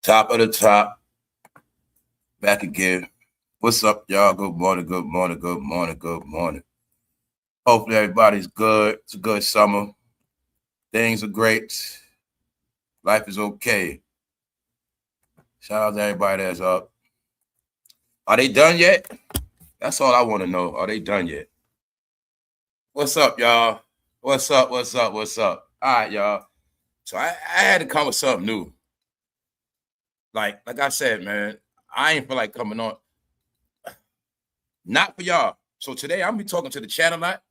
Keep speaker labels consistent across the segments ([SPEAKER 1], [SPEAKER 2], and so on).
[SPEAKER 1] Top of the top, back again. What's up, y'all? Good morning, good morning, good morning, good morning. Hopefully everybody's good. It's a good summer. Things are great. Life is okay. Shout out to everybody that's up. Are they done yet? That's all I want to know. Are they done yet? What's up, y'all? What's up? What's up? What's up? All right, y'all. So I had to come with something new. Like I said, man, I ain't feel like coming on. Not for y'all. So today I'm gonna be talking to the chat a lot.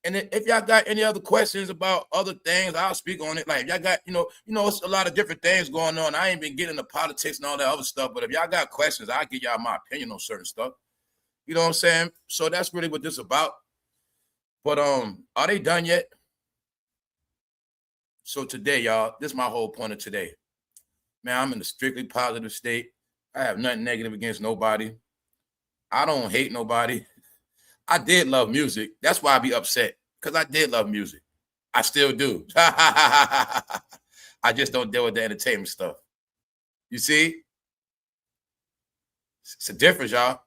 [SPEAKER 1] And if y'all got any other questions about other things, I'll speak on it. Like if y'all got, it's a lot of different things going on. I ain't been getting into politics and all that other stuff. But if y'all got questions, I'll give y'all my opinion on certain stuff. You know what I'm saying? So that's really what this is about. But are they done yet? So today, y'all, this is my whole point of today. Man, I'm in a strictly positive state. I have nothing negative against nobody. I don't hate nobody. I did love music. That's why I be upset, because I did love music. I still do. I just don't deal with the entertainment stuff. You see? It's a difference, y'all.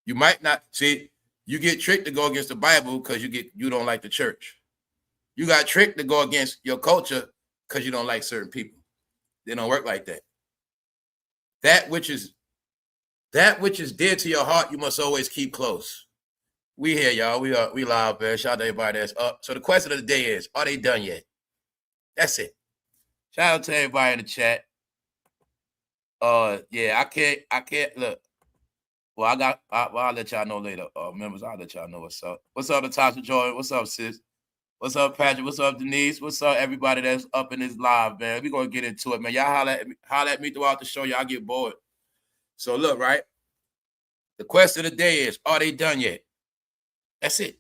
[SPEAKER 1] You might not see. You get tricked to go against the Bible because you don't like the church. You got tricked to go against your culture because you don't like certain people. They don't work like that. That which is dear to your heart, you must always keep close. We here, y'all. We live, man. Shout out to everybody that's up. So the question of the day is, are they done yet? That's it. Shout out to everybody in the chat. Yeah, I can't look. Well, I'll let y'all know later. Members, I'll let y'all know what's up. What's up, Natasha Joy? What's up, sis? What's up, Patrick? What's up, Denise? What's up, everybody that's up in this live, man? We're going to get into it, man. Y'all holler at me throughout the show. Y'all get bored. So look, right? The question of the day is, are they done yet? That's it.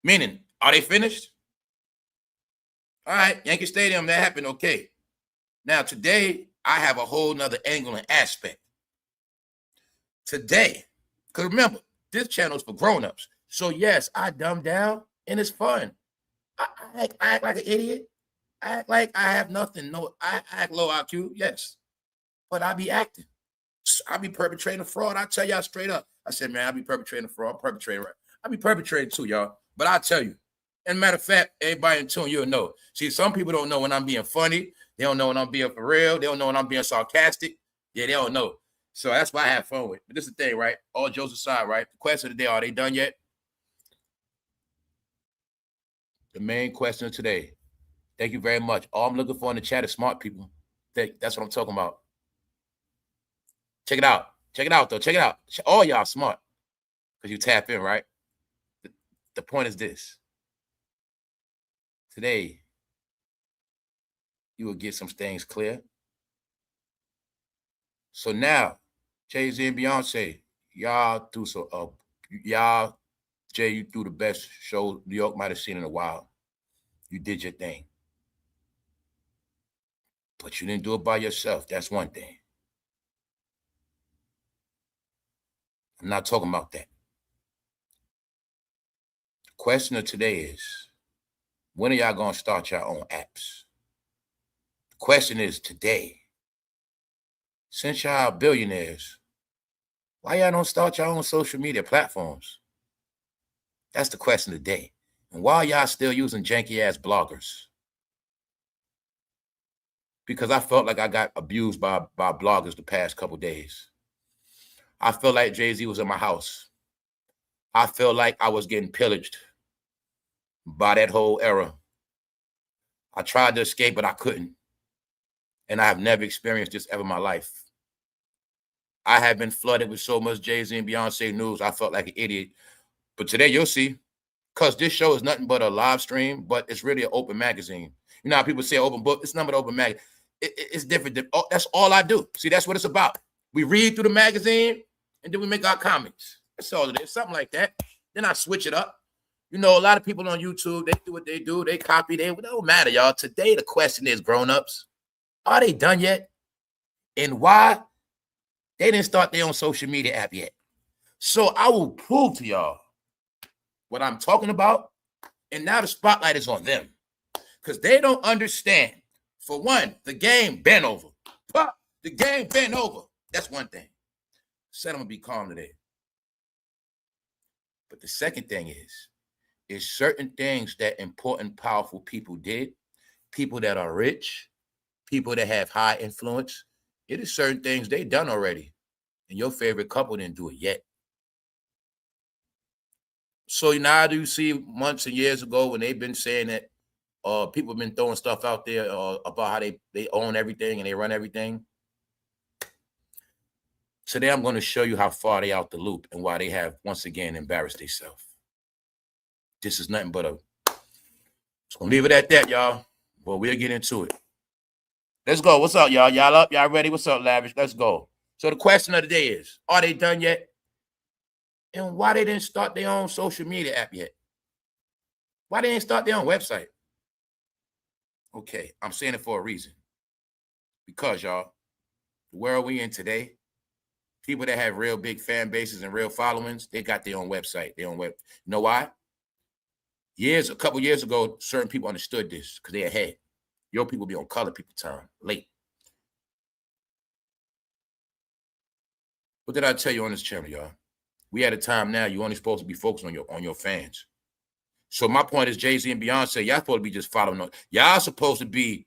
[SPEAKER 1] Meaning, are they finished? All right, Yankee Stadium, that happened, okay. Now, today, I have a whole nother angle and aspect. Today, because remember, this channel is for grown-ups. So, yes, I dumb down, and it's fun. I act like an idiot. I act like I have nothing. No, I act low IQ, yes. But I be acting. I be perpetrating fraud. I tell y'all straight up. I said, man, I be perpetrating fraud. I be perpetrating too, y'all. But I tell you. And matter of fact, everybody in tune, you'll know. See, some people don't know when I'm being funny. They don't know when I'm being for real. They don't know when I'm being sarcastic. Yeah, they don't know. So that's why I have fun with. But this is the thing, right? All jokes aside, right? The question of the day, are they done yet? The main question of today. Thank you very much. All I'm looking for in the chat is smart people. That's what I'm talking about. Check it out. Check it out, though. Check it out. All y'all smart because you tap in, right? The point is this. Today, you will get some things clear. So now, Jay-Z and Beyonce, y'all do so. Y'all, Jay, you do the best show New York might have seen in a while. You did your thing. But you didn't do it by yourself. That's one thing. I'm not talking about that. The question of today is, when are y'all going to start your own apps? The question is today, since y'all are billionaires, why y'all don't start your own social media platforms? That's the question of the day. And why y'all still using janky-ass bloggers? Because I felt like I got abused by bloggers the past couple days. I felt like Jay-Z was in my house. I felt like I was getting pillaged by that whole era. I tried to escape, but I couldn't. And I have never experienced this ever in my life. I have been flooded with so much Jay-Z and Beyonce news, I felt like an idiot. But today you'll see, because this show is nothing but a live stream, but it's really an open magazine. You know how people say open book? It's nothing but open magazine. It's different. That's all I do. See, that's what it's about. We read through the magazine, and then we make our comments. That's all it is, something like that. Then I switch it up. You know, a lot of people on YouTube, they do what they do. They copy. It don't matter, y'all. Today, the question is, grown-ups, are they done yet? And why they didn't start their own social media app yet? So I will prove to y'all what I'm talking about. And now the spotlight is on them because they don't understand For one, the game bent over. The game bent over. That's one thing. Said I'm gonna be calm today. But the second thing is certain things that important, powerful people did, people that are rich, people that have high influence, it is certain things they done already. And your favorite couple didn't do it yet. So now do you see months and years ago when they've been saying that people have been throwing stuff out there about how they own everything and they run everything? Today I'm going to show you how far they out the loop and why they have once again embarrassed themselves. This is nothing but just gonna leave it at that, y'all. Well, we'll get into it. Let's go. What's up, y'all? Y'all up? Y'all ready? What's up, Lavish? Let's go. So the question of the day is, are they done yet? And why they didn't start their own social media app yet? Why they didn't start their own website? Okay, I'm saying it for a reason. Because, y'all, the world we in today, people that have real big fan bases and real followings, they got their own website, their own web. You know why? A couple years ago, certain people understood this because they ahead. Your people be on color people time, late. What did I tell you on this channel, y'all? We at a time now, you only supposed to be focused on your fans. So my point is, Jay-Z and Beyonce, y'all supposed to be just following. Y'all supposed to be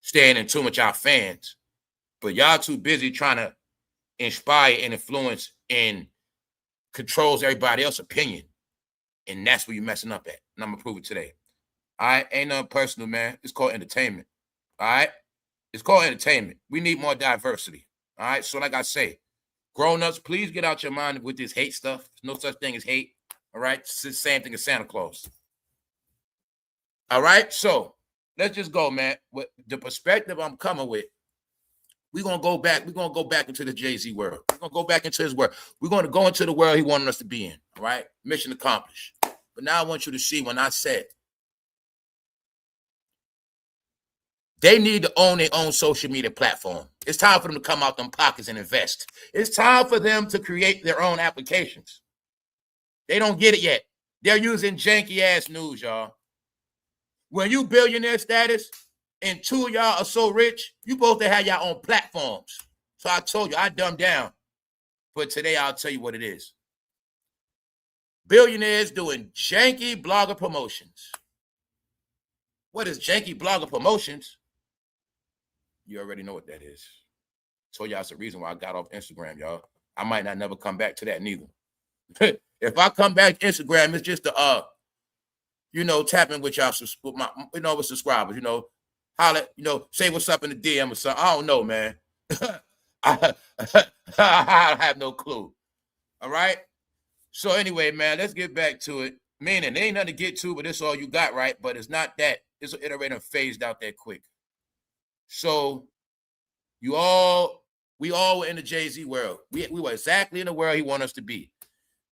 [SPEAKER 1] staying in tune with y'all fans, but y'all too busy trying to inspire and influence and controls everybody else's opinion. And that's where you're messing up at. And I'm going to prove it today. All right? Ain't nothing personal, man. It's called entertainment. All right? It's called entertainment. We need more diversity. All right? So like I say, grown-ups, please get out your mind with this hate stuff. There's no such thing as hate. All right? It's the same thing as Santa Claus. All right? So let's just go, man. With the perspective I'm coming with, we're going to go back. We're going to go back into the Jay-Z world. We're going to go back into his world. We're going to go into the world he wanted us to be in. All right? Mission accomplished. But now I want you to see when I said they need to own their own social media platform. It's time for them to come out them pockets and invest. It's time for them to create their own applications. They don't get it yet. They're using janky ass news, y'all. When you billionaire status and two of y'all are so rich, you both have your own platforms. So I told you, I dumbed down. But today I'll tell you what it is. Billionaires doing janky blogger promotions. What is janky blogger promotions? You already know what that is. Told y'all it's the reason why I got off Instagram, y'all. I might not never come back to that neither. If I come back to Instagram, it's just to tapping with y'all, with subscribers, holler, say what's up in the DM or something. I don't know, man. I have no clue. All right. So anyway, man, let's get back to it. Meaning, there ain't nothing to get to, but it's all you got, right? But it's not that. It's already phased out that quick. So we all were in the Jay-Z world. We were exactly in the world he wanted us to be.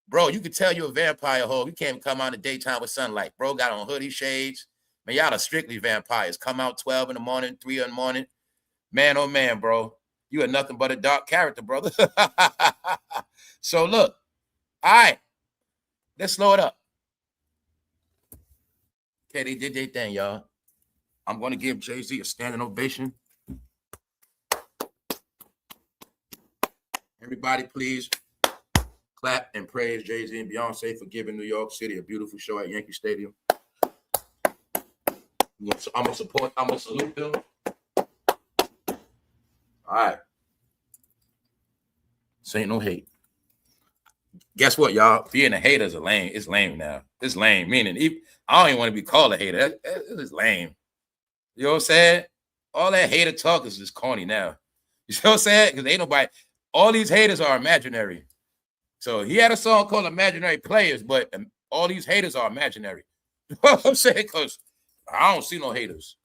[SPEAKER 1] Bro, you can tell you're a vampire hoe. You can't come out in the daytime with sunlight. Bro got on hoodie shades. Man, y'all are strictly vampires. Come out 12 in the morning, 3 in the morning. Man, oh man, bro. You are nothing but a dark character, brother. So look. All right. Let's slow it up. Okay, they did their thing, y'all. I'm going to give Jay-Z a standing ovation. Everybody, please clap and praise Jay-Z and Beyonce for giving New York City a beautiful show at Yankee Stadium. I'm going to salute them. All right. This ain't no hate. Guess what, y'all? Being a hater is lame. It's lame now. It's lame. Meaning, I don't even want to be called a hater. It is lame. You know what I'm saying? All that hater talk is just corny now. You know what I'm saying? Because ain't nobody. All these haters are imaginary. So he had a song called Imaginary Players, but all these haters are imaginary. You know what I'm saying? Because I don't see no haters.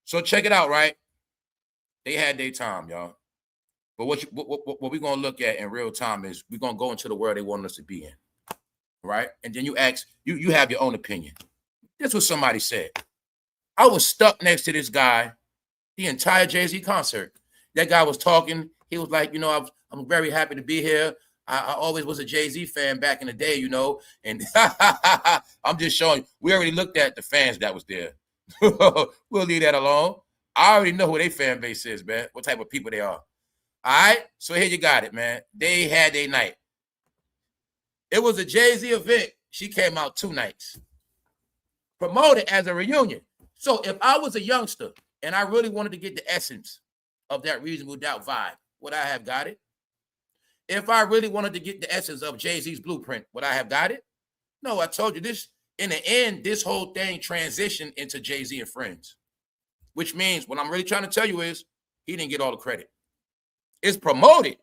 [SPEAKER 1] So check it out, right? They had their time, y'all. But what we're going to look at in real time is we're going to go into the world they want us to be in, right? And then you ask, you have your own opinion. This was somebody said. I was stuck next to this guy the entire Jay-Z concert. That guy was talking. He was like, I'm very happy to be here. I always was a Jay-Z fan back in the day, and I'm just showing you. We already looked at the fans that was there. We'll leave that alone. I already know who their fan base is, man. What type of people they are. All right? So here you got it, man. They had their night. It was a Jayz event. She came out 2 nights. Promoted as a reunion. So if I was a youngster and I really wanted to get the essence of that Reasonable Doubt vibe, would I have got it? If I really wanted to get the essence of Jay-Z's blueprint, would I have got it? No, I told you this. In the end, this whole thing transitioned into Jay-Z and Friends, which means what I'm really trying to tell you is he didn't get all the credit. It's promoted,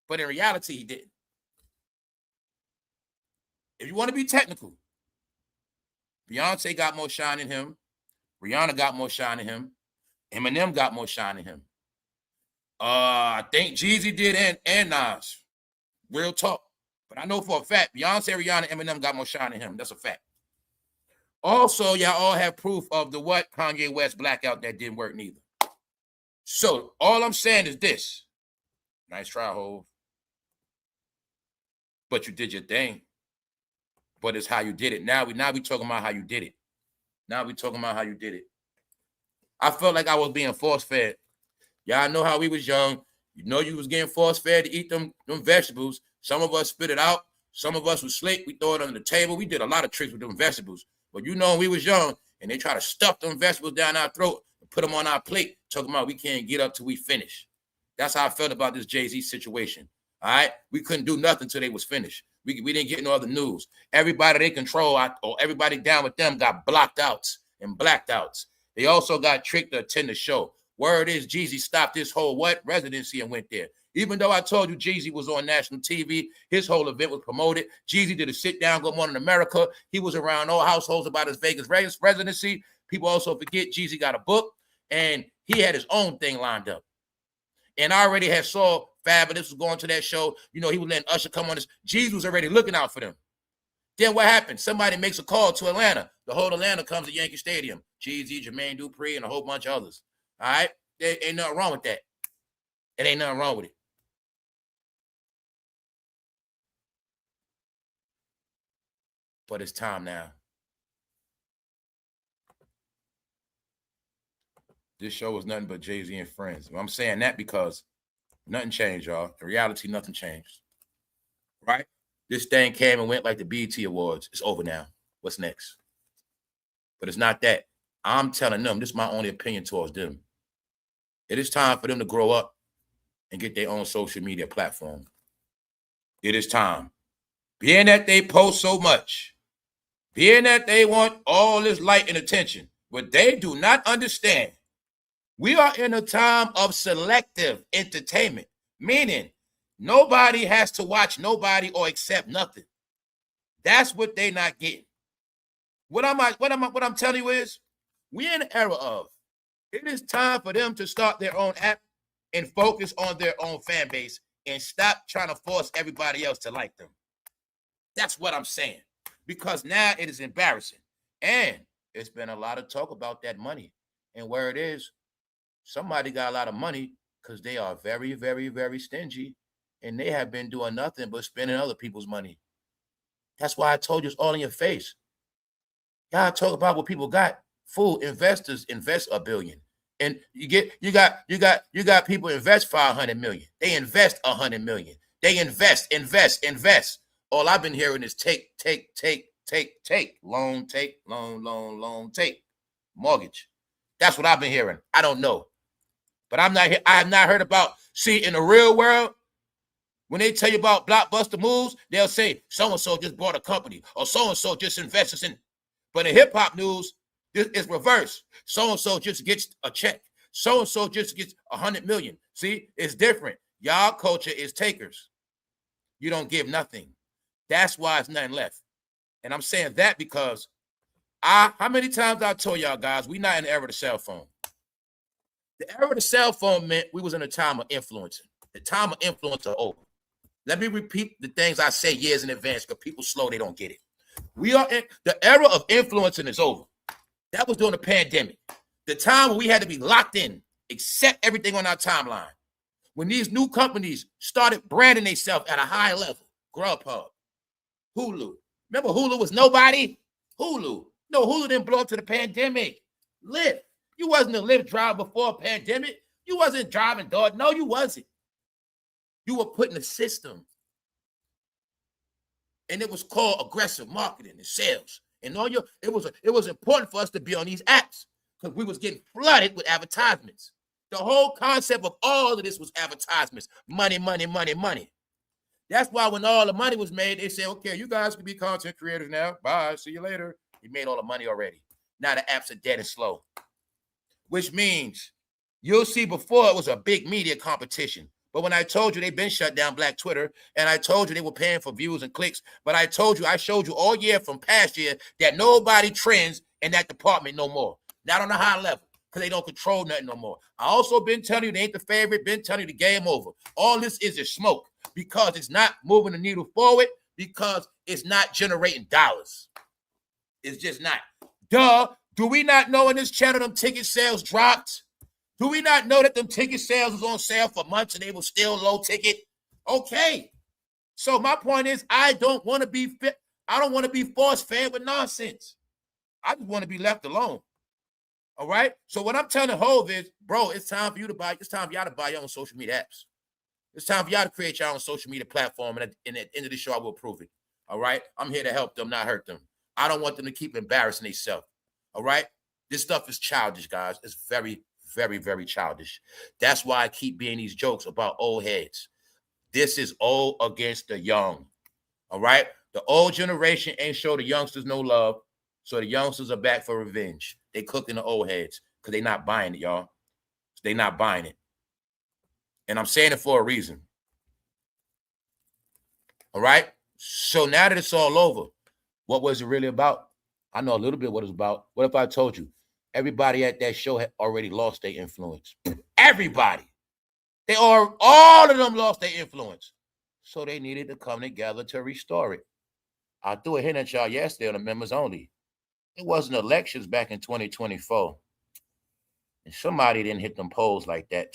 [SPEAKER 1] but in reality, he didn't. If you want to be technical, Beyonce got more shine than him. Rihanna got more shine than him. Eminem got more shine than him. I think Jeezy did and Nas. Real talk. But I know for a fact, Beyonce, Rihanna, Eminem got more shine than him. That's a fact. Also, y'all all have proof of the what Kanyewest blackout that didn't work neither. So all I'm saying is this. Nice try, Hov. But you did your thing. But it's how you did it. Now we talking about how you did it. Now we talking about how you did it. I felt like I was being force-fed. Y'all know how we was young. You know you was getting force-fed to eat them vegetables. Some of us spit it out. Some of us was slick. We throw it under the table. We did a lot of tricks with them vegetables. But you know when we was young, and they try to stuff them vegetables down our throat and put them on our plate, talking about we can't get up till we finish. That's how I felt about this Jay-Z situation. All right? We couldn't do nothing till they was finished. We didn't get no other news. Everybody they control, or everybody down with them, got blocked outs and blacked outs. They also got tricked to attend the show. Word is Jeezy stopped this whole residency and went there. Even though I told you Jeezy was on national TV, his whole event was promoted. Jeezy did a sit-down Good Morning America. He was around all households about his Vegas residency. People also forget Jeezy got a book, and he had his own thing lined up. And I already had saw Fabulous was going to that show. You know, he was letting Usher come on this. Jeezy was already looking out for them. Then what happened? Somebody makes a call to Atlanta. The whole Atlanta comes to Yankee Stadium. Jeezy, Jermaine Dupri, and a whole bunch of others. All right? There ain't nothing wrong with that. It ain't nothing wrong with it. But it's time now. This show was nothing but Jay-Z and Friends. I'm saying that because nothing changed, y'all. In reality, nothing changed. Right? This thing came and went like the BET Awards. It's over now. What's next? But it's not that. I'm telling them, this is my only opinion towards them. It is time for them to grow up and get their own social media platform. It is time. Being that they post so much, being that they want all this light and attention, but they do not understand. We are in a time of selective entertainment, meaning nobody has to watch nobody or accept nothing. That's what they not getting. What I'm telling you is, we're in an era of, it is time for them to start their own app and focus on their own fan base and stop trying to force everybody else to like them. That's what I'm saying. Because now it is embarrassing. And it's been a lot of talk about that money. And where it is, somebody got a lot of money because they are very, very, very stingy. And they have been doing nothing but spending other people's money. That's why I told you it's all in your face. Y'all talk about what people got. Fool, investors invest $1 billion. And you got people invest 500 million. They invest 100 million. They invest. All I've been hearing is take. Loan, take, loan, take. Mortgage. That's what I've been hearing. I don't know. But I have not heard about, see, in the real world, when they tell you about blockbuster moves, they'll say, so-and-so just bought a company, or so-and-so just invests in. But in hip-hop news, it's reverse. So-and-so just gets a check. So-and-so just gets 100 million. See, it's different. Y'all culture is takers. You don't give nothing. That's why it's nothing left. And I'm saying that because how many times I told y'all guys, we not in the era of the cell phone. The era of the cell phone meant we was in a time of influencing. The time of influence are over. Let me repeat the things I say years in advance because people slow, they don't get it. We are in the era of influencing is over. That was during the pandemic. The time when we had to be locked in, accept everything on our timeline. When these new companies started branding themselves at a high level. Grubhub, Hulu. Remember Hulu was nobody? Hulu. No, Hulu didn't blow up to the pandemic. Lyft. You wasn't a Lyft driver before a pandemic. You wasn't driving dog. No, you wasn't. You were put in a system. And it was called aggressive marketing and sales. And it was important for us to be on these apps because we was getting flooded with advertisements. The whole concept of all of this was advertisements. Money, money, money, money. That's why when all the money was made, they said, okay, you guys can be content creators now. Bye. See you later. You made all the money already. Now the apps are dead and slow. Which means you'll see before it was a big media competition. But when I told you they've been shut down, Black Twitter, and I told you they were paying for views and clicks, but I showed you all year from past year that nobody trends in that department no more. Not on a high level, because they don't control nothing no more. I also been telling you they ain't the favorite, been telling you the game over. All this is smoke because it's not moving the needle forward, because it's not generating dollars. It's just not. Duh. Do we not know in this channel them ticket sales dropped? Do we not know that them ticket sales was on sale for months and they were still low ticket? Okay. So my point is, I don't want to be force fed with nonsense. I just want to be left alone. All right. So what I'm telling Hov is, bro, it's time for y'all to buy your own social media apps. It's time for y'all to create your own social media platform. And at the end of the show, I will prove it. All right. I'm here to help them, not hurt them. I don't want them to keep embarrassing themselves. All right. This stuff is childish, guys. It's very, very, very childish. That's why I keep being these jokes about old heads. This is old against the young. All right. The old generation ain't show the youngsters no love. So the youngsters are back for revenge. They cooking the old heads because they not buying it, y'all. They not buying it. And I'm saying it for a reason. All right. So now that it's all over, what was it really about? I know a little bit what it's about. What if I told you everybody at that show had already lost their influence? Everybody. All of them lost their influence. So they needed to come together to restore it. I threw a hint at y'all yesterday on the members only. It wasn't elections back in 2024. And somebody didn't hit them polls like that.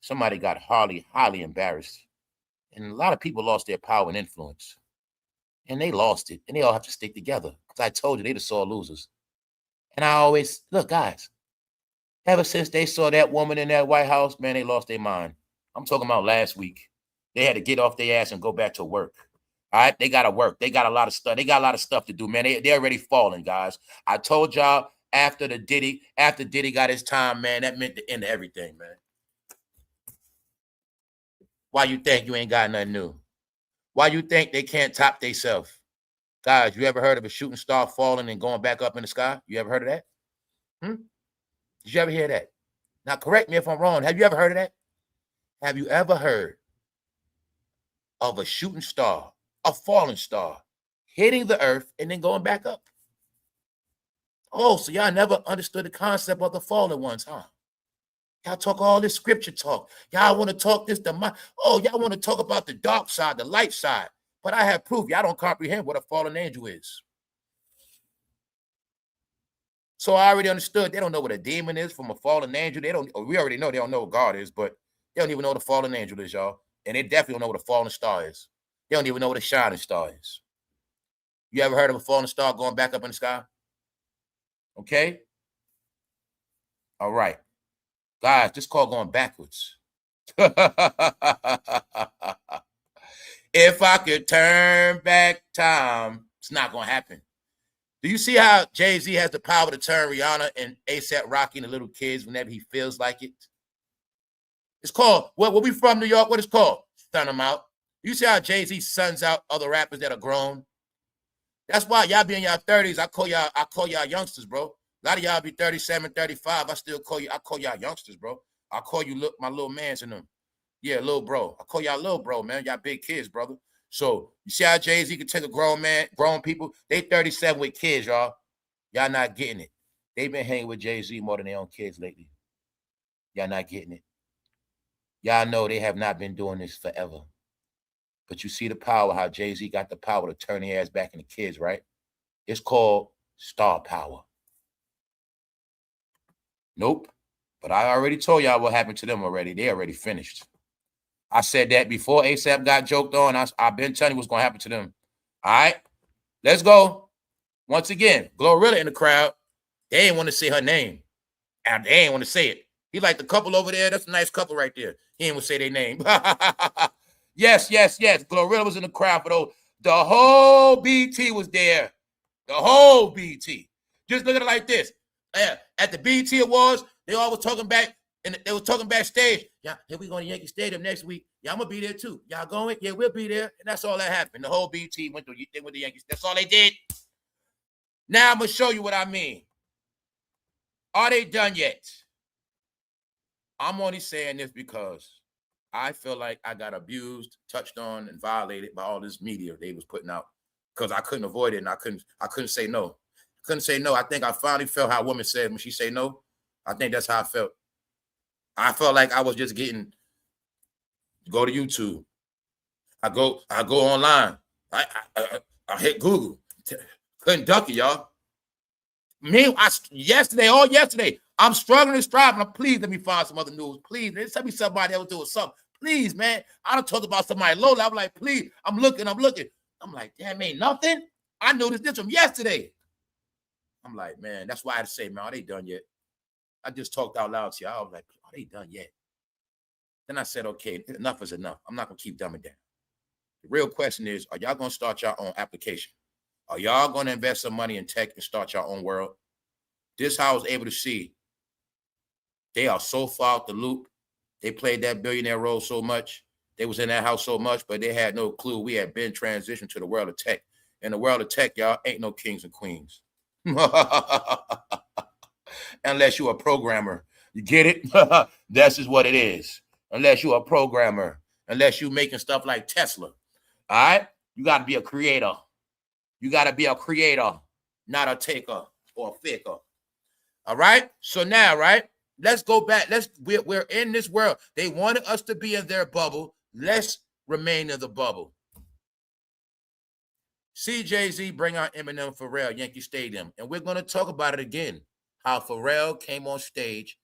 [SPEAKER 1] Somebody got highly embarrassed. And a lot of people lost their power and influence. And they lost it. And they all have to stick together. Because I told you, they the sore losers. And I always, look, guys, ever since they saw that woman in that White House, man, they lost their mind. I'm talking about last week. They had to get off their ass and go back to work. All right? They got to work. They got a lot of stuff. They got a lot of stuff to do, man. They're already falling, guys. I told y'all after Diddy got his time, man, that meant the end of everything, man. Why you think you ain't got nothing new? Why you think they can't top themselves? Guys, you ever heard of a shooting star falling and going back up in the sky? You ever heard of that? Did you ever hear that? Now, correct me if I'm wrong. Have you ever heard of that? Have you ever heard of a shooting star, a falling star, hitting the earth and then going back up? Oh, so y'all never understood the concept of the fallen ones, huh? Y'all talk all this scripture talk. Y'all want to talk this, y'all want to talk about the dark side, the light side. But I have proof. Y'all don't comprehend what a fallen angel is. So I already understood. They don't know what a demon is from a fallen angel. We already know they don't know what God is, but they don't even know what a fallen angel is, y'all. And they definitely don't know what a fallen star is. They don't even know what a shining star is. You ever heard of a fallen star going back up in the sky? Okay. All right. Guys, this called going backwards. If I could turn back time, it's not going to happen. Do you see how Jay-Z has the power to turn Rihanna and asaprocky into little kids whenever he feels like it? It's called, what we from New York, what it's called? Stun them out. You see how Jay-Z suns out other rappers that are grown? That's why y'all be in y'all 30s. I call y'all youngsters, bro. A lot of y'all be 37, 35. I call y'all youngsters, bro. I call you my little mans in them. Yeah, little bro. I call y'all little bro, man. Y'all big kids, brother. So you see how Jay-Z can take a grown people? They 37 with kids, y'all. Y'all not getting it. They've been hanging with Jay-Z more than their own kids lately. Y'all not getting it. Y'all know they have not been doing this forever. But you see the power, how Jay-Z got the power to turn their ass back into kids, right? It's called star power. Nope. But I already told y'all what happened to them already. They already finished. I said that before ASAP got joked on. I've been telling you what's going to happen to them. All right, let's go. Once again, Glorilla in the crowd. They didn't want to say her name. And they ain't want to say it. He like the couple over there. That's a nice couple right there. He ain't want to say their name. Yes. Glorilla was in the crowd for those. The whole BT was there. The whole BT. Just look at it like this. At the BT Awards, they all was talking back, and they were talking backstage. Yeah, here we going to Yankee Stadium next week. Yeah, I'm gonna be there too. Y'all going? Yeah, we'll be there. And that's all that happened. The whole BT went to Yankees. That's all they did. Now I'm gonna show you what I mean. Are they done yet? I'm only saying this because I feel like I got abused, touched on, and violated by all this media they was putting out because I couldn't avoid it and I couldn't say no. Couldn't say no. I think I finally felt how a woman said when she say no. I think that's how I felt. I felt like I was just getting, go to YouTube. I go online. I hit Google. Couldn't duck it, y'all. Me, yesterday, I'm struggling and striving. Please let me find some other news. Please, tell me somebody else doing something. Please, man. I done talked about somebody low. I'm like, please, I'm looking. I'm like, damn, ain't nothing. I noticed this from yesterday. I'm like, man, that's why I had to say, man, are they done yet? I just talked out loud to you. I was like, are they done yet? Then I said, okay, enough is enough. I'm not going to keep dumbing down. The real question is, are y'all going to start your own application? Are y'all going to invest some money in tech and start your own world? This how I was able to see they are so far out the loop. They played that billionaire role so much. They was in that house so much, but they had no clue we had been transitioned to the world of tech. In the world of tech, y'all, ain't no kings and queens. Unless you're a programmer. You get it? That's just what it is. Unless you're a programmer. Unless you're making stuff like Tesla. All right? You got to be a creator. You got to be a creator, not a taker or a faker. All right? So now, right? Let's go back. We're in this world. They wanted us to be in their bubble. Let's remain in the bubble. See jayz bring out Eminem, Pharrell, Yankee Stadium. And we're going to talk about it again. How Pharrell came on stage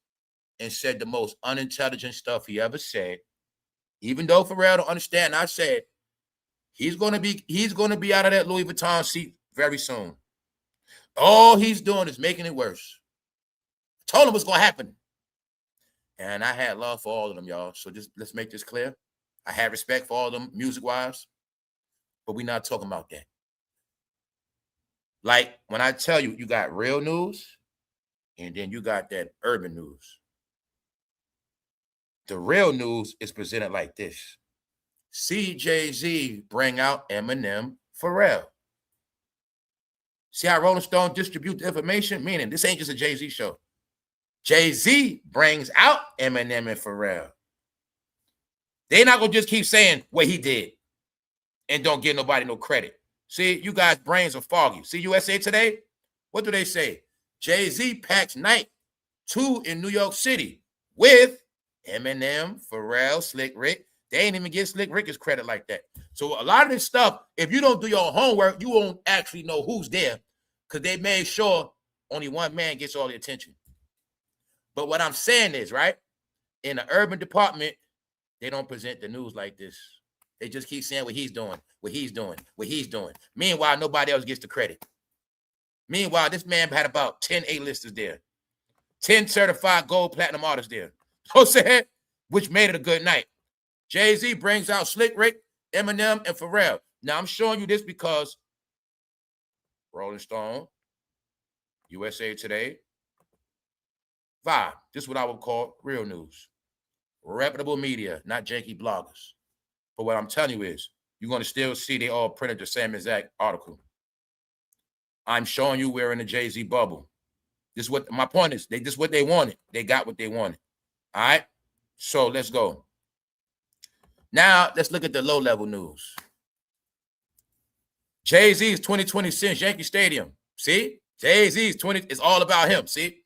[SPEAKER 1] and said the most unintelligent stuff he ever said. Even though Pharrell don't understand, I said he's going to be out of that Louis Vuitton seat very soon. All he's doing is making it worse. I told him what's going to happen. And I had love for all of them, y'all. So just let's make this clear. I had respect for all of them music-wise, but we're not talking about that. Like when I tell you, you got real news, and then you got that urban news. The real news is presented like this. See jayz bring out Eminem, Pharrell. See how Rolling Stone distribute the information? Meaning this ain't just a Jay-Z show. Jay-Z brings out Eminem and Pharrell. They're not going to just keep saying what he did and don't give nobody no credit. See, you guys' brains are foggy. See USA Today? What do they say? Jay-Z packs night 2 in New York City with Eminem, Pharrell, Slick Rick. They ain't even give Slick Rick his credit like that. So a lot of this stuff, if you don't do your homework, you won't actually know who's there because they made sure only one man gets all the attention. But what I'm saying is, right, in the urban department, they don't present the news like this. They just keep saying what he's doing, what he's doing, what he's doing. Meanwhile, nobody else gets the credit. Meanwhile, this man had about 10 A-listers there, 10 certified gold platinum artists there. So said, which made it a good night. Jay-Z brings out Slick Rick, Eminem, and Pharrell. Now, I'm showing you this because Rolling Stone, USA Today, Vibe. This is what I would call real news. Reputable media, not janky bloggers. But what I'm telling you is, you're going to still see they all printed the same exact article. I'm showing you we're in the Jay-Z bubble. This is what my point is. This is what they wanted. They got what they wanted. All right? So let's go. Now, let's look at the low-level news. Jay-Z's 2020 Sins Yankee Stadium. See? Jay-Z's 20 is all about him. See?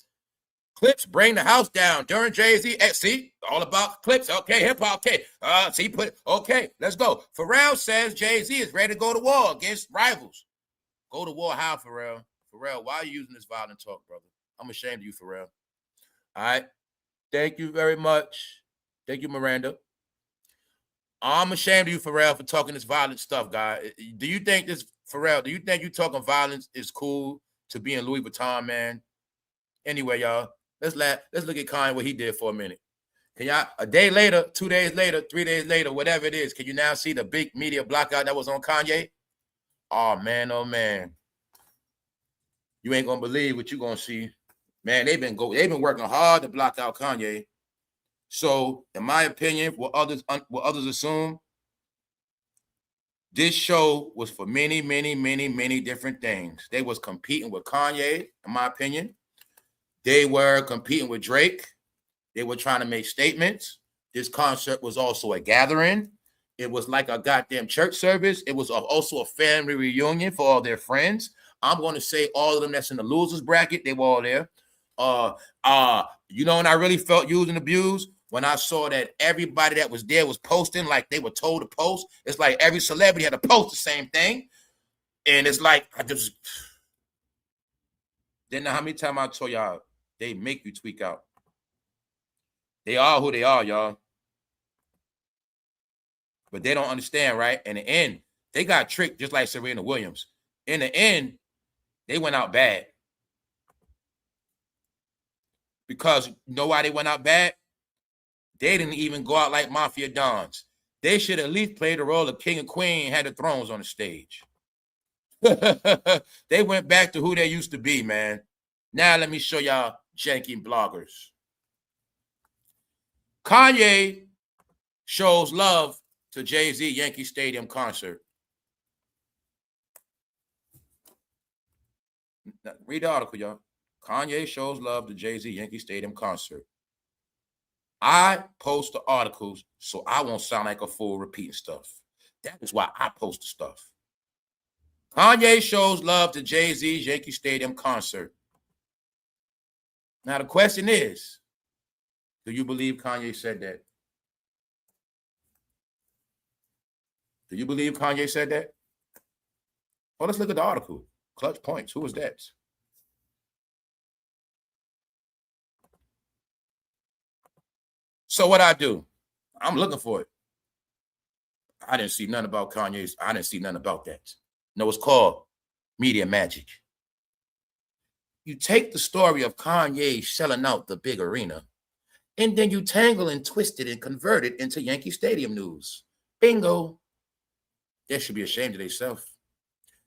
[SPEAKER 1] Clips bring the house down during Jay-Z. See? All about clips. Okay, hip-hop. Okay. Okay, let's go. Pharrell says Jay-Z is ready to go to war against rivals. Go to war how, Pharrell? Pharrell, why are you using this violent talk, brother? I'm ashamed of you, Pharrell. All right? Thank you very much. Thank you, Miranda. I'm ashamed of you, Pharrell, for talking this violent stuff, guy. Do you think Pharrell, do you think you talking violence is cool to be in Louis Vuitton, man? Anyway, y'all, Let's look at Kanye, what he did for a minute. Can y'all, a day later, 2 days later, 3 days later, whatever it is, can you now see the big media blackout that was on Kanye? Oh man. You ain't gonna believe what you're gonna see. Man, they've been working hard to block out Kanye. So, in my opinion, what others assume, this show was for many different things. They was competing with Kanye, in my opinion. They were competing with Drake. They were trying to make statements. This concert was also a gathering. It was like a goddamn church service. It was also a family reunion for all their friends. I'm going to say all of them that's in the losers bracket, they were all there. You know, and I really felt used and abused when I saw that everybody that was there was posting like they were told to post. It's like every celebrity had to post the same thing. And it's like, I just didn't know how many times I told y'all, they make you tweak out. They are who they are, y'all. But they don't understand, right? In the end, they got tricked just like Serena Williams. In the end, they went out bad. Because you know why they went out bad? They didn't even go out like Mafia Dons. They should at least play the role of king and queen and had the thrones on the stage. They went back to who they used to be, man. Now let me show y'all janky bloggers. Kanye shows love to Jay-Z Yankee Stadium concert. Now, read the article, y'all. Kanye shows love to Jay-Z Yankee Stadium concert. I post the articles so I won't sound like a fool repeating stuff. That is why I post the stuff. Kanye shows love to Jay-Z's Yankee Stadium concert. Now the question is, do you believe Kanye said that? Do you believe Kanye said that? Well, let's look at the article. Clutch points. Who was that? So what I do? I'm looking for it. I didn't see nothing about Kanye's. I didn't see nothing about that. No, it's called media magic. You take the story of Kanye selling out the big arena, and then you tangle and twist it and convert it into Yankee Stadium news. Bingo. They should be ashamed of themselves.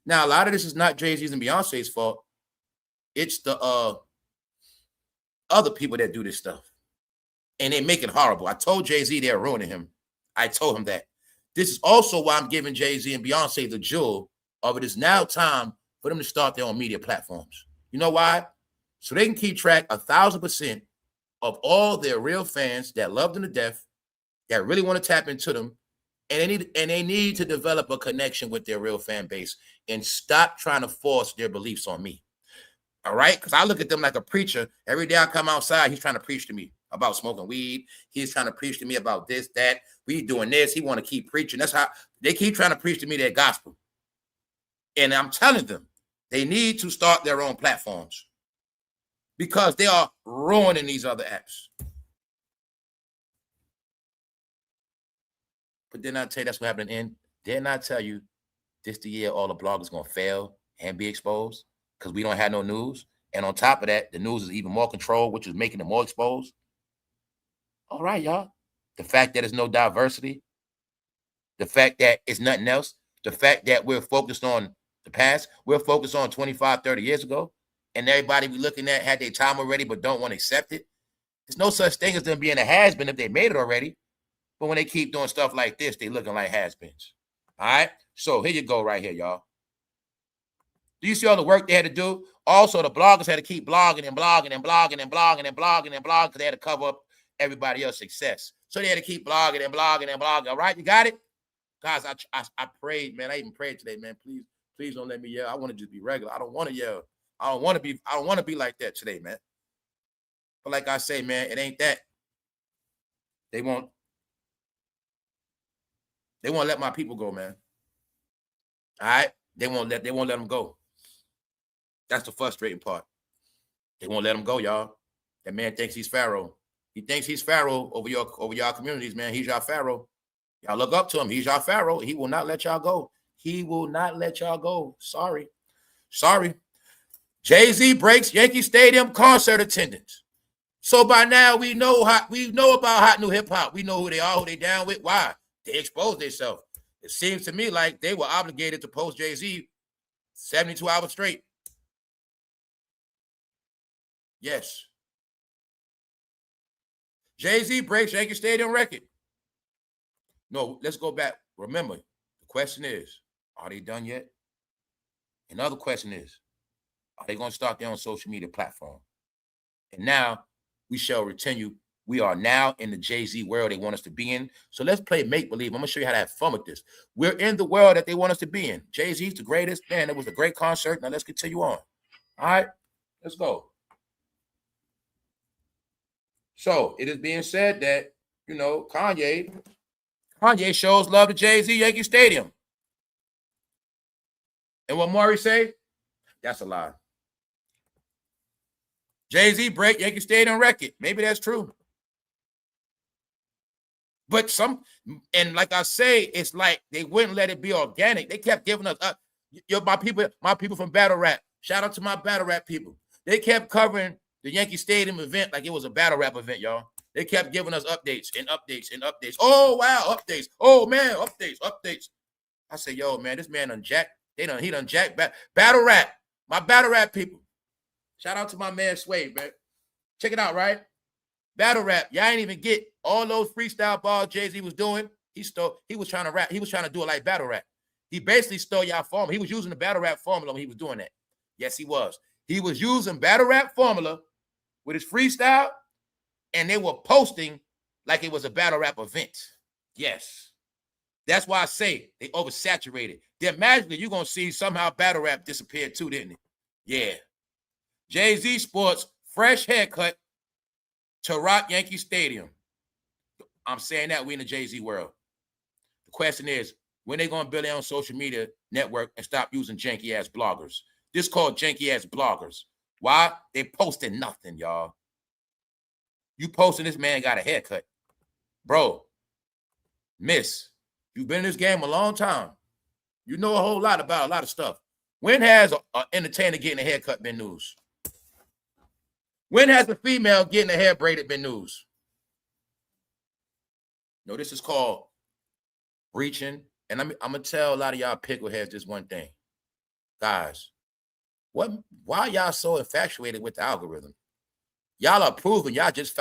[SPEAKER 1] Now, a lot of this is not Jay-Z's and Beyonce's fault. It's the other people that do this stuff. And they make it horrible. I told Jay-Z they're ruining him. I told him that. This is also why I'm giving Jay-Z and Beyonce the jewel of it is now time for them to start their own media platforms. You know why? So they can keep track 1,000% of all their real fans that love them to death, that really want to tap into them, and they need to develop a connection with their real fan base and stop trying to force their beliefs on me. All right? Because I look at them like a preacher. Every day I come outside, he's trying to preach to me about smoking weed. He's trying to preach to me about this, that. We doing this. He want to keep preaching. That's how they keep trying to preach to me their gospel. And I'm telling them, they need to start their own platforms because they are ruining these other apps. But didn't I tell you that's what happened in? Didn't I tell you this the year all the bloggers going to fail and be exposed because we don't have no news? And on top of that, the news is even more controlled, which is making them more exposed. All right, y'all. The fact that there's no diversity, the fact that it's nothing else, the fact that we're focused on the past, we're focused on 25, 30 years ago, and everybody we looking at had their time already but don't want to accept it. There's no such thing as them being a has-been if they made it already. But when they keep doing stuff like this, they looking like has-beens. All right? So here you go right here, y'all. Do you see all the work they had to do? Also, the bloggers had to keep blogging and blogging and blogging and blogging and blogging and blogging because they had to cover up everybody else's success. So they had to keep blogging and blogging and blogging. All right? You got it? Guys, I prayed, man. I even prayed today, man. Please don't let me yell. I want to just be regular. I don't want to yell. I don't want to be like that today, man. But like I say, man, it ain't that. They won't let my people go, man. All right? They won't let them go. That's the frustrating part. They won't let him go, y'all. That man thinks he's Pharaoh. He thinks he's Pharaoh over y'all communities, man. He's y'all Pharaoh. Y'all look up to him. He's y'all Pharaoh. He will not let y'all go. He will not let y'all go. Sorry. Jay-Z breaks Yankee Stadium concert attendance. So by now we know about hot new hip hop. We know who they are, who they down with. Why? They exposed themselves. It seems to me like they were obligated to post Jay-Z 72 hours straight. Yes. Jay-Z breaks Yankee Stadium record. No, let's go back. Remember, the question is, are they done yet? Another question is, are they going to start their own social media platform? And now we shall continue. We are now in the Jay-Z world they want us to be in. So let's play make-believe. I'm going to show you how to have fun with this. We're in the world that they want us to be in. Jay-Z's the greatest. Man, it was a great concert. Now let's continue on. All right, let's go. So it is being said that, Kanye shows love to Jay-Z Yankee Stadium. And what Maury say? That's a lie. Jay-Z break Yankee Stadium record. Maybe that's true. But and like I say, it's like they wouldn't let it be organic. They kept giving us up. My people from battle rap. Shout out to my battle rap people. They kept covering the Yankee Stadium event like it was a battle rap event, y'all. They kept giving us updates and updates and updates. Oh, wow, updates. Oh, man, updates. I say, yo, man, this man done jacked. He done jacked battle rap. My battle rap people. Shout out to my man Sway, man. Check it out, right? Battle rap. Y'all ain't even get all those freestyle bars Jay-Z was doing. He was trying to rap. He was trying to do it like battle rap. He basically stole y'all formula. He was using the battle rap formula when he was doing that. Yes, he was. He was using battle rap formula with his freestyle, and they were posting like it was a battle rap event. Yes. That's why I say they oversaturated. Then magically you're going to see somehow battle rap disappeared too, didn't it? Yeah. Jay-Z sports fresh haircut to rock Yankee Stadium. I'm saying that we in the Jay-Z world. The question is, when they going to build their own social media network and stop using janky-ass bloggers? This called janky-ass bloggers. Why? They posting nothing, y'all. You posting this man got a haircut. Bro, miss, you've been in this game a long time. You know a whole lot about a lot of stuff. When has an entertainer getting a haircut been news? When has a female getting a hair braided been news? No, this is called reaching. And I'm going to tell a lot of y'all pickleheads this one thing. Guys, why y'all so infatuated with the algorithm? Y'all are proving y'all just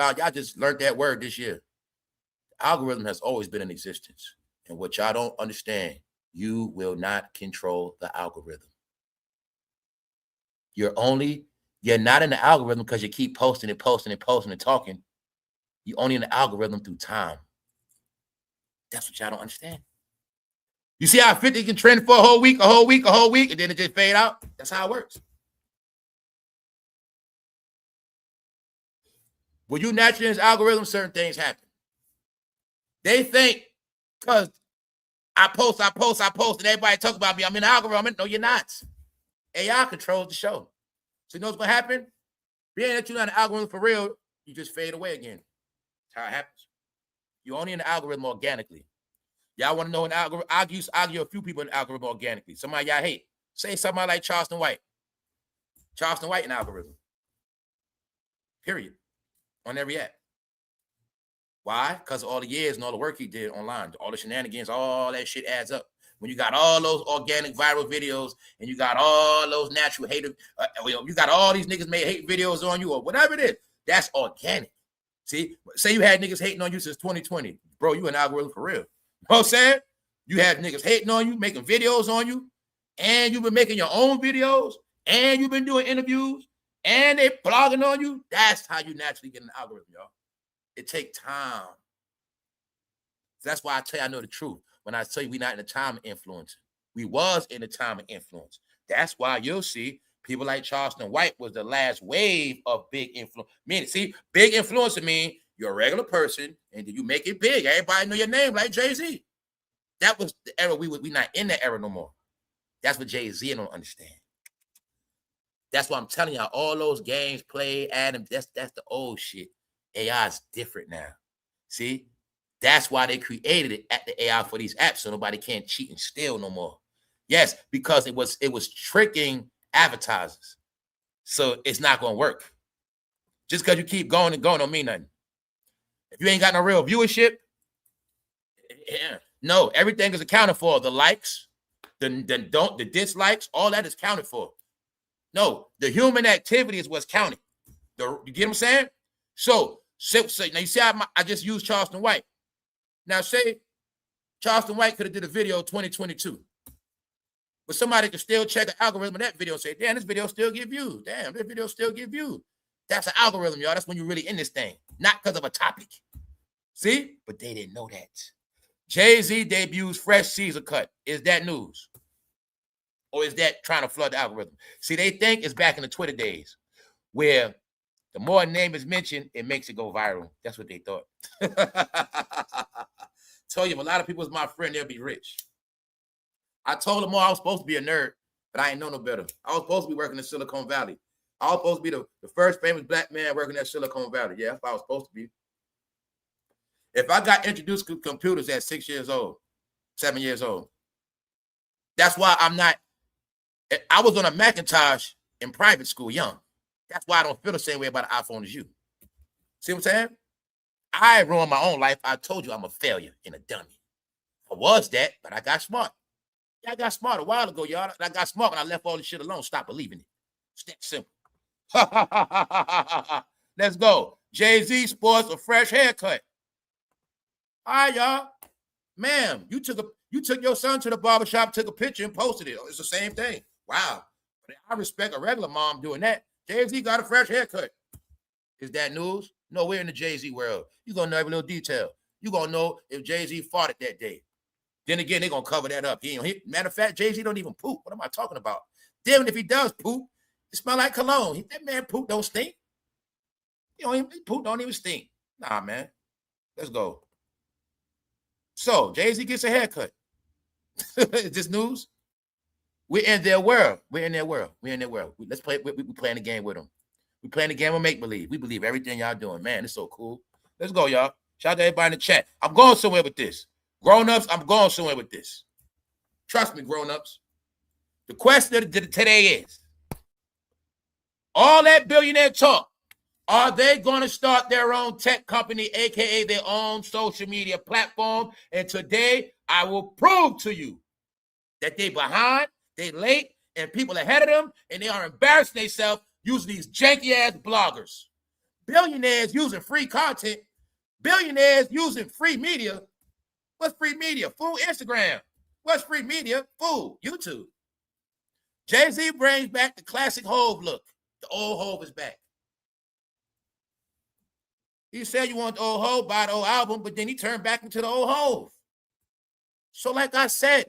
[SPEAKER 1] learned that word this year. The algorithm has always been in existence. And what y'all don't understand, you will not control the algorithm. You're not in the algorithm because you keep posting and talking. You're only in the algorithm through time. That's what y'all don't understand. You see how 50 can trend for a whole week, and then it just fade out? That's how it works. When you naturally in this algorithm, certain things happen. They think because I post, and everybody talk about me, I'm in the algorithm. No, you're not. AI controls the show. So you know what's going to happen? Being that you're not in the algorithm for real, you just fade away again. That's how it happens. You're only in the algorithm organically. Y'all want to know an algorithm? Argue a few people in the algorithm organically. Somebody y'all hate. Say somebody like Charleston White. Charleston White in the algorithm. Period. On every app. Why? Because of all the years and all the work he did online. All the shenanigans, all that shit adds up. When you got all those organic viral videos and you got all those natural hater, you got all these niggas made hate videos on you or whatever it is, that's organic. See, say you had niggas hating on you since 2020. Bro, you an algorithm for real. You know what I'm saying? You have niggas hating on you, making videos on you, and you've been making your own videos, and you've been doing interviews, and they blogging on you. That's how you naturally get an algorithm, y'all. It takes time. That's why I tell you I know the truth. When I tell you we're not in the time of influence. We was in the time of influence. That's why you'll see people like Charleston White was the last wave of big influence. Meaning, see, big influencer mean you're a regular person and you make it big. Everybody know your name like Jay-Z. That was the era we not in that era no more. That's what Jay-Z don't understand. That's why I'm telling y'all all those games played, Adam, that's the old shit. AI is different now. See? That's why they created it at the AI for these apps so nobody can't cheat and steal no more. Yes, because it was tricking advertisers. So it's not going to work. Just because you keep going and going don't mean nothing. If you ain't got no real viewership, no, everything is accounted for. The likes, the dislikes, all that is counted for. No, the human activity is what's counted. You get what I'm saying? So now you see I just used Charleston White. Now say Charleston White could have did a video 2022. But somebody can still check the algorithm of that video and say, damn, this video still give views. Damn, this video still give views. That's an algorithm, y'all. That's when you're really in this thing. Not because of a topic. See? But they didn't know that. Jay-Z debuts fresh Caesar cut. Is that news? Or is that trying to flood the algorithm? See, they think it's back in the Twitter days where the more a name is mentioned, it makes it go viral. That's what they thought. Tell you, if a lot of people is my friend, they'll be rich. I told them all I was supposed to be a nerd, but I ain't know no better. I was supposed to be working in Silicon Valley. I was supposed to be the first famous black man working at Silicon Valley. Yeah, that's what I was supposed to be. If I got introduced to computers at 6 years old, 7 years old, that's why I'm not. I was on a Macintosh in private school young. That's why I don't feel the same way about an iPhone as you. See what I'm saying? I ruined my own life. I told you I'm a failure and a dummy. I was that, but I got smart. I got smart a while ago, y'all. I got smart when I left all this shit alone. Stop believing it. It's that simple. Let's go. Jay-Z sports a fresh haircut. All right, y'all. Ma'am, you took your son to the barbershop, took a picture, and posted it. It's the same thing. Wow. I respect a regular mom doing that. Jay-Z got a fresh haircut. Is that news? No, we're in the Jay-Z world. You're going to know every little detail. You're going to know if Jay-Z farted that day. Then again, they're going to cover that up. Matter of fact, Jay-Z don't even poop. What am I talking about? Then if he does poop, it smell like cologne. That man poop don't stink. Poop don't even stink. Nah, man. Let's go. So, Jay-Z gets a haircut. Is this news? We're in their world. We're in their world. Let's play. We're playing the game with them. We're playing the game of make-believe. We believe everything y'all doing. Man, it's so cool. Let's go, y'all. Shout out to everybody in the chat. I'm going somewhere with this. Grown-ups, I'm going somewhere with this. Trust me, grown-ups. The question today is, all that billionaire talk, are they going to start their own tech company, a.k.a. their own social media platform? And today, I will prove to you that they behind, they late, and people ahead of them, and they are embarrassing themselves using these janky-ass bloggers. Billionaires using free content. Billionaires using free media. What's free media? Fool Instagram. What's free media? Fool YouTube. Jay-Z brings back the classic Hove look. The old Hove is back. He said you want the old Hove, buy the old album, but then he turned back into the old Hove. So like I said,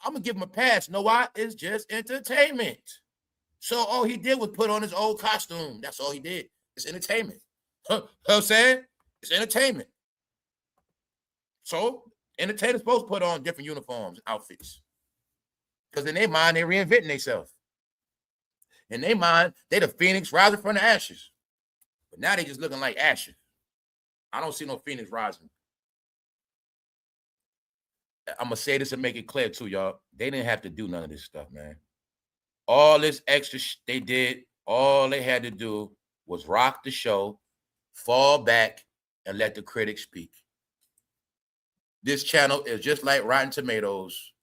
[SPEAKER 1] I'm going to give him a pass. You know why? It's just entertainment. So all he did was put on his old costume. That's all he did. It's entertainment. You know what I'm saying? It's entertainment. So entertainers supposed to put on different uniforms, outfits. Because in their mind, they're reinventing themselves. In their mind, they the phoenix rising from the ashes. But now they just looking like ashes. I don't see no phoenix rising. I'm going to say this and make it clear too, y'all. They didn't have to do none of this stuff, man. All this extra they did, all they had to do was rock the show, fall back, and let the critics speak. This channel is just like Rotten Tomatoes.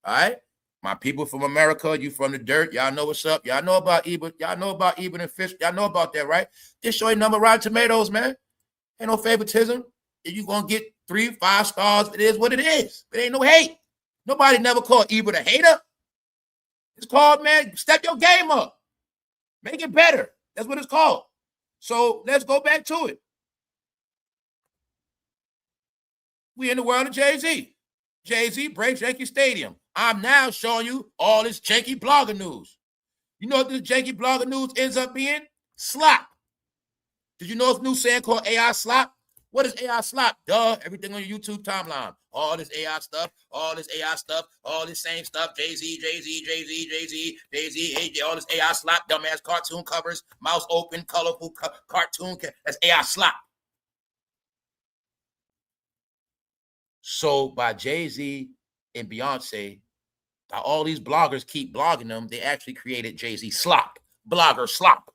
[SPEAKER 1] All right? My people from America, you from the dirt, y'all know what's up. Y'all know about Ebert. Y'all know about Ebert and Fish. Y'all know about that, right? This show ain't number Rotten Tomatoes, man. Ain't no favoritism. If you going to get 3, 5 stars, it is what it is. It ain't no hate. Nobody never called Ebert a hater. It's called, man, step your game up. Make it better. That's what it's called. So let's go back to it. We in the world of Jay-Z. Jay-Z breaks Yankee Stadium. I'm now showing you all this janky blogger news. You know what this janky blogger news ends up being? Slop. Did you know it's a new saying called AI slop? What is AI slop? Duh, everything on your YouTube timeline. All this AI stuff, all this AI stuff, all this same stuff. Jay-Z, Jay-Z, Jay-Z, Jay-Z, Jay-Z, all this AI slop, dumbass cartoon covers, mouse open, colorful cartoon. That's AI slop. So by Jay-Z and Beyonce, all these bloggers keep blogging them, they actually created Jay-Z slop. Blogger slop.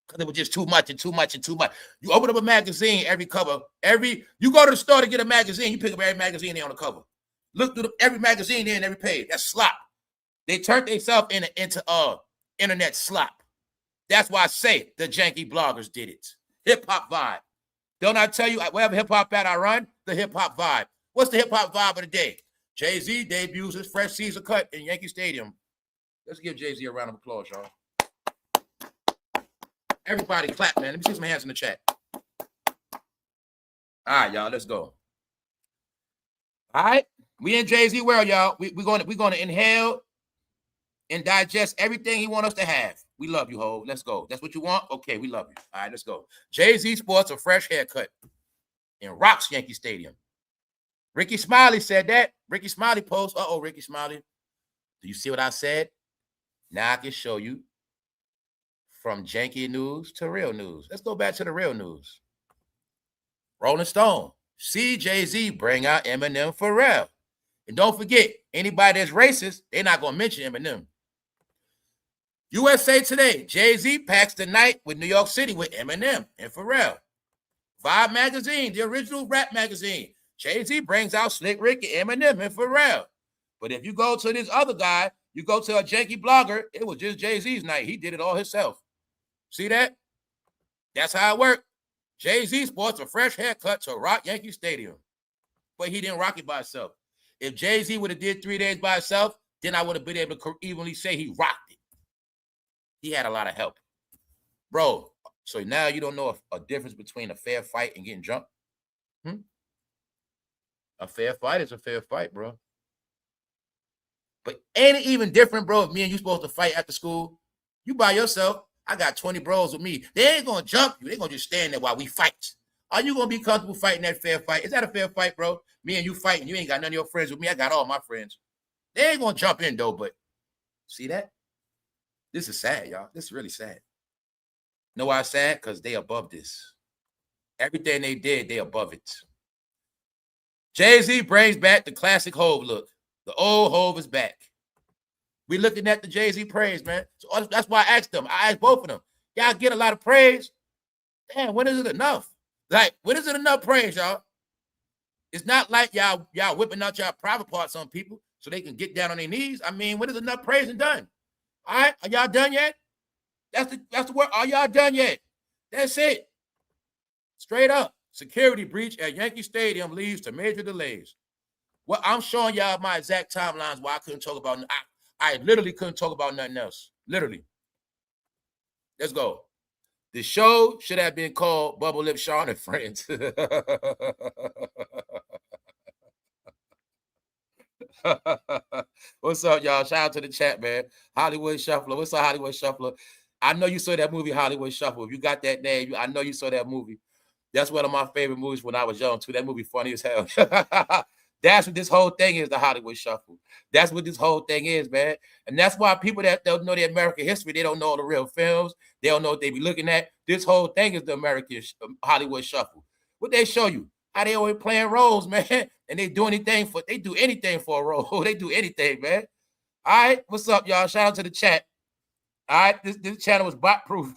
[SPEAKER 1] because it was just too much and too much and too much. You open up a magazine, every cover, you go to the store to get a magazine, you pick up every magazine there on the cover. Look through every magazine there and every page. That's slop. They turned themselves into internet slop. That's why I say the janky bloggers did it. Hip-hop vibe. Don't I tell you, wherever hip-hop at I run, the hip-hop vibe. What's the hip-hop vibe of the day? Jay-Z debuts his fresh Caesar cut in Yankee Stadium. Let's give Jay-Z a round of applause, y'all. Everybody clap, man. Let me see some hands in the chat. All right, y'all, let's go. All right, we in Jay-Z world, y'all. We're going to inhale and digest everything he wants us to have. We love you, ho. Let's go. That's what you want? Okay, we love you. All right, let's go. Jay-Z sports a fresh haircut in rocks Yankee Stadium. Ricky Smiley said that. Ricky Smiley posts. Uh-oh, Ricky Smiley. Do you see what I said? Now I can show you from janky news to real news. Let's go back to the real news. Rolling Stone. See Jay-Z bring out Eminem Pharrell. And don't forget, anybody that's racist, they're not going to mention Eminem. USA Today. Jay-Z packs the night with New York City with Eminem and Pharrell. Vibe magazine, the original rap magazine. Jay-Z brings out Slick Rick and Eminem and Pharrell. But if you go to this other guy, you go to a janky blogger, it was just Jay-Z's night. He did it all himself. See that? That's how it worked. Jay-Z sports a fresh haircut to rock Yankee Stadium. But he didn't rock it by himself. If Jay-Z would have did 3 days by himself, then I would have been able to evenly say he rocked it. He had a lot of help. Bro, so now you don't know a difference between a fair fight and getting drunk? A fair fight is a fair fight, bro. But ain't it even different, bro, if me and you supposed to fight after school? You by yourself. I got 20 bros with me. They ain't going to jump you. They going to just stand there while we fight. Are you going to be comfortable fighting that fair fight? Is that a fair fight, bro? Me and you fighting. You ain't got none of your friends with me. I got all my friends. They ain't going to jump in, though, but see that? This is sad, y'all. This is really sad. Know why it's sad? Because they above this. Everything they did, they above it. Jay-Z brings back the classic Hove look. The old Hove is back. We looking at the Jay-Z praise, man. So that's why I asked them. I asked both of them. Y'all get a lot of praise. Damn, when is it enough? Like, when is it enough praise, y'all? It's not like y'all whipping out y'all private parts on people so they can get down on their knees. I mean, when is enough praise and done? All right, are y'all done yet? That's the word. Are y'all done yet? That's it. Straight up. Security breach at Yankee Stadium leads to major delays. Well, I'm showing y'all my exact timelines why I couldn't talk about. I literally couldn't talk about nothing else. Literally. Let's go. The show should have been called Bubble Lip Sean and Friends. What's up, y'all? Shout out to the chat, man. Hollywood Shuffler. What's up, Hollywood Shuffler? I know you saw that movie, Hollywood Shuffle. If you got that name, I know you saw that movie. That's one of my favorite movies when I was young, too. That movie funny as hell. That's what this whole thing is, the Hollywood Shuffle. That's what this whole thing is, man. And that's why people that don't know the American history, they don't know all the real films. They don't know what they be looking at. This whole thing is the American Hollywood Shuffle. What they show you? How they always playing roles, man. And they do anything for a role. They do anything, man. All right. What's up, y'all? Shout out to the chat. All right. This channel was bot proof.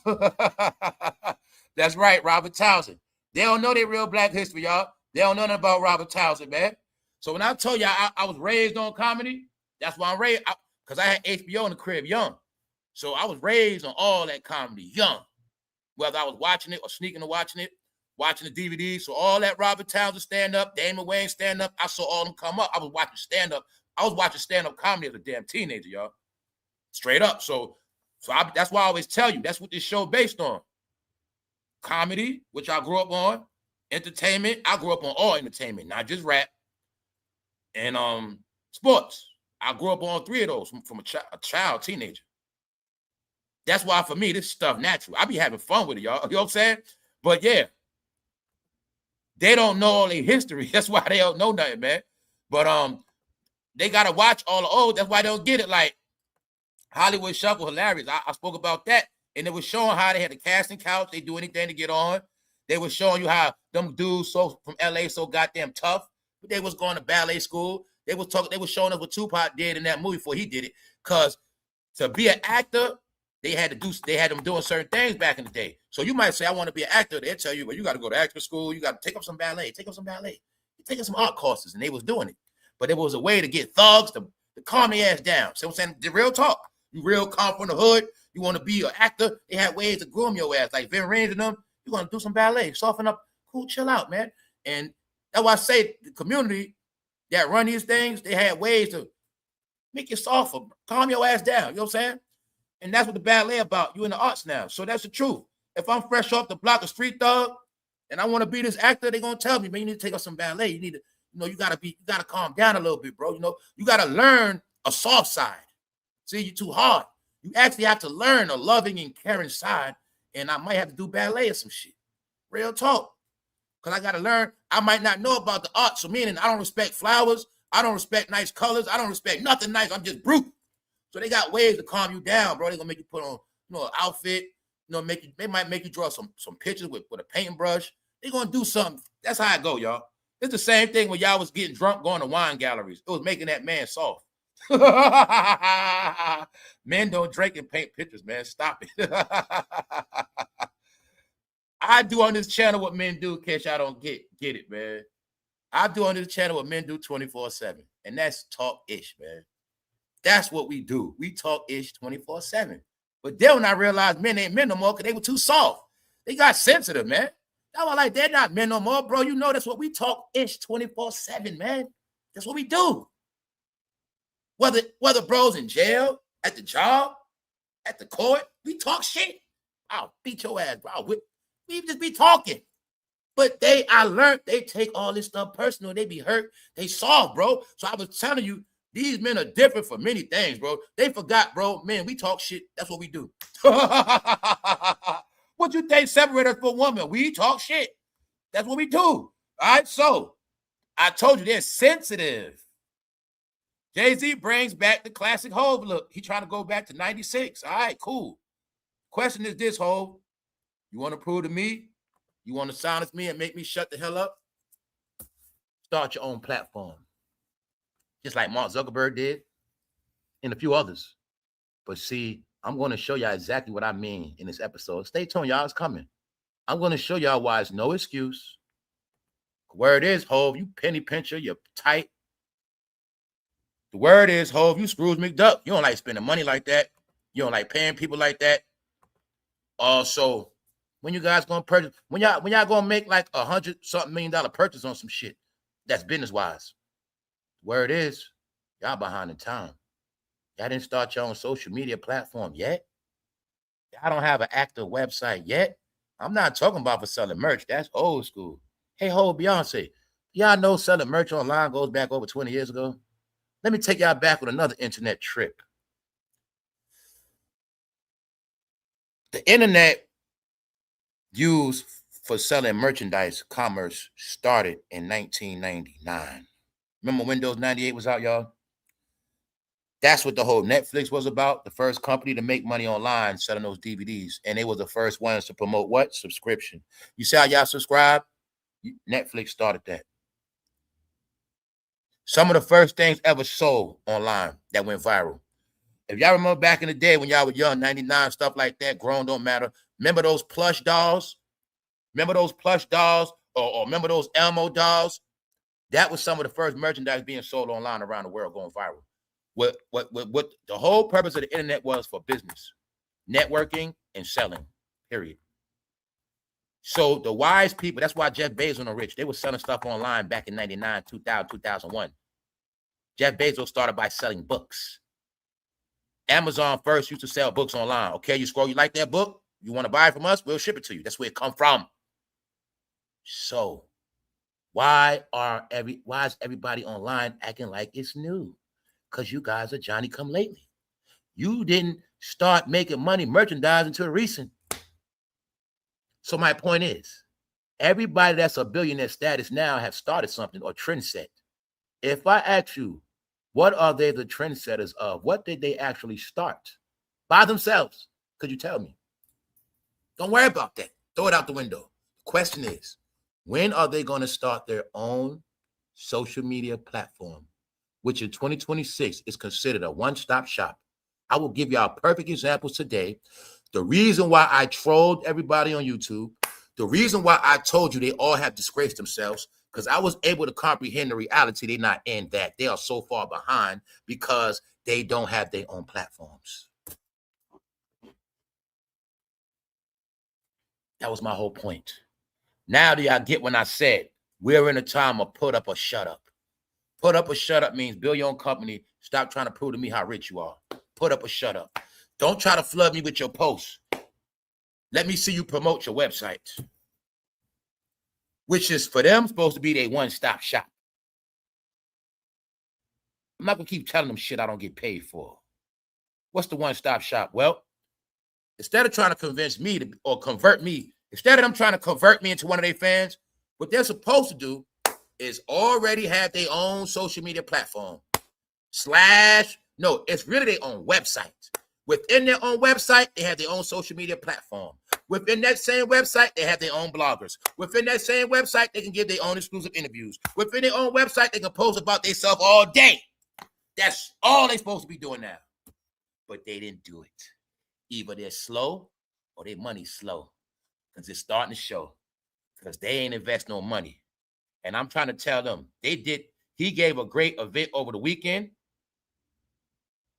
[SPEAKER 1] That's right, Robert Townsend. They don't know their real black history, y'all. They don't know nothing about Robert Townsend, man. So when I told y'all I was raised on comedy, that's why I'm raised, because I had HBO in the crib young. So I was raised on all that comedy young, whether I was watching it or sneaking and watching it, watching the DVD. So all that Robert Townsend stand-up, Damon Wayans stand-up, I saw all them come up. I was watching stand-up. I was watching stand-up comedy as a damn teenager, y'all. Straight up. So that's why I always tell you, that's what this show based on. Comedy, which I grew up on. Entertainment, I grew up on all entertainment, not just rap. And sports, I grew up on 3 of those from a child, teenager. That's why for me, this stuff natural. I be having fun with it, y'all. You know what I'm saying? But yeah, they don't know all their history. That's why they don't know nothing, man. But they gotta watch all the old. That's why they don't get it. Like Hollywood Shuffle, hilarious. I spoke about that, and it was showing how they had the casting couch. They do anything to get on. They were showing you how them dudes from LA so goddamn tough. But they was going to ballet school. They was showing us what Tupac did in that movie before he did it. Because to be an actor they had them doing certain things back in the day. So you might say, I want to be an actor. They'll tell you, well, you got to go to acting school. You got to take up some ballet. You're taking some art courses, and they was doing it. But there was a way to get thugs to calm their ass down. See what I'm saying? The real talk. You real calm from the hood. You want to be an actor. They had ways to groom your ass. Like Vin Range and them, you're going to do some ballet. Soften up. Cool, chill out, man. And that's why I say the community that run these things, they had ways to make you softer, calm your ass down. You know what I'm saying? And that's what the ballet about. You in the arts now. So that's the truth. If I'm fresh off the block, a street thug, and I want to be this actor, they're gonna tell me, man, you need to take up some ballet. You need to, you gotta calm down a little bit, bro. You gotta learn a soft side. See, you're too hard. You actually have to learn a loving and caring side. And I might have to do ballet or some shit. Real talk. Because I gotta learn. I might not know about the art. So meaning I don't respect flowers. I don't respect nice colors. I don't respect nothing nice. I'm just brute. So they got ways to calm you down, bro. They're gonna make you put on, an outfit. They might make you draw some pictures with a paintbrush. They're gonna do something. That's how it go, y'all. It's the same thing when y'all was getting drunk going to wine galleries. It was making that man soft. Men don't drink and paint pictures, man. Stop it. I do on this channel what men do in case y'all don't get it, man. I do on this channel what men do 24/7. And that's talk-ish, man. That's what we do. We talk-ish 24/7. But then when I realized men ain't men no more because they were too soft. They got sensitive, man. I was like, they're not men no more, bro. That's what we talk-ish 24/7, man. That's what we do. Whether bro's in jail, at the job, at the court, we talk shit. I'll beat your ass, bro. We just be talking. But I learned they take all this stuff personal. They be hurt. They soft, bro. So I was telling you, these men are different for many things, bro. They forgot, bro. Man, we talk shit. That's what we do. What you think separates us from women? We talk shit. That's what we do. All right, so I told you they're sensitive. Jay-Z brings back the classic Hov look. He trying to go back to 96. All right, cool. Question is this, Hov. You want to prove to me? You want to silence me and make me shut the hell up? Start your own platform. Just like Mark Zuckerberg did and a few others. But see, I'm going to show y'all exactly what I mean in this episode. Stay tuned, y'all. It's coming. I'm going to show y'all why it's no excuse. Word is, Hov, you penny pincher, you're tight. The word is, Hov, you Scrooge McDuck. You don't like spending money like that. You don't like paying people like that. Also, when you guys going to purchase, when y'all going to make like $100-something million purchase on some shit that's business-wise. Word is, y'all behind the time. Y'all didn't start your own social media platform yet. Y'all don't have an active website yet. I'm not talking about for selling merch. That's old school. Hey, ho, Beyonce, y'all know selling merch online goes back over 20 years ago? Let me take y'all back with another internet trip. The internet used for selling merchandise commerce started in 1999. Remember Windows 98 was out, y'all? That's what the whole Netflix was about. The first company to make money online selling those DVDs. And they were the first ones to promote what? Subscription. You see how y'all subscribe? Netflix started that. Some of the first things ever sold online that went viral. If y'all remember back in the day when y'all were young, 99, stuff like that, grown don't matter. Remember those plush dolls? Remember those plush dolls? Or remember those Elmo dolls? That was some of the first merchandise being sold online around the world going viral. What the whole purpose of the internet was for business, networking and selling, period. So the wise people, that's why Jeff Bezos are rich. They were selling stuff online back in 99, 2000, 2001. Jeff Bezos started by selling books. Amazon first used to sell books online. Okay, you like that book? You want to buy it from us? We'll ship it to you. That's where it come from. So why is everybody online acting like it's new? Because you guys are Johnny come lately. You didn't start making money merchandise until recent. So my point is, everybody that's a billionaire status now have started something or trend set. If I ask you, what are they the trendsetters of? What did they actually start by themselves? Could you tell me? Don't worry about that. Throw it out the window. The question is, when are they going to start their own social media platform, which in 2026 is considered a one-stop shop? I will give y'all perfect examples today. The reason why I trolled everybody on YouTube, the reason why I told you they all have disgraced themselves, because I was able to comprehend the reality. They're not in that. They are so far behind because they don't have their own platforms. That was my whole point. Now do y'all get when I said we're in a time of put up or shut up? Put up or shut up means build your own company. Stop trying to prove to me how rich you are. Put up or shut up. Don't try to flood me with your posts. Let me see you promote your website, which is for them supposed to be their one-stop shop. I'm not going to keep telling them shit I don't get paid for. What's the one-stop shop? Well, instead of trying to convince me to, or convert me, instead of them trying to convert me into one of their fans, what they're supposed to do is already have their own social media platform. No, it's really their own website. Within their own website, they have their own social media platform. Within that same website, they have their own bloggers. Within that same website, they can give their own exclusive interviews. Within their own website, they can post about themselves all day. That's all they're supposed to be doing now. But they didn't do it. Either they're slow or their money's slow, because it's starting to show, because they ain't invest no money. And I'm trying to tell them, he gave a great event over the weekend,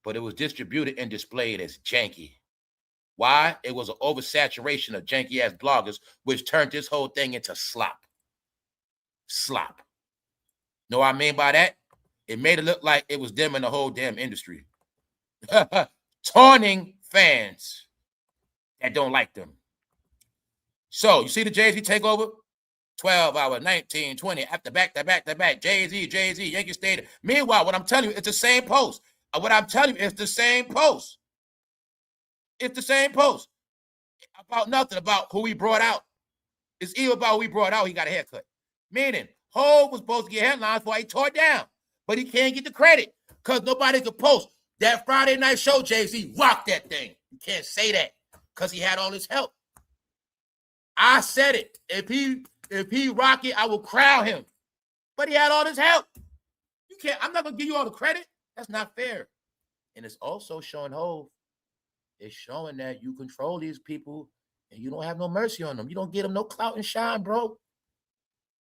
[SPEAKER 1] but it was distributed and displayed as janky. Why? It was an oversaturation of janky-ass bloggers, which turned this whole thing into slop. Slop. Know what I mean by that? It made it look like it was them in the whole damn industry. Taunting fans that don't like them. So, you see the jayz takeover? 12 hours, 19, 20, after back, jayz, Yankee Stadium. Meanwhile, what I'm telling you, it's the same post. What I'm telling you, it's the same post. It's the same post. About nothing, about who he brought out. It's even about who he brought out, he got a haircut. Meaning, Hov was supposed to get headlines before he tore it down. But he can't get the credit because nobody could post. That Friday night show, jayz rocked that thing. You can't say that because he had all his help. I said it. If he rock it, I will crown him. But he had all his help. You can't. I'm not gonna give you all the credit. That's not fair. And it's also showing Hov. It's showing that you control these people and you don't have no mercy on them. You don't give them no clout and shine, bro.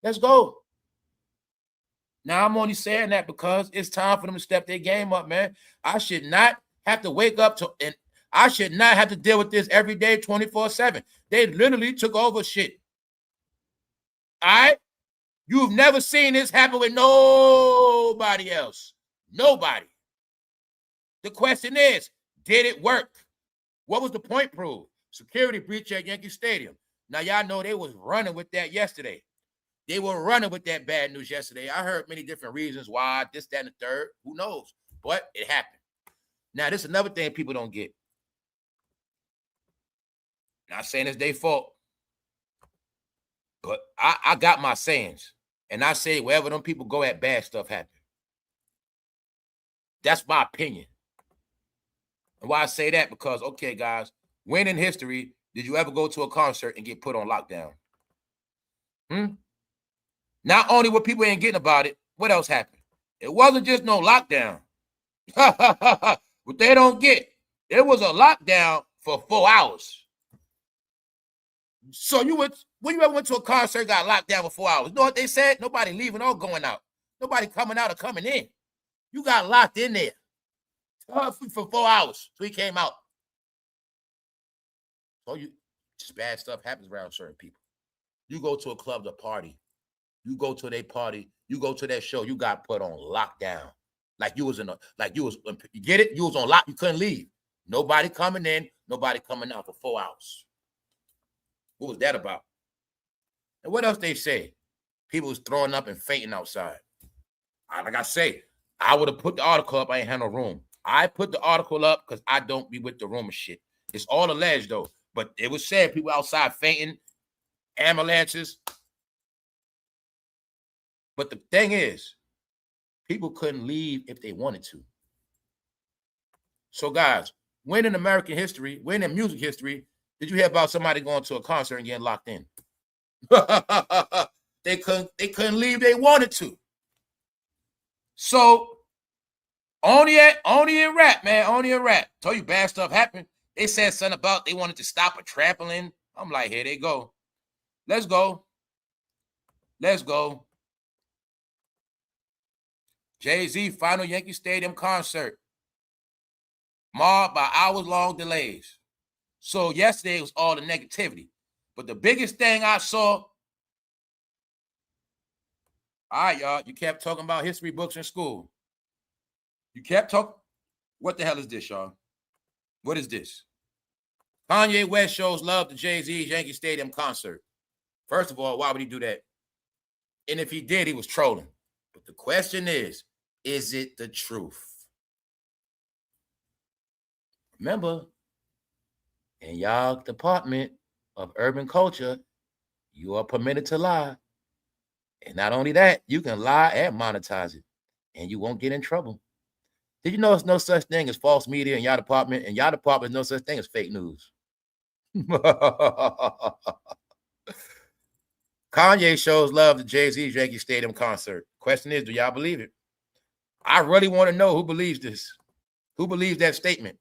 [SPEAKER 1] Let's go. Now I'm only saying that because it's time for them to step their game up, man. I should not have to wake up to, and I should not have to deal with this every day, 24/7. They literally took over shit. All right? You've never seen this happen with nobody else. Nobody. The question is, did it work? What was the point proved? Security breach at Yankee Stadium. Now, y'all know they was running with that yesterday. They were running with that bad news yesterday. I heard many different reasons why, this, that, and the third. Who knows? But it happened. Now, this is another thing people don't get. Not saying it's their fault. But I got my sayings. And I say wherever them people go at, bad stuff happen. That's my opinion. And why I say that? Because, okay, guys, when in history did you ever go to a concert and get put on lockdown? Not only were people ain't getting about it, what else happened? It wasn't just no lockdown. What they don't get, there was a lockdown for 4 hours. So when you ever went to a concert, got locked down for 4 hours, you know what they said? Nobody leaving or going out. Nobody coming out or coming in. You got locked in there for 4 hours. So he came out. So just bad stuff happens around certain people. You go to a club to party. You go to their party. You go to that show. You got put on lockdown. You get it? You was on lock. You couldn't leave. Nobody coming in. Nobody coming out for 4 hours. What was that about? And what else they say? People was throwing up and fainting outside. Like I say, I would have put the article up. I ain't had no room. I put the article up because I don't be with the rumor shit. It's all alleged, though. But it was said people outside fainting, ambulances. But the thing is, people couldn't leave if they wanted to. So, guys, when in American history, when in music history, did you hear about somebody going to a concert and getting locked in? They couldn't leave. They wanted to. So Only in rap, man. Only in rap. Told you bad stuff happened. They said something about they wanted to stop a trampoline. I'm like, here they go. Let's go. Let's go. Jay-Z final Yankee Stadium concert. Marred by hours-long delays. So yesterday was all the negativity. But the biggest thing I saw, all right, y'all, you kept talking about history books in school. You kept talking. What the hell is this, y'all? What is this? Kanye West shows love to Jay-Z's Yankee Stadium concert. First of all, why would he do that? And if he did, he was trolling. But the question is it the truth? Remember, in y'all department of urban culture, you are permitted to lie. And not only that, you can lie and monetize it, and you won't get in trouble. Did you know there's no such thing as false media in y'all department? In y'all department, there's no such thing as fake news. Kanye shows love to Jay-Z's Yankee Stadium concert. Question is, do y'all believe it? I really want to know who believes this. Who believes that statement?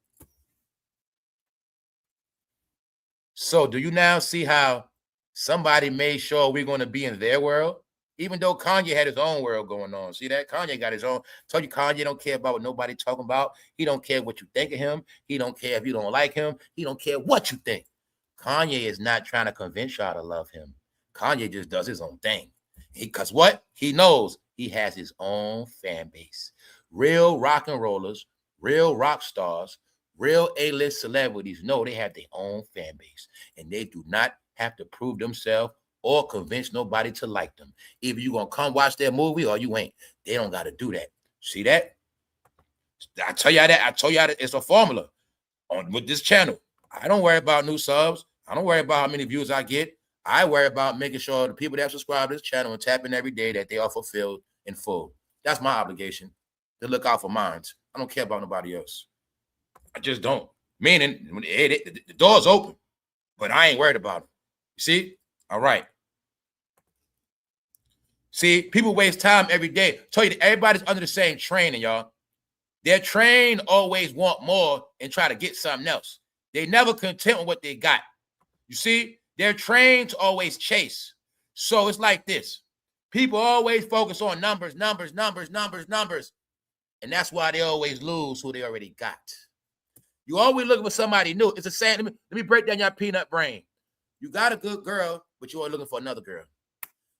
[SPEAKER 1] So do you now see how somebody made sure we're going to be in their world? Even though Kanye had his own world going on. See that? Kanye got his own. Told you Kanye don't care about what nobody talking about. He don't care what you think of him. He don't care if you don't like him. He don't care what you think. Kanye is not trying to convince y'all to love him. Kanye just does his own thing. Because what? He knows he has his own fan base. Real rock and rollers, real rock stars, real A-list celebrities know they have their own fan base. And they do not have to prove themselves or convince nobody to like them. Either you're going to come watch their movie or you ain't. They don't got to do that. See that? I tell y'all that it's a formula with this channel. I don't worry about new subs. I don't worry about how many views I get. I worry about making sure the people that subscribe to this channel and tap in every day that they are fulfilled in full. That's my obligation, to look out for mine. I don't care about nobody else. I just don't. Meaning, the door's open, but I ain't worried about it. You see? All right. See, people waste time every day. Tell you that everybody's under the same training, y'all. Their train always want more and try to get something else. They never content with what they got. You see, they're trained to always chase. So it's like this. People always focus on numbers. And that's why they always lose who they already got. You always looking for somebody new. It's the same. Let me break down your peanut brain. You got a good girl, but you're looking for another girl.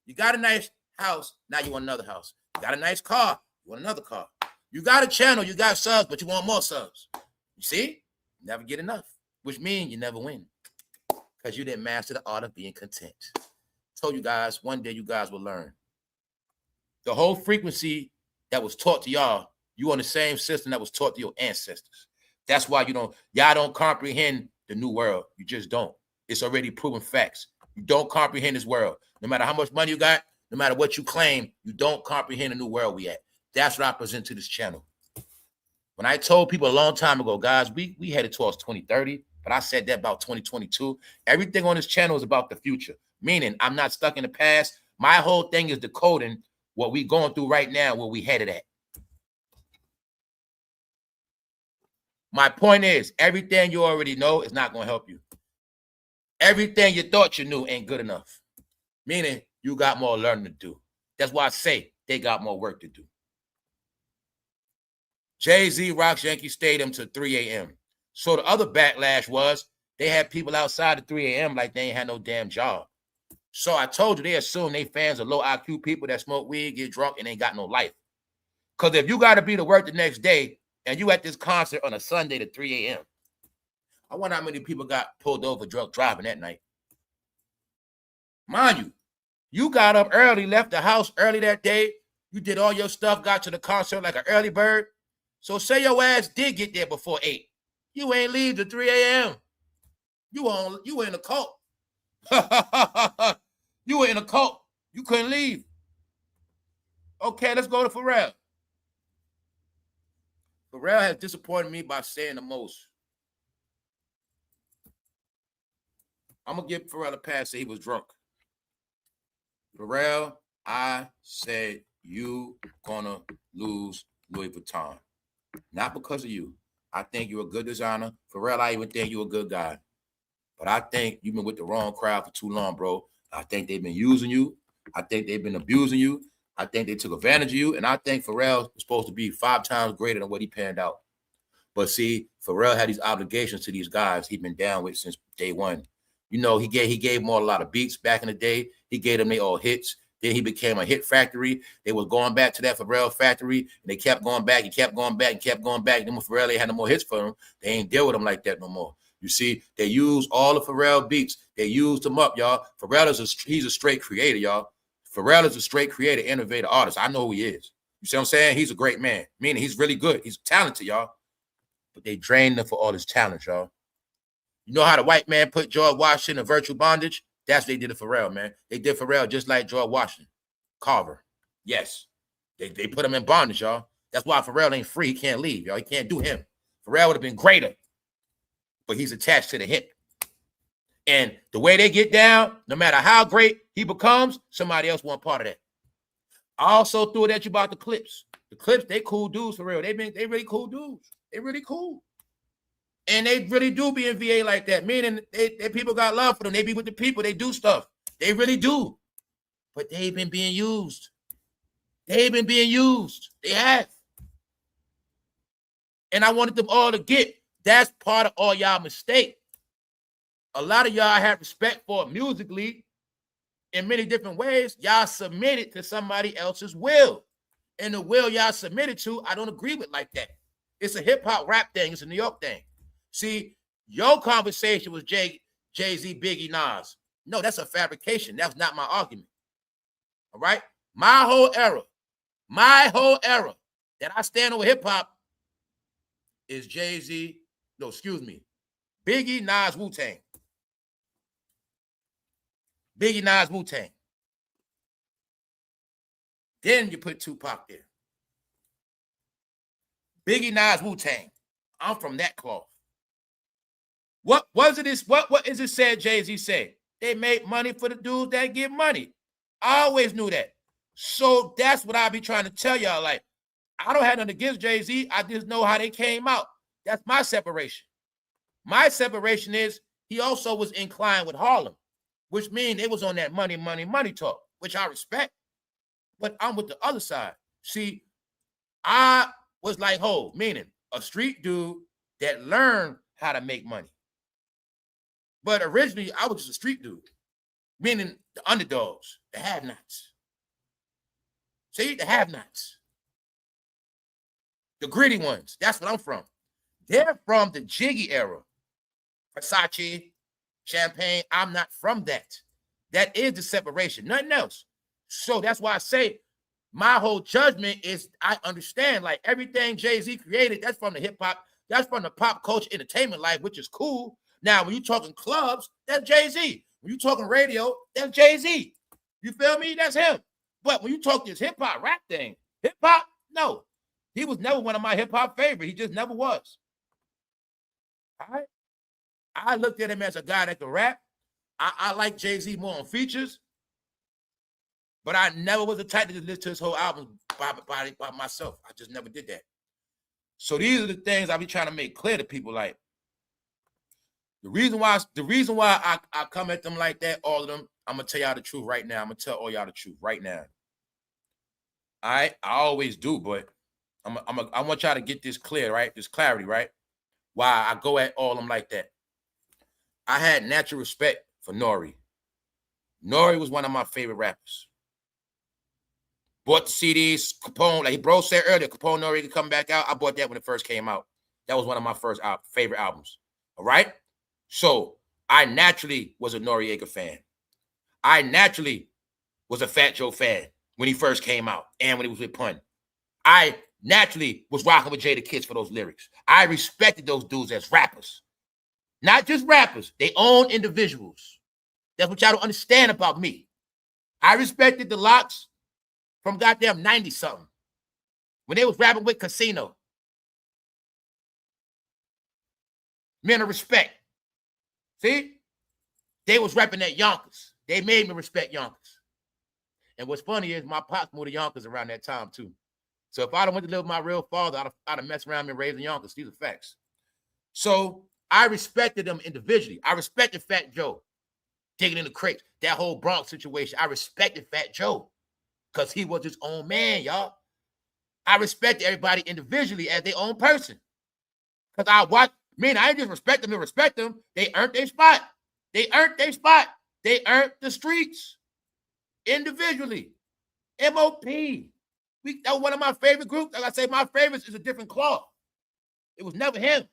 [SPEAKER 1] You got a nice house, now you want another house. You got a nice car, you want another car. You got a channel, you got subs, but you want more subs. You see? You never get enough, which means you never win because you didn't master the art of being content. I told you guys, one day you guys will learn. The whole frequency that was taught to y'all, you on the same system that was taught to your ancestors. That's why y'all don't comprehend the new world. You just don't. It's already proven facts. You don't comprehend this world. No matter how much money you got, no matter what you claim, you don't comprehend the new world we at. That's what I present to this channel. When I told people a long time ago, guys, we headed towards 2030, but I said that about 2022. Everything on this channel is about the future, meaning I'm not stuck in the past. My whole thing is decoding what we going through right now, where we headed at. My point is, everything you already know is not going to help you. Everything you thought you knew ain't good enough, meaning you got more learning to do. That's why I say they got more work to do. Jay-Z rocks Yankee Stadium to 3 a.m. So the other backlash was they had people outside at 3 a.m. like they ain't had no damn job. So I told you, they assume they fans are low IQ people that smoke weed, get drunk, and ain't got no life. Because if you got to be to work the next day and you at this concert on a Sunday to 3 a.m., I wonder how many people got pulled over drunk driving that night. Mind you, you got up early, left the house early that day. You did all your stuff, got to the concert like an early bird. So say your ass did get there before 8. You ain't leave till 3 a.m. You were in a cult. You were in a cult. You couldn't leave. Okay, let's go to Pharrell. Pharrell has disappointed me by saying the most. I'm going to give Pharrell a pass that he was drunk. Pharrell, I said you gonna lose Louis Vuitton. Not because of you. I think you're a good designer. Pharrell, I even think you're a good guy. But I think you've been with the wrong crowd for too long, bro. I think they've been using you. I think they've been abusing you. I think they took advantage of you. And I think Pharrell was supposed to be 5 times greater than what he panned out. But see, Pharrell had these obligations to these guys he'd been down with since day one. You know, he gave them all a lot of beats back in the day. He gave them all hits. Then he became a hit factory. They was going back to that Pharrell factory, and they kept going back. He kept going back and kept going back. Then when Pharrell had no more hits for him, they ain't deal with him like that no more. You see, they use all the Pharrell beats. They used them up, y'all. Pharrell he's a straight creator, y'all. Pharrell is a straight creator, innovator, artist. I know who he is. You see what I'm saying? He's a great man. Meaning he's really good. He's talented, y'all. But they drained him for all his talent, y'all. You know how the white man put George Washington in virtual bondage? That's what they did to Pharrell, man. They did Pharrell just like George Washington. Carver. Yes. They put him in bondage, y'all. That's why Pharrell ain't free. He can't leave, y'all. He can't do him. Pharrell would have been greater. But he's attached to the hip. And the way they get down, no matter how great he becomes, somebody else want part of that. I also threw it at you about the Clips. The Clips, they cool dudes for real. They really cool dudes. They really cool. And they really do be in VA like that. Meaning they people got love for them. They be with the people. They do stuff. They really do. But they've been being used. They've been being used. They have. And I wanted them all to get that's part of all y'all mistake. A lot of y'all have respect for musically in many different ways. Y'all submitted to somebody else's will. And the will y'all submitted to, I don't agree with like that. It's a hip-hop rap thing. It's a New York thing. See, your conversation was jayz, Biggie, Nas. No, that's a fabrication. That's not my argument. All right? My whole era that I stand over hip-hop is Biggie, Nas, Wu-Tang. Biggie, Nas, Wu-Tang. Then you put Tupac there. Biggie, Nas, Wu-Tang. I'm from that cloth. What is it said Jay-Z said? They make money for the dudes that give money. I always knew that. So that's what I be trying to tell y'all. Like, I don't have nothing against Jay-Z. I just know how they came out. That's my separation. My separation is he also was inclined with Harlem, which means they was on that money talk, which I respect. But I'm with the other side. See, I was like Ho, meaning a street dude that learned how to make money. But originally, I was just a street dude, meaning the underdogs, the have-nots. See, the have-nots. The gritty ones. That's what I'm from. They're from the jiggy era. Versace, champagne. I'm not from that. That is the separation. Nothing else. So that's why I say my whole judgment is I understand like everything Jay-Z created, that's from the hip-hop, that's from the pop culture entertainment life, which is cool. Now, when you're talking clubs, that's Jay-Z. When you're talking radio, that's Jay-Z. You feel me? That's him. But when you talk this hip-hop rap thing, hip-hop, no. He was never one of my hip-hop favorites. He just never was. All right? I looked at him as a guy that could rap. I like Jay-Z more on features. But I never was the type to listen to his whole album by myself. I just never did that. So these are the things I be trying to make clear to people. Like the reason why I come at them like that, all of them, I'm gonna tell y'all the truth right now. I'm gonna tell all y'all the truth right now. All right, I always do, but I want y'all to get this clear, right? This clarity, right? Why I go at all of them like that. I had natural respect for Nori. Nori was one of my favorite rappers. Bought the CDs, Capone, like bro said earlier, Capone Nori could come back out. I bought that when it first came out. That was one of my first favorite albums. All right? So I naturally was a Noriega fan. I naturally was a Fat Joe fan when he first came out and when he was with Pun. I naturally was rocking with Jada Kids for those lyrics. I respected those dudes as rappers. Not just rappers. They own individuals. That's what y'all don't understand about me. I respected the Locks from goddamn 90-something when they was rapping with Casino. Men of respect. See? They was rapping at Yonkers. They made me respect Yonkers. And what's funny is my pops moved to Yonkers around that time too. So if I don't want to live with my real father, I'd have messed around and raised a youngster. These are facts. So I respected them individually. I respected Fat Joe digging in the crates. That whole Bronx situation. I respected Fat Joe because he was his own man, y'all. I respected everybody individually as their own person. Because I watched, I didn't just respect them to respect them. They earned their spot. They earned their spot. They earned the streets individually. MOP. That was one of my favorite groups. Like I say, my favorites is a different cloth. It was never him.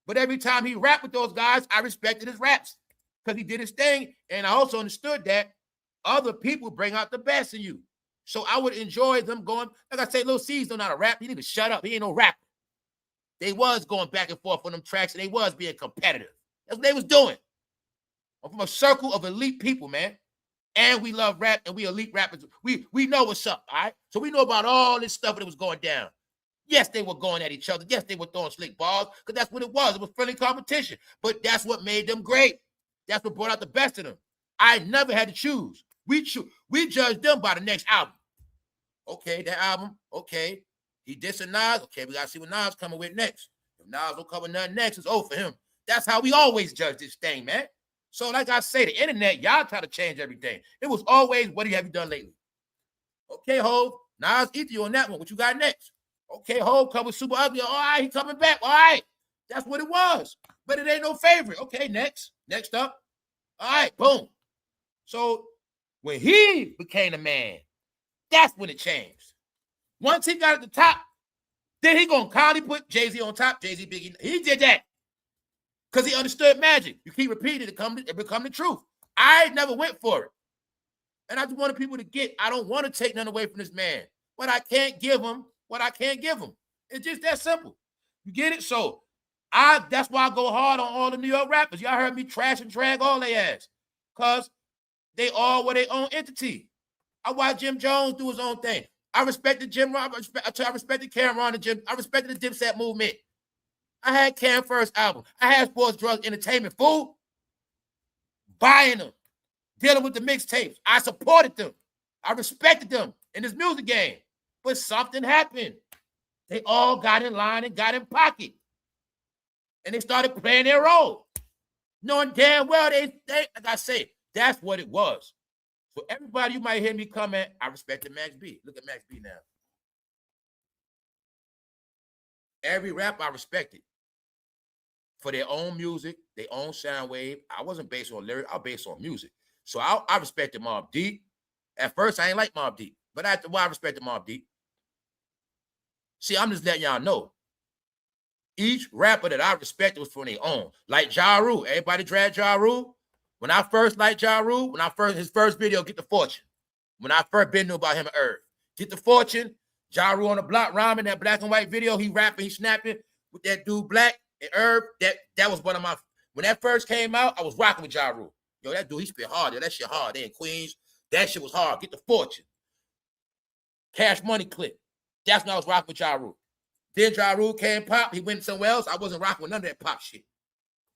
[SPEAKER 1] But every time he rapped with those guys, I respected his raps because he did his thing. And I also understood that other people bring out the best in you. So I would enjoy them going, like I say, Lil C's don't know how to rap. He need to shut up. He ain't no rapper. They was going back and forth on them tracks, and they was being competitive. That's what they was doing. I'm from a circle of elite people, man. And we love rap, and we elite rappers. We know what's up, all right? So we know about all this stuff that was going down. Yes, they were going at each other. Yes, they were throwing slick balls, because that's what it was. It was friendly competition. But that's what made them great. That's what brought out the best of them. I never had to choose. We judged them by the next album. Okay, that album, okay. He dissing Nas, okay, we got to see what Nas coming with next. If Nas don't come with nothing next, it's over for him. That's how we always judge this thing, man. So like I say, the internet, y'all try to change everything. It was always, what have you done lately? Okay, Hov, Nas, eat you on that one. What you got next? Okay, Hov, come with Super Ugly. All right, he coming back. All right. That's what it was. But it ain't no favorite. Okay, next. Next up. All right, boom. So when he became a man, that's when it changed. Once he got at the top, then he gonna kindly put Jay-Z on top. Jay-Z, Biggie. He did that because he understood magic. You keep repeating it become the truth. I never went for it. And I just wanted people to get, I don't want to take nothing away from this man. But I can't give him what I can't give him. It's just that simple. You get it? So that's why I go hard on all the New York rappers. Y'all heard me trash and drag all their ass. Because they all were their own entity. I watched Jim Jones do his own thing. I respected Jim Rob. I respected Cameron and Jim. I respected the Dipset movement. I had Cam first album. I had Sports, Drugs, Entertainment, fool. Buying them. Dealing with the mixtapes. I supported them. I respected them in this music game. But something happened. They all got in line and got in pocket. And they started playing their role. Knowing damn well they like I say, that's what it was. So everybody, you might hear me comment, I respected Max B. Look at Max B now. Every rap I respected for their own music, their own sound wave. I wasn't based on lyrics. I was based on music. So I respected Mobb Deep. At first, I ain't like Mobb Deep. But after a while, I respected Mobb Deep. See, I'm just letting y'all know. Each rapper that I respected was for their own. Like Ja Rule. Everybody drag Ja Rule. When I first liked Ja Rule, his first video, Get the Fortune. When I first been knew about him and Irv. Get the Fortune, Ja Rule on the block rhyming, that black and white video, he rapping, he snapping with that dude Black and Irv. That was one of my, when that first came out, I was rocking with Ja Rule. Yo, that dude, he spit hard. Yo, that shit hard. They in Queens. That shit was hard. Get the Fortune. Cash Money Clip. That's when I was rocking with Ja Rule. Then Ja Rule came pop. He went somewhere else. I wasn't rocking with none of that pop shit.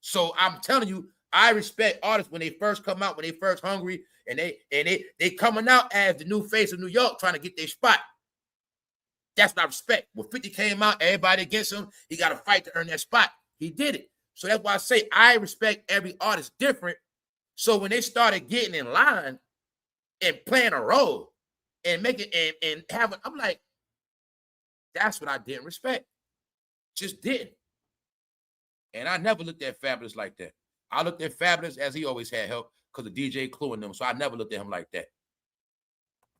[SPEAKER 1] So I'm telling you, I respect artists when they first come out, when they first hungry, and they coming out as the new face of New York trying to get their spot. That's what I respect. When 50 came out, everybody against him, he got to fight to earn that spot. He did it. So that's why I say I respect every artist different. So when they started getting in line and playing a role and making and having, I'm like, that's what I didn't respect. Just didn't. And I never looked at Fabulous like that. I looked at Fabulous as he always had help because of DJ Clue and them. So I never looked at him like that.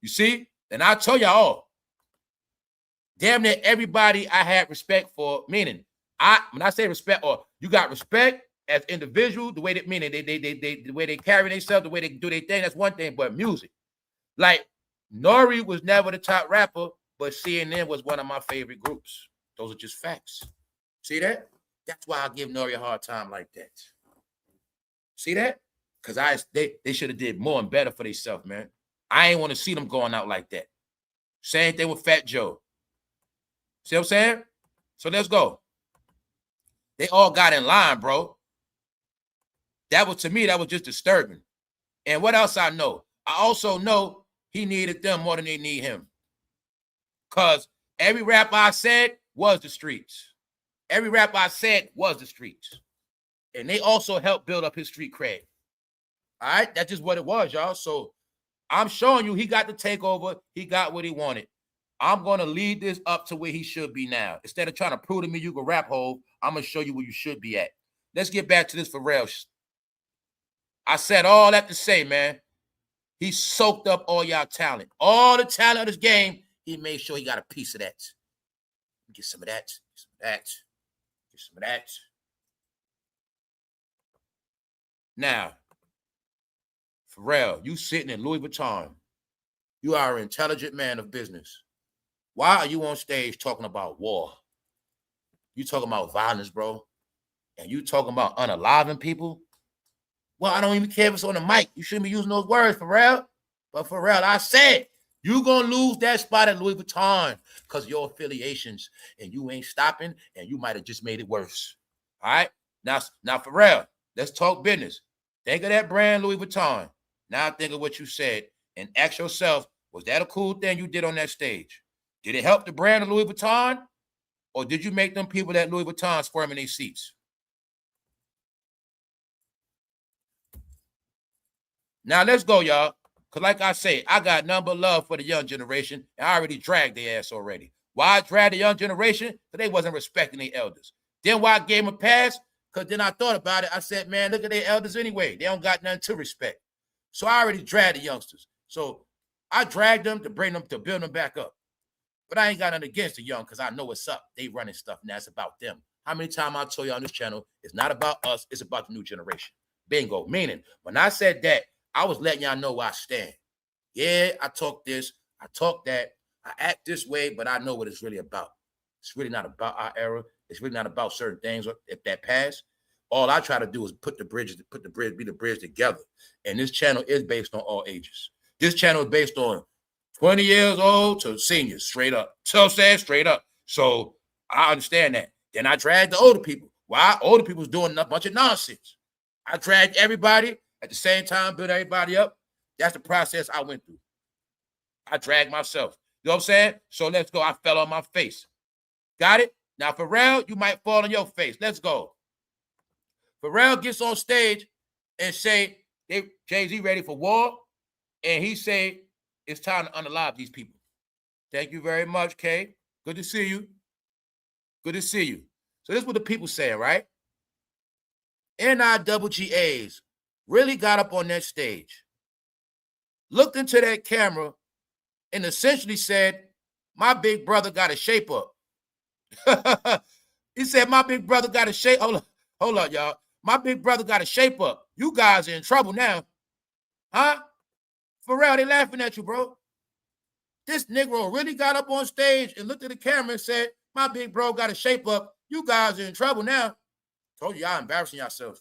[SPEAKER 1] You see? And I tell y'all, damn near everybody I had respect for, meaning when I say respect, or you got respect as individual, the way that meaning the way they carry themselves, the way they do their thing, that's one thing, but music. Like Nori was never the top rapper, but CNN was one of my favorite groups. Those are just facts. See that? That's why I give Nori a hard time like that. See that? Because they should have did more and better for themselves, man. I ain't want to see them going out like that. Same thing with Fat Joe. See what I'm saying? So let's go. They all got in line, bro. That was, to me, that was just disturbing. And what else I know? I also know he needed them more than they need him. Because Every rap I said was the streets. Every rap I said was the streets. And they also helped build up his street cred. All right? That's just what it was, y'all. So I'm showing you he got the takeover. He got what he wanted. I'm going to lead this up to where he should be now. Instead of trying to prove to me you can rap, Hov, I'm going to show you where you should be at. Let's get back to this Pharrell. I said all that to say, man, he soaked up all y'all talent. All the talent of this game, he made sure he got a piece of that. Get some of that. Get some of that. Get some of that. Now, Pharrell, you sitting in Louis Vuitton. You are an intelligent man of business. Why are you on stage talking about war? You talking about violence, bro? And you talking about unaliving people? Well, I don't even care if it's on the mic. You shouldn't be using those words, Pharrell. But Pharrell, I said, you're going to lose that spot at Louis Vuitton because your affiliations, and you ain't stopping, and you might have just made it worse. All right? Now, Pharrell, let's talk business. Think of that brand, Louis Vuitton. Now think of what you said and ask yourself, was that a cool thing you did on that stage? Did it help the brand of Louis Vuitton? Or did you make them people at Louis Vuitton squirm in their seats? Now, let's go, y'all. Because like I say, I got nothing but love for the young generation, and I already dragged their ass already. Why I dragged the young generation? Because they wasn't respecting their elders. Then why I gave them a pass? Because then I thought about it. I said, man, look at their elders anyway. They don't got nothing to respect. So I already dragged the youngsters. So I dragged them to bring them, to build them back up. But I ain't got nothing against the young because I know what's up. They running stuff, and that's about them. How many times I told you on this channel, it's not about us, it's about the new generation. Bingo. Meaning, when I said that, I was letting y'all know where I stand. Yeah, I talk this, I talk that, I act this way, but I know what it's really about. It's really not about our era. It's really not about certain things if that pass. All I try to do is be the bridge together. And this channel is based on all ages. This channel is based on 20 years old to seniors, straight up. So sad, straight up. So I understand that. Then I dragged the older people. Why? Older people's doing a bunch of nonsense. I dragged everybody at the same time, build everybody up. That's the process I went through. I dragged myself. You know what I'm saying? So let's go. I fell on my face. Got it? Now, Pharrell, you might fall on your face. Let's go. Pharrell gets on stage and say, Jay-Z ready for war. And he say, it's time to unalive these people. Thank you very much, Kay. Good to see you. Good to see you. So this is what the people saying, right? NIGGAs really got up on that stage, looked into that camera, and essentially said, my big brother got a shape up. He said, my big brother got a shape. Hold up, y'all. My big brother got a shape up. You guys are in trouble now. Huh? Pharrell, they laughing at you, bro. This Negro really got up on stage and looked at the camera and said, my big bro got a shape up. You guys are in trouble now. Told you, y'all embarrassing yourselves.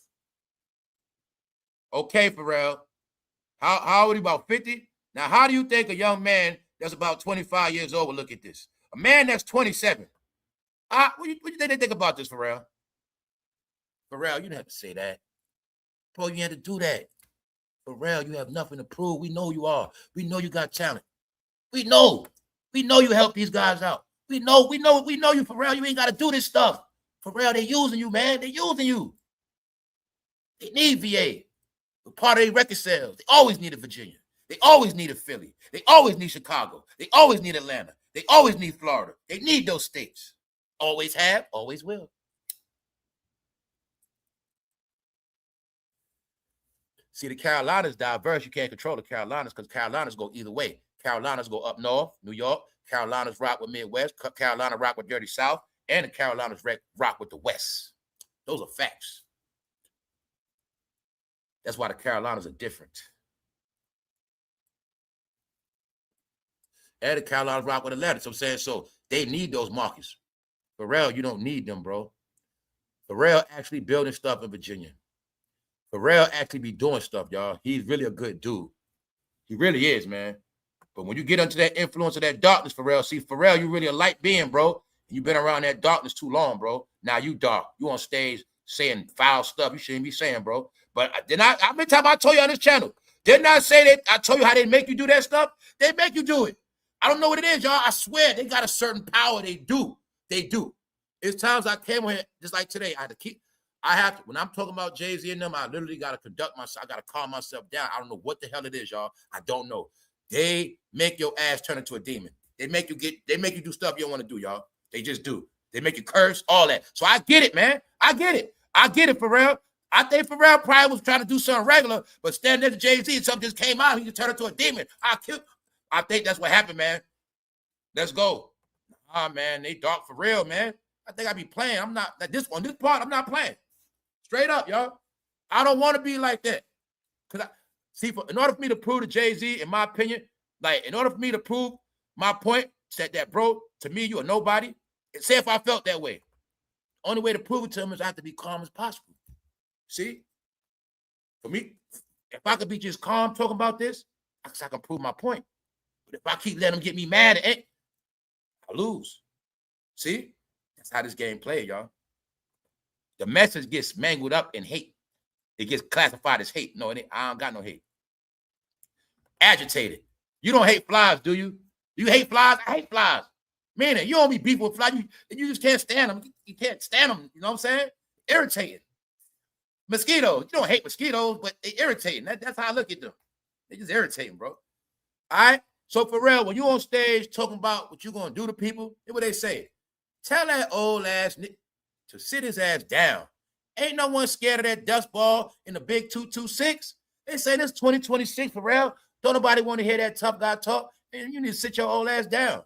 [SPEAKER 1] Okay, Pharrell. How old are you? About 50? Now, how do you think a young man that's about 25 years old will look at this? A man that's 27. What do you think they think about this, Pharrell? Pharrell, you didn't have to say that. Bro, you had to do that. Pharrell, you have nothing to prove. We know you are. We know you got talent. We know. We know you help these guys out. We know you, Pharrell. You ain't got to do this stuff. Pharrell, they using you, man. They using you. They need VA. But part of their record sales. They always needed Virginia. They always needed Philly. They always need Chicago. They always need Atlanta. They always need Florida. They need those states. Always have, always will. See, the Carolinas diverse. You can't control the Carolinas because Carolinas go either way. Carolinas go up north, New York. Carolinas rock with Midwest. Carolina rock with Dirty South. And the Carolinas rock with the West. Those are facts. That's why the Carolinas are different. And the Carolinas rock with Atlanta. So I'm saying, so they need those markets. Pharrell, you don't need them, bro. Pharrell actually building stuff in Virginia. Pharrell actually be doing stuff, y'all. He's really a good dude. He really is, man. But when you get into that influence of that darkness, Pharrell, see, Pharrell, you really a light being, bro. You've been around that darkness too long, bro. Now you dark. You on stage saying foul stuff you shouldn't be saying, bro. But how many times I told you on this channel? Didn't I say that? I told you how they make you do that stuff? They make you do it. I don't know what it is, y'all. I swear they got a certain power. They do. They do. It's times I came here, just like today, when I'm talking about Jay-Z and them, I literally got to conduct myself. I got to calm myself down. I don't know what the hell it is, y'all. I don't know. They make your ass turn into a demon. They make you do stuff you don't want to do, y'all. They just do. They make you curse, all that. So I get it, man. I get it. Pharrell. I think Pharrell probably was trying to do something regular, but standing next to Jay-Z, something just came out. He just turned into a demon. I think that's what happened, man. Let's go. Man, they dark for real, man. I think I be playing. I'm not, this part, I'm not playing. Straight up, y'all. I don't want to be like that. Because in order for me to prove to Jay-Z, in my opinion, like, in order for me to prove my point, that bro, to me, you a nobody. Say if I felt that way. Only way to prove it to him is I have to be calm as possible. See? For me, if I could be just calm talking about this, I can prove my point. But if I keep letting them get me mad, I lose. See? That's how this game plays, y'all. The message gets mangled up in hate. It gets classified as hate. No, I don't got no hate. Agitated. You don't hate flies, do you? You hate flies? I hate flies. Meaning, you don't be beef with flies. You just can't stand them. You can't stand them. You know what I'm saying? Irritating. Mosquitoes. You don't hate mosquitoes, but they irritating. That's how I look at them. They just irritating, bro. All right? So, Pharrell, when you on stage talking about what you're going to do to people, here's what they say. Tell that old ass nigga to sit his ass down. Ain't no one scared of that dust ball in the big 226. They say this 2026, Pharrell. Don't nobody want to hear that tough guy talk. And you need to sit your old ass down.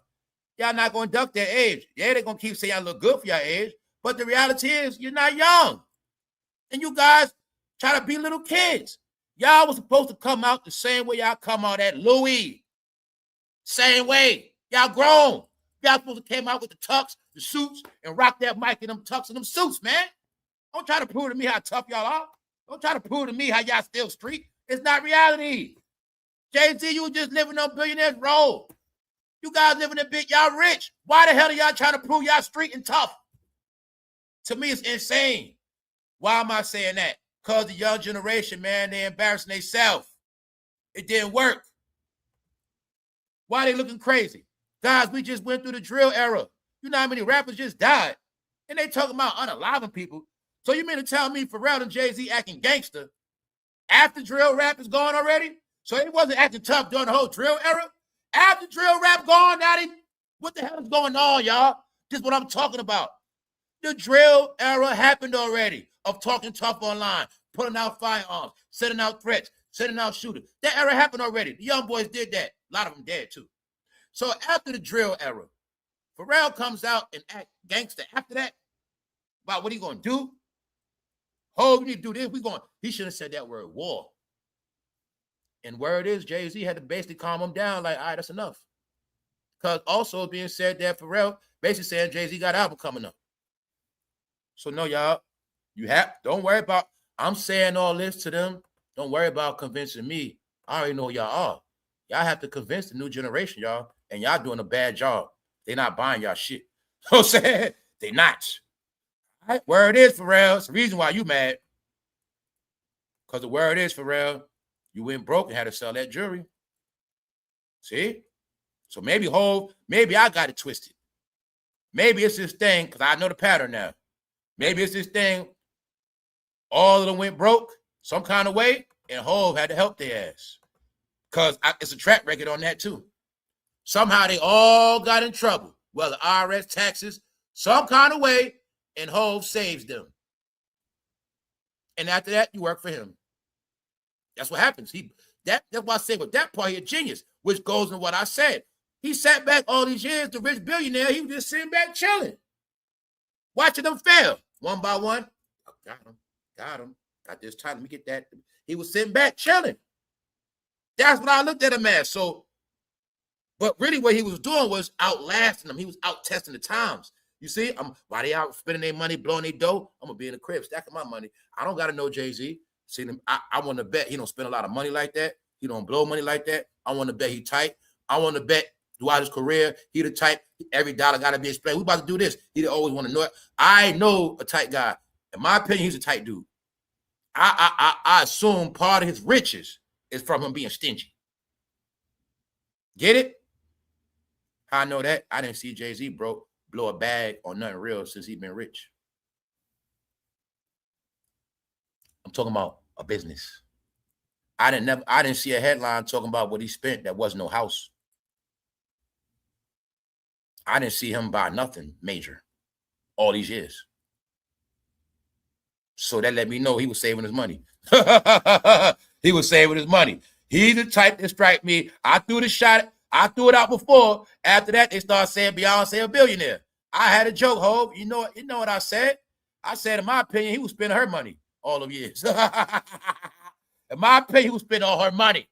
[SPEAKER 1] Y'all not going to duck their age. Yeah, they're going to keep saying y'all look good for your age. But the reality is you're not young. And you guys try to be little kids. Y'all was supposed to come out the same way y'all come out at Louis. Same way. Y'all grown. Y'all supposed to came out with the tux, the suits, and rock that mic in them tux and them suits, man. Don't try to prove to me how tough y'all are. Don't try to prove to me how y'all still street. It's not reality. Jay-Z, you just living on Billionaires Road. You guys living in big, y'all rich. Why the hell are y'all trying to prove y'all street and tough? To me, it's insane. Why am I saying that? Because the young generation, man, they embarrassing themselves. It didn't work. Why they looking crazy? Guys, we just went through the drill era. You know how many rappers just died? And they talking about unaliving people. So you mean to tell me Pharrell and Jay-Z acting gangster after drill rap is gone already? So they wasn't acting tough during the whole drill era? After drill rap gone, now what the hell is going on, y'all? This is what I'm talking about. The drill era happened already of talking tough online, putting out firearms, sending out threats, sending out shooters. That era happened already. The young boys did that. A lot of them dead too. So after the drill era, Pharrell comes out and act gangster after that about what he gonna do. Oh, we need to do this. He shouldn't have said that word, war. And word is, Jay-Z had to basically calm him down, like, all right, that's enough. Because also being said that Pharrell basically saying Jay-Z got an album coming up. So no, y'all, don't worry about, I'm saying all this to them. Don't worry about convincing me. I already know y'all are. Y'all have to convince the new generation, y'all. And y'all doing a bad job. They not buying y'all shit. You know what I'm saying? They not. All right, word is, Pharrell. It's the reason why you mad. Because the word is, Pharrell, you went broke and had to sell that jewelry. See? So maybe I got it twisted. Maybe it's this thing, because I know the pattern now. Maybe it's this thing, all of them went broke some kind of way, and Hov had to help their ass. Because it's a track record on that too. Somehow they all got in trouble. Well, the IRS, taxes, some kind of way, and Hov saves them. And after that, you work for him. That's what happens. That's why I say with that part, he's a genius, which goes in what I said. He sat back all these years, the rich billionaire, he was just sitting back chilling, watching them fail one by one. Oh, got him. Got this time. Let me get that. He was sitting back chilling. That's what I looked at him as. So, but really what he was doing was outlasting them. He was out testing the times. You see, while they out spending their money, blowing their dough, I'm going to be in the crib, stacking my money. I don't got to know Jay-Z. See, I want to bet he don't spend a lot of money like that. He don't blow money like that. I want to bet he tight. I want to bet throughout his career, he the type, every dollar got to be explained. We about to do this. He always want to know it. I know a tight guy. In my opinion, he's a tight dude. I assume part of his riches is from him being stingy. Get it? How I know that? I didn't see Jay-Z blow a bag on nothing real since he been rich. I'm talking about a business. I didn't see a headline talking about what he spent that wasn't no house. I didn't see him buy nothing major all these years. So that let me know he was saving his money. He was saving his money. He's the type that strike me. I threw the shot. I threw it out before. After that, they start saying Beyonce a billionaire. I had a joke, Hope. You know what I said? I said, in my opinion, he was spending her money all of years. In my opinion, he was spending all her money.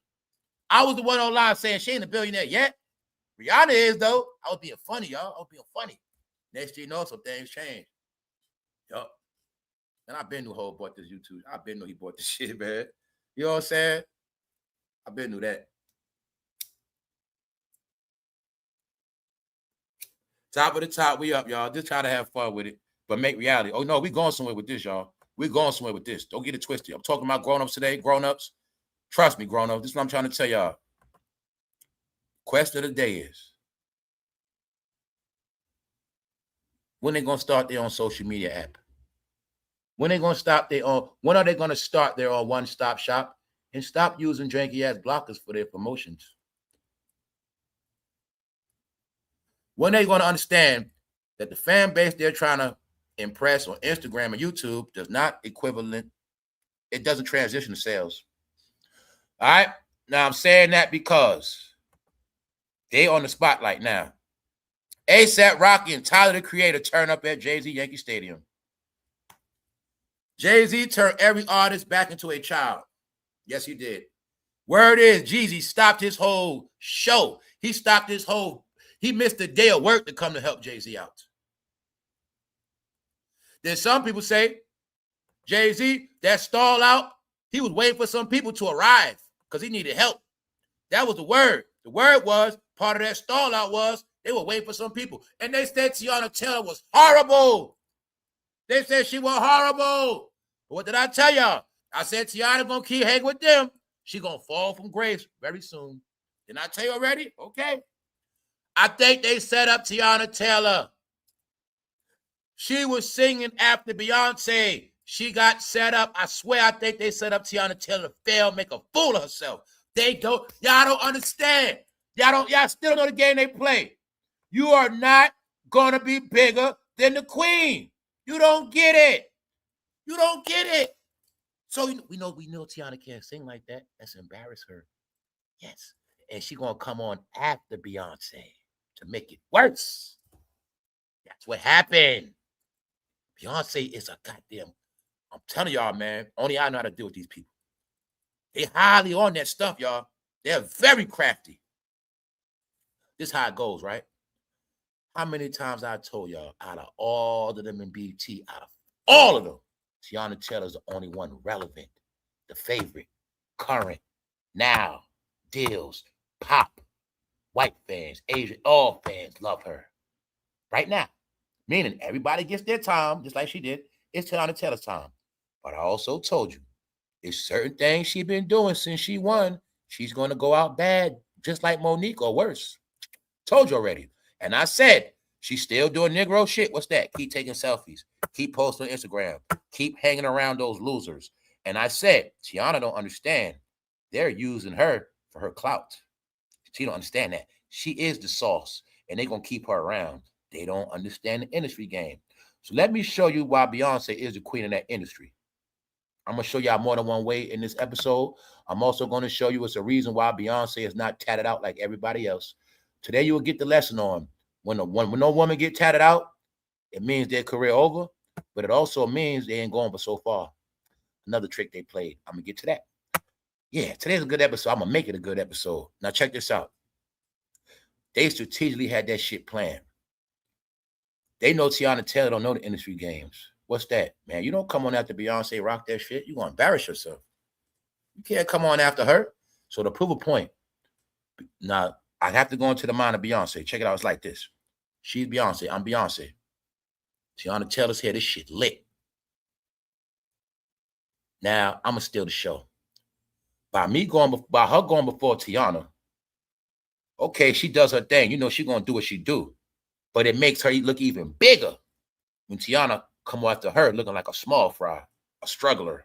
[SPEAKER 1] I was the one online saying she ain't a billionaire yet. Rihanna is, though. I was being funny, y'all. I was being funny. Next thing you know, some things change. Yup. And I've been knew Ho bought this YouTube. I've been knew he bought this shit, man. You know what I'm saying? I've been knew that. Top of the top, we up, y'all. Just try to have fun with it, but make reality. Oh, no, we going somewhere with this, y'all. We're going somewhere with this. Don't get it twisted. I'm talking about grown-ups today. Grown-ups. Trust me, grown-ups. This is what I'm trying to tell y'all. Question of the day is, when they going to start their own social media app? When they going to stop their own? When are they going to start their own one-stop shop and stop using janky-ass blockers for their promotions? When they going to understand that the fan base they're trying to impress on Instagram and YouTube does not equivalent, it doesn't transition to sales. All right? Now, I'm saying that because they on the spotlight now. Asaprocky and Tyler, the Creator, turn up at Jay-Z Yankee Stadium. Jay-Z turned every artist back into a child. Yes, he did. Word is, Jeezy stopped his whole show. He missed a day of work to come to help Jay-Z out. Then some people say, Jay-Z, that stall out, he was waiting for some people to arrive because he needed help. That was the word. The word was, part of that stall out was, they were waiting for some people. And they said Teyanaylor was horrible. They said she was horrible. But what did I tell y'all? I said Teyana gonna keep hanging with them. She gonna fall from grace very soon. Didn't I tell you already? Okay. I think they set up Teyanataylor. She was singing after Beyonce. She got set up. I swear I think they set up Teyanataylor to fail, make a fool of herself. Y'all don't understand. Y'all still don't know the game they play. You are not gonna be bigger than the queen. You don't get it. You don't get it. So we know Teyana can't sing like that. That's embarrass her. Yes. And she gonna come on after Beyonce to make it worse. That's what happened. Beyonce is a goddamn, I'm telling y'all, man, only I know how to deal with these people. They highly on that stuff, y'all. They're very crafty. This is how it goes, right? How many times I told y'all, out of all of them in BT, out of all of them, Teyanaylor is the only one relevant, the favorite, current, now, deals, pop, white fans, Asian, all fans love her. Right now. Meaning everybody gets their time, just like she did. It's Teyanaylor's time. But I also told you, it's certain things she's been doing since she won. She's going to go out bad, just like Monique or worse. Told you already. And I said, she's still doing Negro shit. What's that? Keep taking selfies. Keep posting on Instagram. Keep hanging around those losers. And I said, Teyana don't understand. They're using her for her clout. She don't understand that. She is the sauce, and they're going to keep her around. They don't understand the industry game. So let me show you why Beyonce is the queen of that industry. I'm going to show y'all more than one way in this episode. I'm also going to show you it's a reason why Beyonce is not tatted out like everybody else. Today, you will get the lesson on when no woman get tatted out, it means their career over, but it also means they ain't going but so far. Another trick they played. I'm going to get to that. Yeah, today's a good episode. I'm going to make it a good episode. Now, check this out. They strategically had that shit planned. They know Teyanaylor don't know the industry games. What's that? Man, you don't come on after Beyonce rock that shit. You're going to embarrass yourself. You can't come on after her. So to prove a point, now, I have to go into the mind of Beyonce. Check it out. It's like this. She's Beyonce. I'm Beyonce. Teyanaylor's here. This shit lit. Now, I'm going to steal the show. By her going before Teyana, Okay, she does her thing. You know she gonna do what she do. But it makes her look even bigger when Teyana come after her looking like a small fry, a struggler.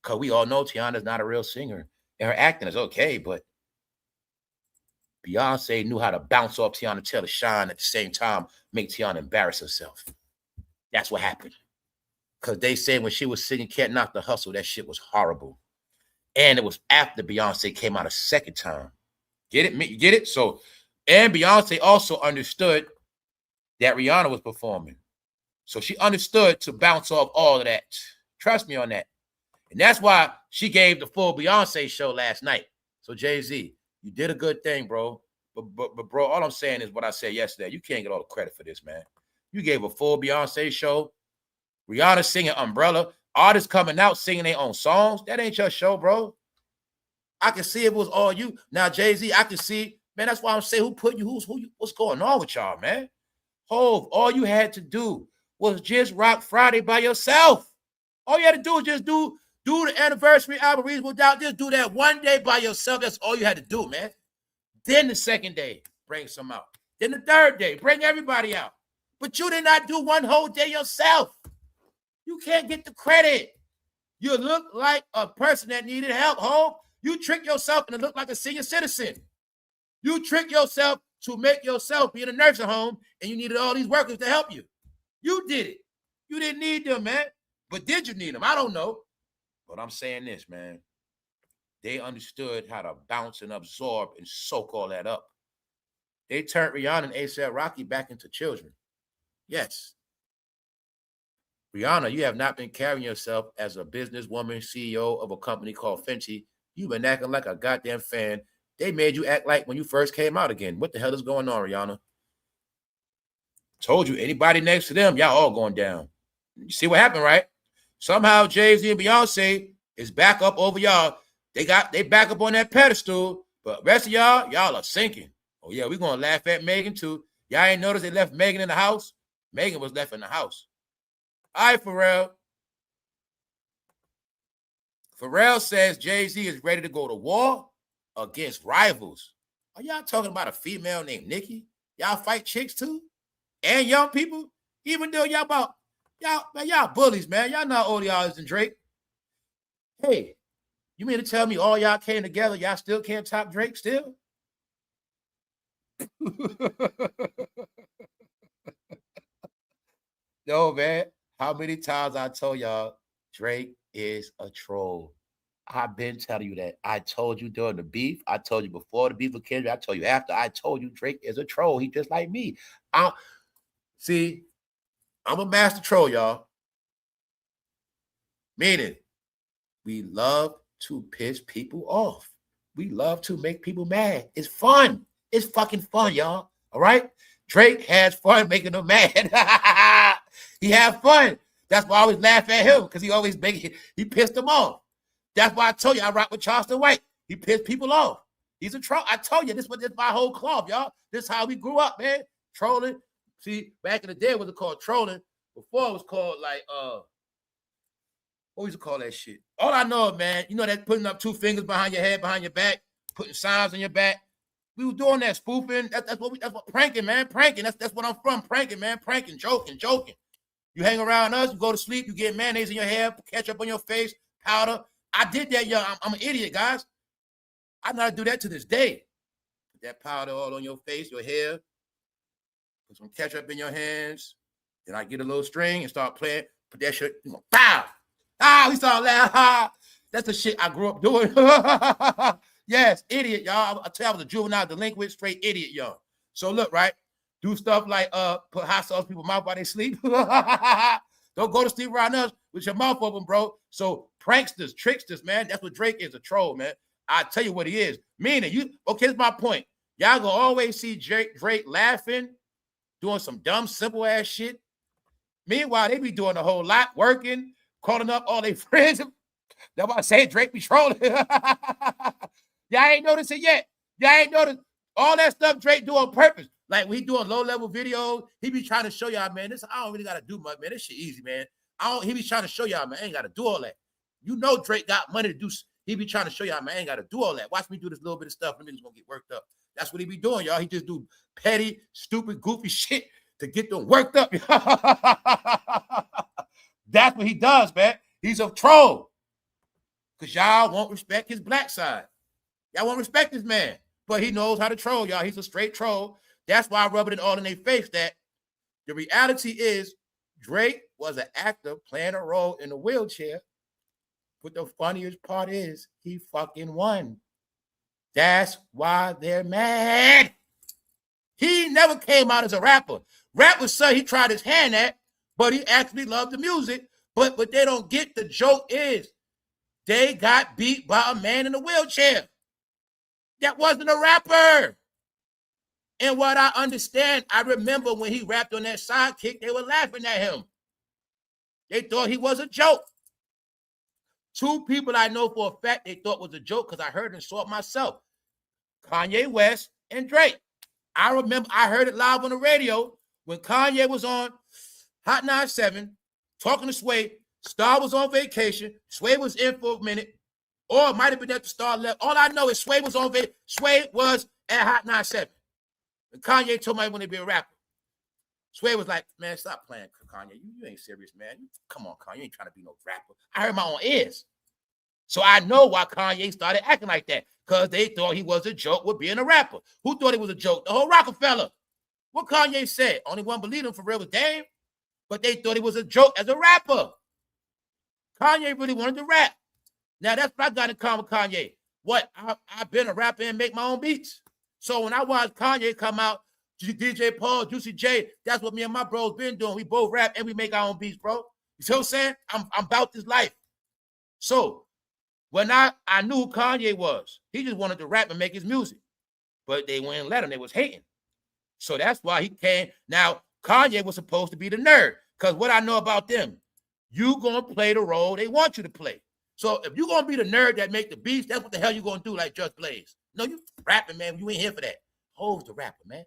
[SPEAKER 1] Because we all know Teyana's not a real singer. And her acting is okay, but Beyonce knew how to bounce off Teyanataylor shine at the same time, make Teyana embarrass herself. That's what happened. Because they say when she was singing Can't Knock the Hustle, that shit was horrible. And it was after Beyonce came out a second time. Get it? You get it? So, and Beyonce also understood that Rihanna was performing. So she understood to bounce off all of that. Trust me on that. And that's why she gave the full Beyonce show last night. So Jay-Z, you did a good thing, bro. But bro, all I'm saying is what I said yesterday. You can't get all the credit for this, man. You gave a full Beyonce show. Rihanna singing Umbrella. Artists coming out singing their own songs. That ain't your show, bro. I can see it was all you. Now, Jay-Z, I can see, man, that's why I'm saying who put you, what's going on with y'all, man? Hov, all you had to do was just rock Friday by yourself. All you had to do was just do the anniversary album, Reasonable Doubt. Just do that one day by yourself. That's all you had to do, man. Then the second day, bring some out. Then the third day, bring everybody out. But you did not do one whole day yourself. You can't get the credit. You look like a person that needed help, Hov. You trick yourself and look like a senior citizen. You trick yourself to make yourself be in a nursing home and you needed all these workers to help you. You did it. You didn't need them, man. But did you need them? I don't know. But I'm saying this, man. They understood how to bounce and absorb and soak all that up. They turned Rihanna and asaprocky back into children. Yes. Rihanna, you have not been carrying yourself as a businesswoman, CEO of a company called Fenty. You've been acting like a goddamn fan. They made you act like when you first came out again. What the hell is going on, Rihanna? Told you, anybody next to them, y'all all going down. You see what happened, right? Somehow Jay-Z and Beyonce is back up over y'all. They back up on that pedestal, but rest of y'all are sinking. Oh yeah, we're gonna laugh at Megan too. Y'all ain't noticed they left Megan in the house? Megan was left in the house. All right, Pharrell. Pharrell says Jay-Z is ready to go to war against rivals. Are y'all talking about a female named Nicki? Y'all fight chicks too? And young people? Even though y'all bullies, man. Y'all not older y'all than Drake. Hey, you mean to tell me all y'all came together, y'all still can't top Drake still? No, man. How many times I told y'all Drake is a troll? I've been telling you that. I told you during the beef. I told you before the beef with Kendrick. I told you after. I told you Drake is a troll. He just like me. See, I'm a master troll, y'all. Meaning, we love to piss people off. We love to make people mad. It's fun. It's fucking fun, y'all. All right? Drake has fun making them mad. He had fun. That's why I always laugh at him, because he pissed them off. That's why I told you I rock with Charleston White. He pissed people off. He's a troll. I told you this was my whole club, y'all. This is how we grew up, man. Trolling. See, back in the day, it wasn't called trolling. Before it was called what was it called that shit? All I know, man, you know that putting up two fingers behind your head, behind your back, putting signs on your back. We were doing that, spoofing. That's what pranking, man. Pranking. That's what I'm from. Pranking, man. Pranking, joking. You hang around us, you go to sleep, you get mayonnaise in your hair, ketchup on your face, powder. I did that, young. I'm an idiot, guys. I know how to do that to this day. Put that powder all on your face, your hair. Put some ketchup in your hands. Then I get a little string and start playing. Put that shit, pow. We start laughing. That's the shit I grew up doing. Yes, idiot, y'all. I tell you, I was a juvenile delinquent, straight idiot, y'all. So look, right? Do stuff like put hot sauce in people's mouth while they sleep. Don't go to sleep around us with your mouth open, bro. So pranksters, tricksters, man. That's what Drake is, a troll, man. I tell you what he is. Meaning, here's my point. Y'all gonna always see Drake laughing, doing some dumb, simple ass shit. Meanwhile, they be doing a whole lot, working, calling up all their friends. That's why I say Drake be trolling. Y'all ain't noticed it yet. Y'all ain't noticed all that stuff Drake do on purpose. Like when he doing low-level videos, he be trying to show y'all, man, this I don't really got to do much, man. This shit easy, man. He be trying to show y'all, man, I ain't got to do all that. You know Drake got money to do. He be trying to show y'all, man, I ain't got to do all that. Watch me do this little bit of stuff. And niggas gonna get worked up. That's what he be doing, y'all. He just do petty, stupid, goofy shit to get them worked up. That's what he does, man. He's a troll. Because y'all won't respect his black side. Y'all won't respect this man. But he knows how to troll, y'all. He's a straight troll. That's why I rub it all in their face that the reality is Drake was an actor playing a role in a wheelchair. But the funniest part is he fucking won. That's why they're mad. He never came out as a rapper. Rappers say he tried his hand at, but he actually loved the music. But they don't get the joke is they got beat by a man in a wheelchair. That wasn't a rapper. And what I understand, I remember when he rapped on that Sidekick, they were laughing at him. They thought he was a joke. Two people I know for a fact they thought was a joke because I heard and saw it myself. Kanye West and Drake. I remember I heard it live on the radio when Kanye was on Hot 97 talking to Sway. Star was on vacation. Sway was in for a minute. Or it might have been that the Star left. All I know is Sway was on vacation. Sway was at Hot 97. And Kanye told me I want to be a rapper. Sway was like, man, stop playing, Kanye. You ain't serious, man. Come on, Kanye. You ain't trying to be no rapper. I heard my own ears. So I know why Kanye started acting like that. Because they thought he was a joke with being a rapper. Who thought he was a joke? The whole Rockefeller. What Kanye said. Only one believed him for real was Dame. But they thought he was a joke as a rapper. Kanye really wanted to rap. Now, that's what I got in common with Kanye. What? I've been a rapper and make my own beats. So when I watch Kanye come out, DJ Paul, Juicy J, that's what me and my bros been doing. We both rap and we make our own beats, bro. You see what I'm saying? I'm about this life. So when I knew who Kanye was, he just wanted to rap and make his music. But they wouldn't let him. They was hating. So that's why he came. Now, Kanye was supposed to be the nerd. Because what I know about them, you going to play the role they want you to play. So if you're going to be the nerd that make the beats, that's what the hell you going to do like Just Blaze. No, you rapping, man. You ain't here for that. Ho's the rapper, man.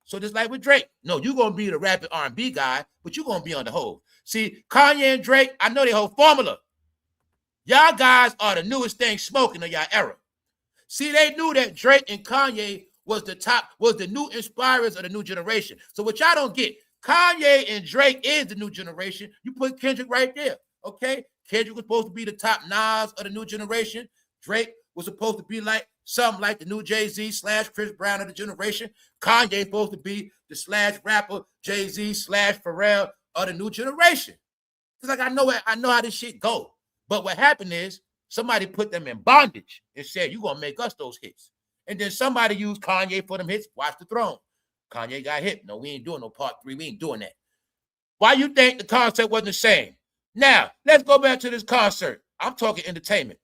[SPEAKER 1] So just like with Drake. No, you're going to be the rapping R&B guy, but you're going to be on the Hov. See, Kanye and Drake, I know they whole formula. Y'all guys are the newest thing smoking of y'all era. See, they knew that Drake and Kanye was the new inspirers of the new generation. So what y'all don't get, Kanye and Drake is the new generation. You put Kendrick right there, okay? Kendrick was supposed to be the top Nas of the new generation. Drake was supposed to be like something like the new jayz / Chris Brown of the generation. Kanye supposed to be the / rapper jayz / Pharrell of the new generation. It's like I know how this shit go. But what happened is somebody put them in bondage and said, you're going to make us those hits. And then somebody used Kanye for them hits. Watch the Throne. Kanye got hit. No, we ain't doing no part 3. We ain't doing that. Why you think the concert wasn't the same? Now, let's go back to this concert. I'm talking entertainment.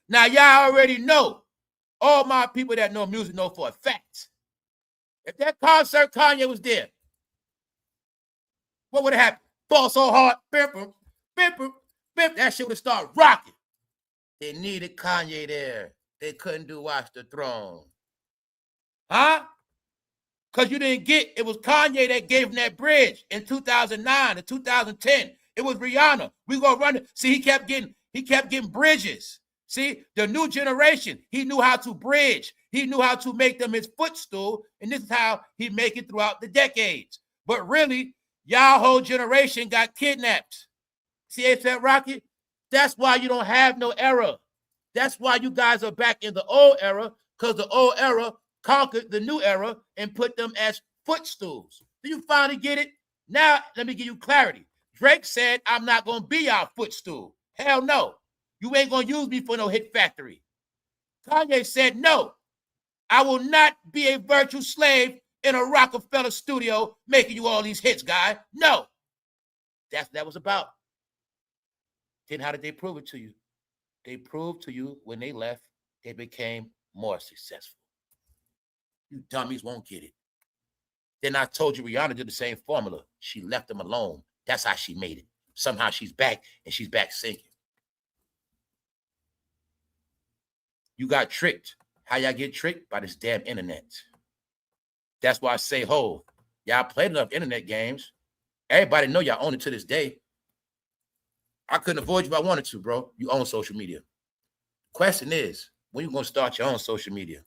[SPEAKER 1] Now, y'all already know. All my people that know music know for a fact. If that concert, Kanye was there, what would have happened? Ball so hard. That shit would have started rocking. They needed Kanye there. They couldn't do Watch the Throne. Huh? Because you didn't get, it was Kanye that gave him that bridge in 2009 and 2010. It was Rihanna. We gonna run it. See, he kept getting bridges. See, the new generation, he knew how to bridge. He knew how to make them his footstool. And this is how he make it throughout the decades. But really, y'all whole generation got kidnapped. See, ASAP that's why you don't have no era. That's why you guys are back in the old era, because the old era conquered the new era and put them as footstools. Do you finally get it? Now, let me give you clarity. Drake said, I'm not going to be our footstool. Hell no. You ain't going to use me for no hit factory. Kanye said, no, I will not be a virtual slave in a Rockefeller studio making you all these hits, guy. No. That's what that was about. Then how did they prove it to you? They proved to you when they left, they became more successful. You dummies won't get it. Then I told you Rihanna did the same formula. She left them alone. That's how she made it. Somehow she's back, and she's back singing. You got tricked. How y'all get tricked? By this damn internet. That's why I say, ho, y'all played enough internet games. Everybody know y'all own it to this day. I couldn't avoid you if I wanted to, bro. You own social media. Question is, when you going to start your own social media?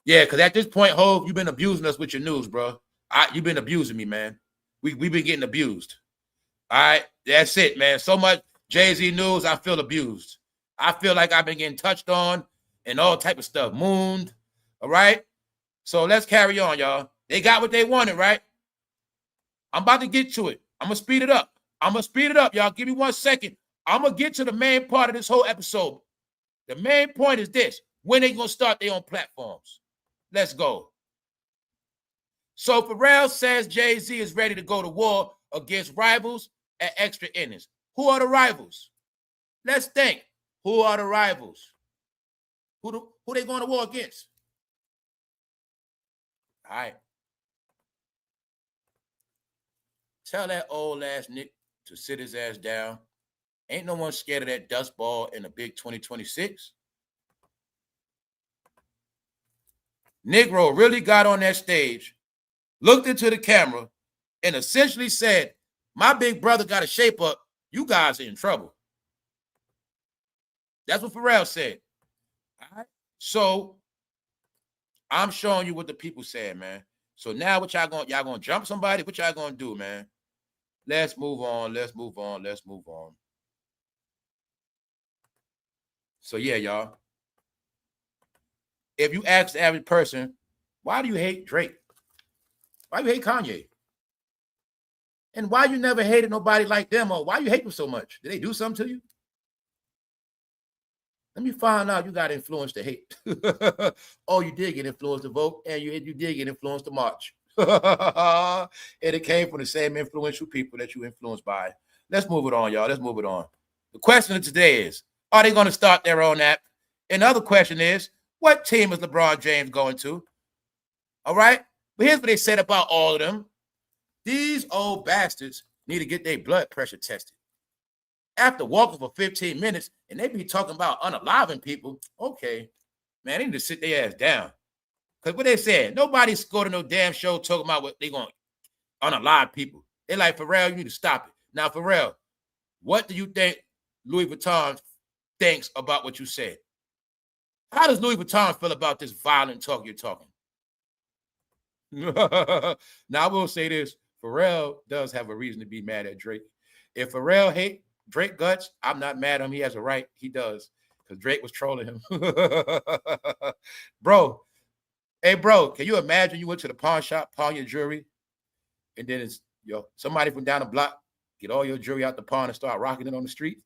[SPEAKER 1] Yeah, because at this point, Hov, you've been abusing us with your news, bro. You've been abusing me, man. We've been getting abused. All right, that's it, man. So much Jay-Z news, I feel abused. I feel like I've been getting touched on and all type of stuff, mooned. All right, so let's carry on, y'all. They got what they wanted, right? I'm about to get to it. I'm gonna speed it up. Y'all. Give me 1 second. I'm gonna get to the main part of this whole episode. The main point is this: when they gonna start their own platforms? Let's go. So Pharrell says Jay-Z is ready to go to war against rivals at extra innings. Who are the rivals? Let's think. Who are the rivals? Who they going to war against? All right. Tell that old ass Nick to sit his ass down. Ain't no one scared of that dust ball in the big 2026. Negro really got on that stage, looked into the camera, and essentially said, my big brother got to shape up. You guys are in trouble. That's what Pharrell said. All right. So I'm showing you what the people said, man. So now what y'all gonna jump somebody? What y'all gonna do, man? Let's move on. So yeah, y'all. If you ask the average person, why do you hate Drake? Why do you hate Kanye? And why you never hated nobody like them, or why you hate them so much? Did they do something to you? Let me find out you got influence to hate. Oh, you did get influenced to vote, and you did get influenced to march. And it came from the same influential people that you influenced by. Let's move it on, y'all. Let's move it on. The question of today is, are they going to start their own app? And the other question is, what team is LeBron James going to? All right? But here's what they said about all of them. These old bastards need to get their blood pressure tested. After walking for 15 minutes, and they be talking about unaliving people, okay, man, they need to sit their ass down. Because what they said, nobody's going to no damn show talking about what they going to unalive people. They like, Pharrell, you need to stop it. Now, Pharrell, what do you think Louis Vuitton thinks about what you said? How does Louis Vuitton feel about this violent talk you're talking? Now, I will say this. Pharrell does have a reason to be mad at Drake. If Pharrell hate Drake guts, I'm not mad at him. He has a right. He does. Because Drake was trolling him. Bro. Hey, bro, can you imagine you went to the pawn shop, pawn your jewelry, and then it's somebody from down the block get all your jewelry out the pawn and start rocking it on the street?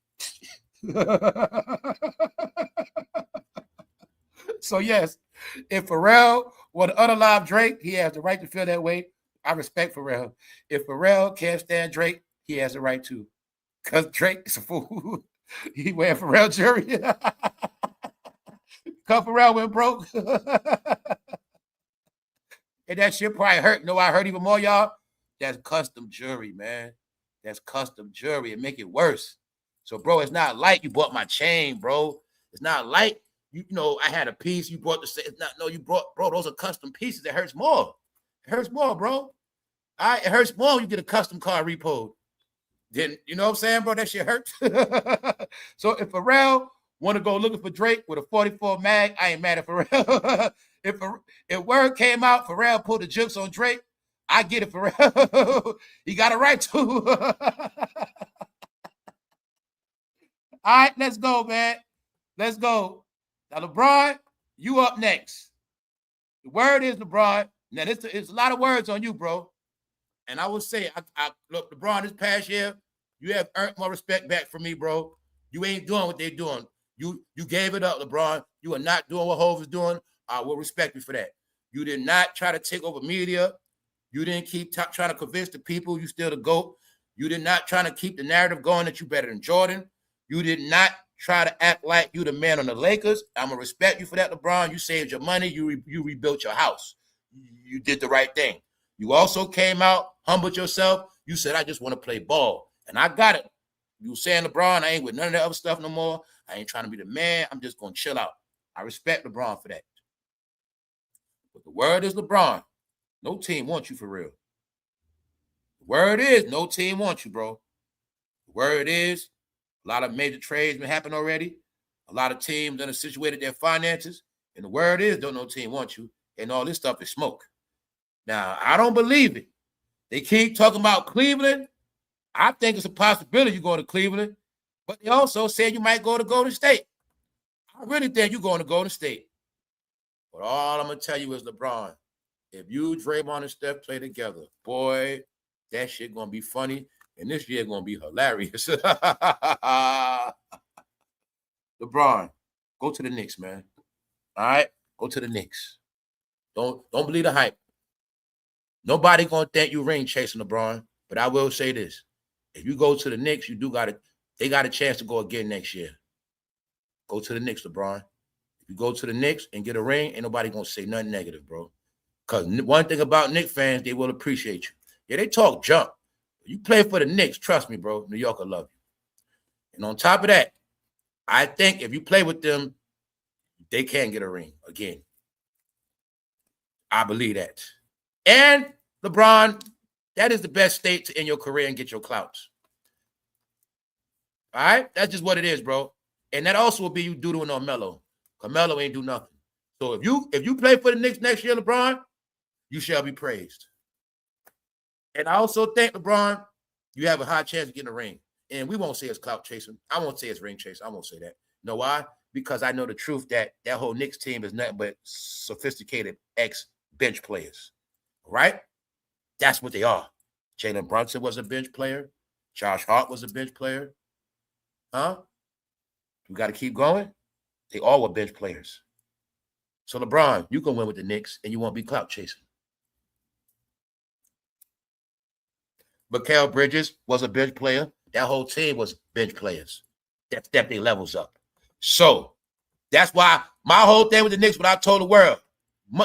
[SPEAKER 1] So, yes, if Pharrell want to unalive Drake, he has the right to feel that way. I respect Pharrell. If Pharrell can't stand Drake, he has the right to. Because Drake is a fool. He wearing Pharrell jewelry. Because Pharrell went broke. And that shit probably hurt. You know why I hurt even more, y'all? That's custom jewelry, man. That's custom jewelry. It make it worse. So, bro, it's not like you bought my chain, bro. It's not like, I had a piece. You brought you brought, bro, those are custom pieces. It hurts more. It hurts more, bro. All right, it hurts more when you get a custom car repoed. Then, you know what I'm saying, bro? That shit hurts. So if Pharrell want to go looking for Drake with a 44 mag, I ain't mad at Pharrell. If word came out, Pharrell pulled the jokes on Drake, I get it, Pharrell. He got a right to. All right, let's go, man. Let's go. Now, LeBron, you up next. The word is, LeBron. Now, it's a lot of words on you, bro. And I will say, look, LeBron, this past year, you have earned more respect back from me, bro. You ain't doing what they're doing. You gave it up, LeBron. You are not doing what Hov is doing. I will respect you for that. You did not try to take over media. You didn't keep trying to convince the people you still the GOAT. You did not try to keep the narrative going that you better than Jordan. You did not try to act like you the man on the Lakers. I'm going to respect you for that, LeBron. You saved your money. You rebuilt your house. You did the right thing. You also came out, humbled yourself. You said, I just want to play ball. And I got it. You saying, LeBron, I ain't with none of that other stuff no more. I ain't trying to be the man. I'm just going to chill out. I respect LeBron for that. But the word is, LeBron, no team wants you for real. The word is, no team wants you, bro. The word is, a lot of major trades been happening already. A lot of teams done situated their finances. And the word is, don't no team want you. and all this stuff is smoke. Now, I don't believe it. They keep talking about Cleveland. I think it's a possibility you're going to Cleveland, but they also said you might go to Golden State. I really think you're going to Golden State. But all I'm going to tell you is, LeBron, if you, Draymond, and Steph play together, boy, that shit going to be funny, and this year going to be hilarious. LeBron, go to the Knicks, man. All right? Go to the Knicks. Don't believe the hype. Nobody going to think you ring chasing, LeBron, but I will say this. If you go to the Knicks, they got a chance to go again next year. Go to the Knicks, LeBron. If you go to the Knicks and get a ring, ain't nobody going to say nothing negative, bro. Because one thing about Knicks fans, they will appreciate you. Yeah, they talk junk. You play for the Knicks, trust me, bro. New York will love you. And on top of that, I think if you play with them, they can get a ring again. I believe that. And LeBron, that is the best state to end your career and get your clouts. All right? That's just what it is, bro. And that also will be you doodling on Melo. Carmelo ain't do nothing. So if you play for the Knicks next year, LeBron, you shall be praised. And I also think, LeBron, you have a high chance of getting a ring. And we won't say it's clout chasing. I won't say it's ring chasing. I won't say that. You know why? Because I know the truth that whole Knicks team is nothing but sophisticated ex-bench players. Right? That's what they are. Jalen Brunson was a bench player. Josh Hart was a bench player. Huh? We got to keep going. They all were bench players. So, LeBron, you can win with the Knicks and you won't be clout chasing. Mikal Bridges was a bench player. That whole team was bench players. That stepped their levels up. So, that's why my whole thing with the Knicks, what I told the world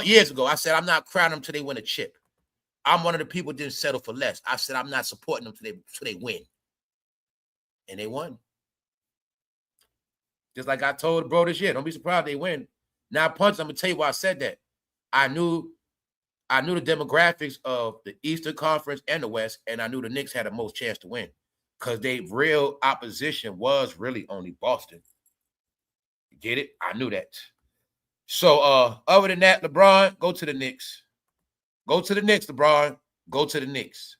[SPEAKER 1] years ago, I said, I'm not crowning them till they win a chip. I'm one of the people who didn't settle for less. I said, I'm not supporting them till they win. And they won. Just like I told bro this year, don't be surprised they win. Now, Punch, I'm going to tell you why I said that. I knew the demographics of the Eastern Conference and the West, and I knew the Knicks had the most chance to win because their real opposition was really only Boston. You get it? I knew that. So, other than that, LeBron, go to the Knicks. Go to the Knicks, LeBron. Go to the Knicks.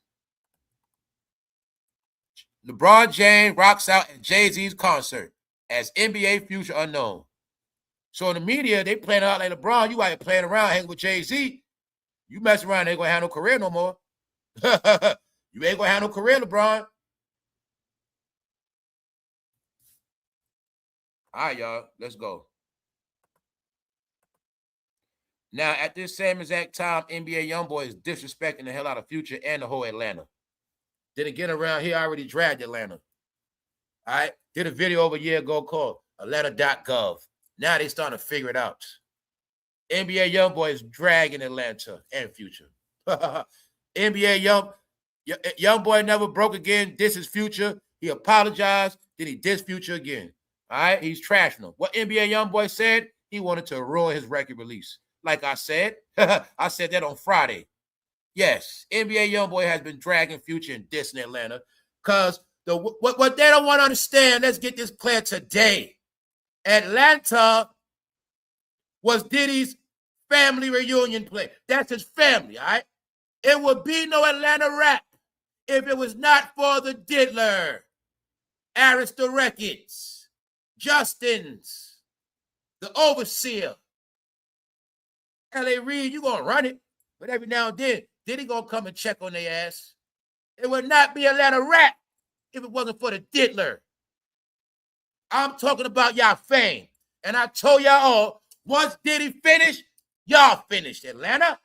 [SPEAKER 1] LeBron James rocks out at Jay-Z's concert as NBA future unknown. So in the media, they playing out like, LeBron, you out here playing around, hanging with Jay-Z. You mess around, they ain't going to have no career no more. You ain't going to have no career, LeBron. All right, y'all, let's go. Now, at this same exact time, NBA YoungBoy is disrespecting the hell out of Future and the whole Atlanta. Then again, around here, I already dragged Atlanta. All right? Did a video over a year ago called Atlanta.gov. Now they starting to figure it out. NBA YoungBoy is dragging Atlanta and Future. NBA YoungBoy never broke again. This is Future. He apologized. Then he dissed Future again. All right? He's trashing him. What NBA YoungBoy said, he wanted to ruin his record release. Like I said, I said that on Friday. Yes, NBA YoungBoy has been dragging Future and dissing Atlanta because what they don't want to understand, let's get this clear today. Atlanta was Diddy's family reunion play. That's his family, all right? It would be no Atlanta rap if it was not for the Diddler, Arista Records, Justin's, the Overseer. L.A. Reid, you going to run it, but every now and then, Diddy going to come and check on their ass. It would not be Atlanta rap if it wasn't for the Diddler. I'm talking about y'all fame. And I told y'all all, once Diddy finished, y'all finished Atlanta.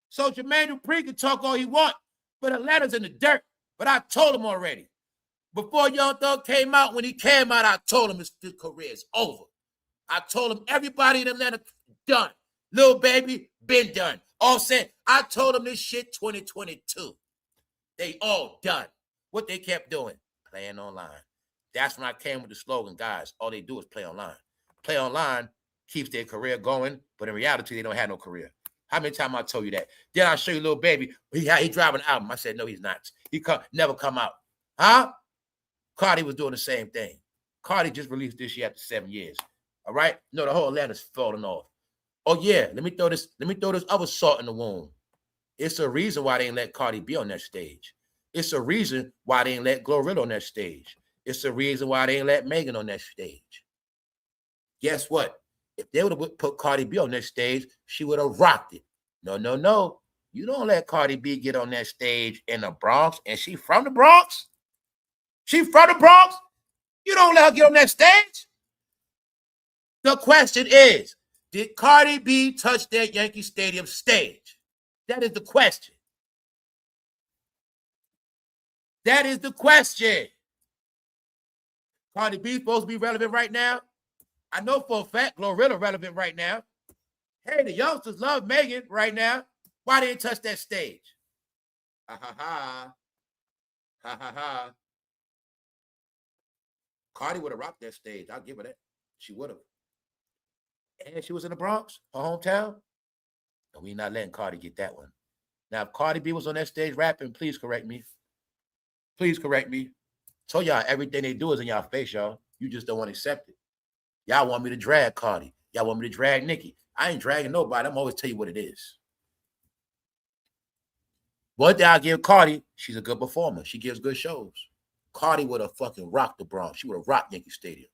[SPEAKER 1] So Jermaine Dupri can talk all he want, but Atlanta's in the dirt. But I told him already. Before Young Thug came out, when he came out, I told him his career is over. I told him everybody in Atlanta done. Lil Baby, been done. All said, I told them this shit 2022. They all done. What they kept doing? Playing online. That's when I came with the slogan, guys, all they do is play online. Play online keeps their career going, but in reality, they don't have no career. How many times I told you that? Then I show you Lil Baby. He driving an album. I said, no, he's not. He never come out. Huh? Cardi was doing the same thing. Cardi just released this year after 7 years. All right? No, the whole Atlanta's falling off. Oh yeah, let me throw this other salt in the wound. It's a reason why they ain't let Cardi be on that stage. It's a reason why they ain't let Glorilla on that stage. It's a reason why they ain't let Megan on that stage. Guess what? If they would have put Cardi B on that stage, she would have rocked it. No, no, no. You don't let Cardi B get on that stage in the Bronx, and she from the Bronx. She from the Bronx. You don't let her get on that stage. The question is, did Cardi B touch that Yankee Stadium stage? That is the question. That is the question. Cardi B supposed to be relevant right now. I know for a fact Glorilla relevant right now. Hey, the youngsters love Megan right now. Why didn't touch that stage? Ha ha ha. Ha ha ha. Cardi would have rocked that stage. I'll give her that. She would have. And she was in the Bronx, her hometown. And we not letting Cardi get that one. Now, if Cardi B was on that stage rapping, please correct me. Please correct me. Told y'all everything they do is in y'all face, y'all. You just don't want to accept it. Y'all want me to drag Cardi. Y'all want me to drag Nicki. I ain't dragging nobody. I'm always tell you what it is. One thing I give Cardi, she's a good performer. She gives good shows. Cardi would have fucking rocked the Bronx. She would have rocked Yankee Stadium.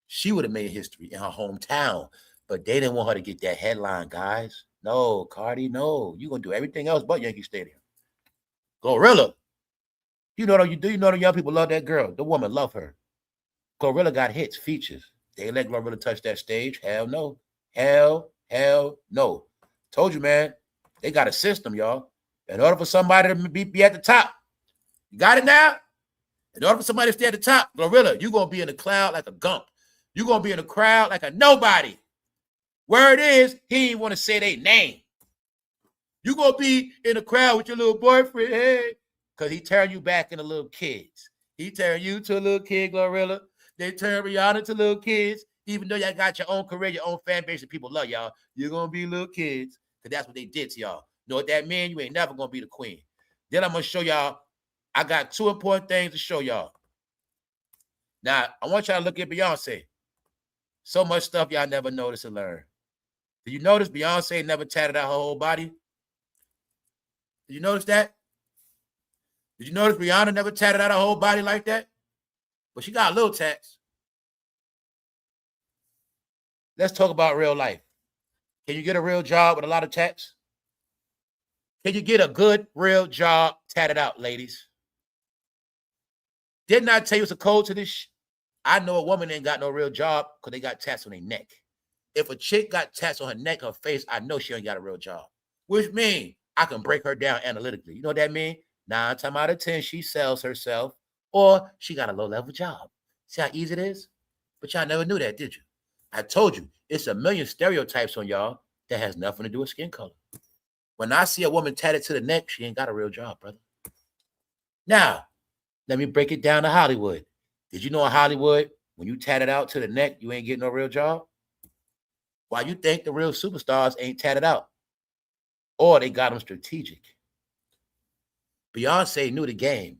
[SPEAKER 1] She would have made history in her hometown. But they didn't want her to get that headline, guys. No, Cardi, no. You're going to do everything else but Yankee Stadium. Glorilla. You know the young people love that girl. The woman love her. Glorilla got hits, features. They let Glorilla touch that stage. Hell no. Hell no. Told you, man. They got a system, y'all. In order for somebody to be at the top, you got it now? In order for somebody to stay at the top, Glorilla, you're going to be in the cloud like a gump. You're going to be in the crowd like a nobody. Word is, he didn't want to say their name. You're going to be in the crowd with your little boyfriend, hey, because he turned you back into little kids. He turned you to a little kid, Glorilla. They turn Rihanna to little kids. Even though y'all got your own career, your own fan base, and people love y'all, you're going to be little kids because that's what they did to y'all. Know what that means? You ain't never going to be the queen. Then I'm going to show y'all. I got two important things to show y'all. Now, I want y'all to look at Beyonce. So much stuff y'all never notice and learn. Did you notice Beyonce never tatted out her whole body? Did you notice that? Did you notice Rihanna never tatted out her whole body like that? But she got little tats. Let's talk about real life. Can you get a real job with a lot of tats? Can you get a good, real job tatted out, ladies? Didn't I tell you it's a code to this? I know a woman ain't got no real job because they got tats on their neck. If a chick got tats on her neck, her face, I know she ain't got a real job. Which means I can break her down analytically. You know what that means? 9 times out of 10, she sells herself or she got a low-level job. See how easy it is? But y'all never knew that, did you? I told you, it's a million stereotypes on y'all that has nothing to do with skin color. When I see a woman tatted to the neck, she ain't got a real job, brother. Now, let me break it down to Hollywood. Did you know in Hollywood, when you tatted out to the neck, you ain't getting no real job? Why you think the real superstars ain't tatted out? Or they got them strategic. Beyonce knew the game.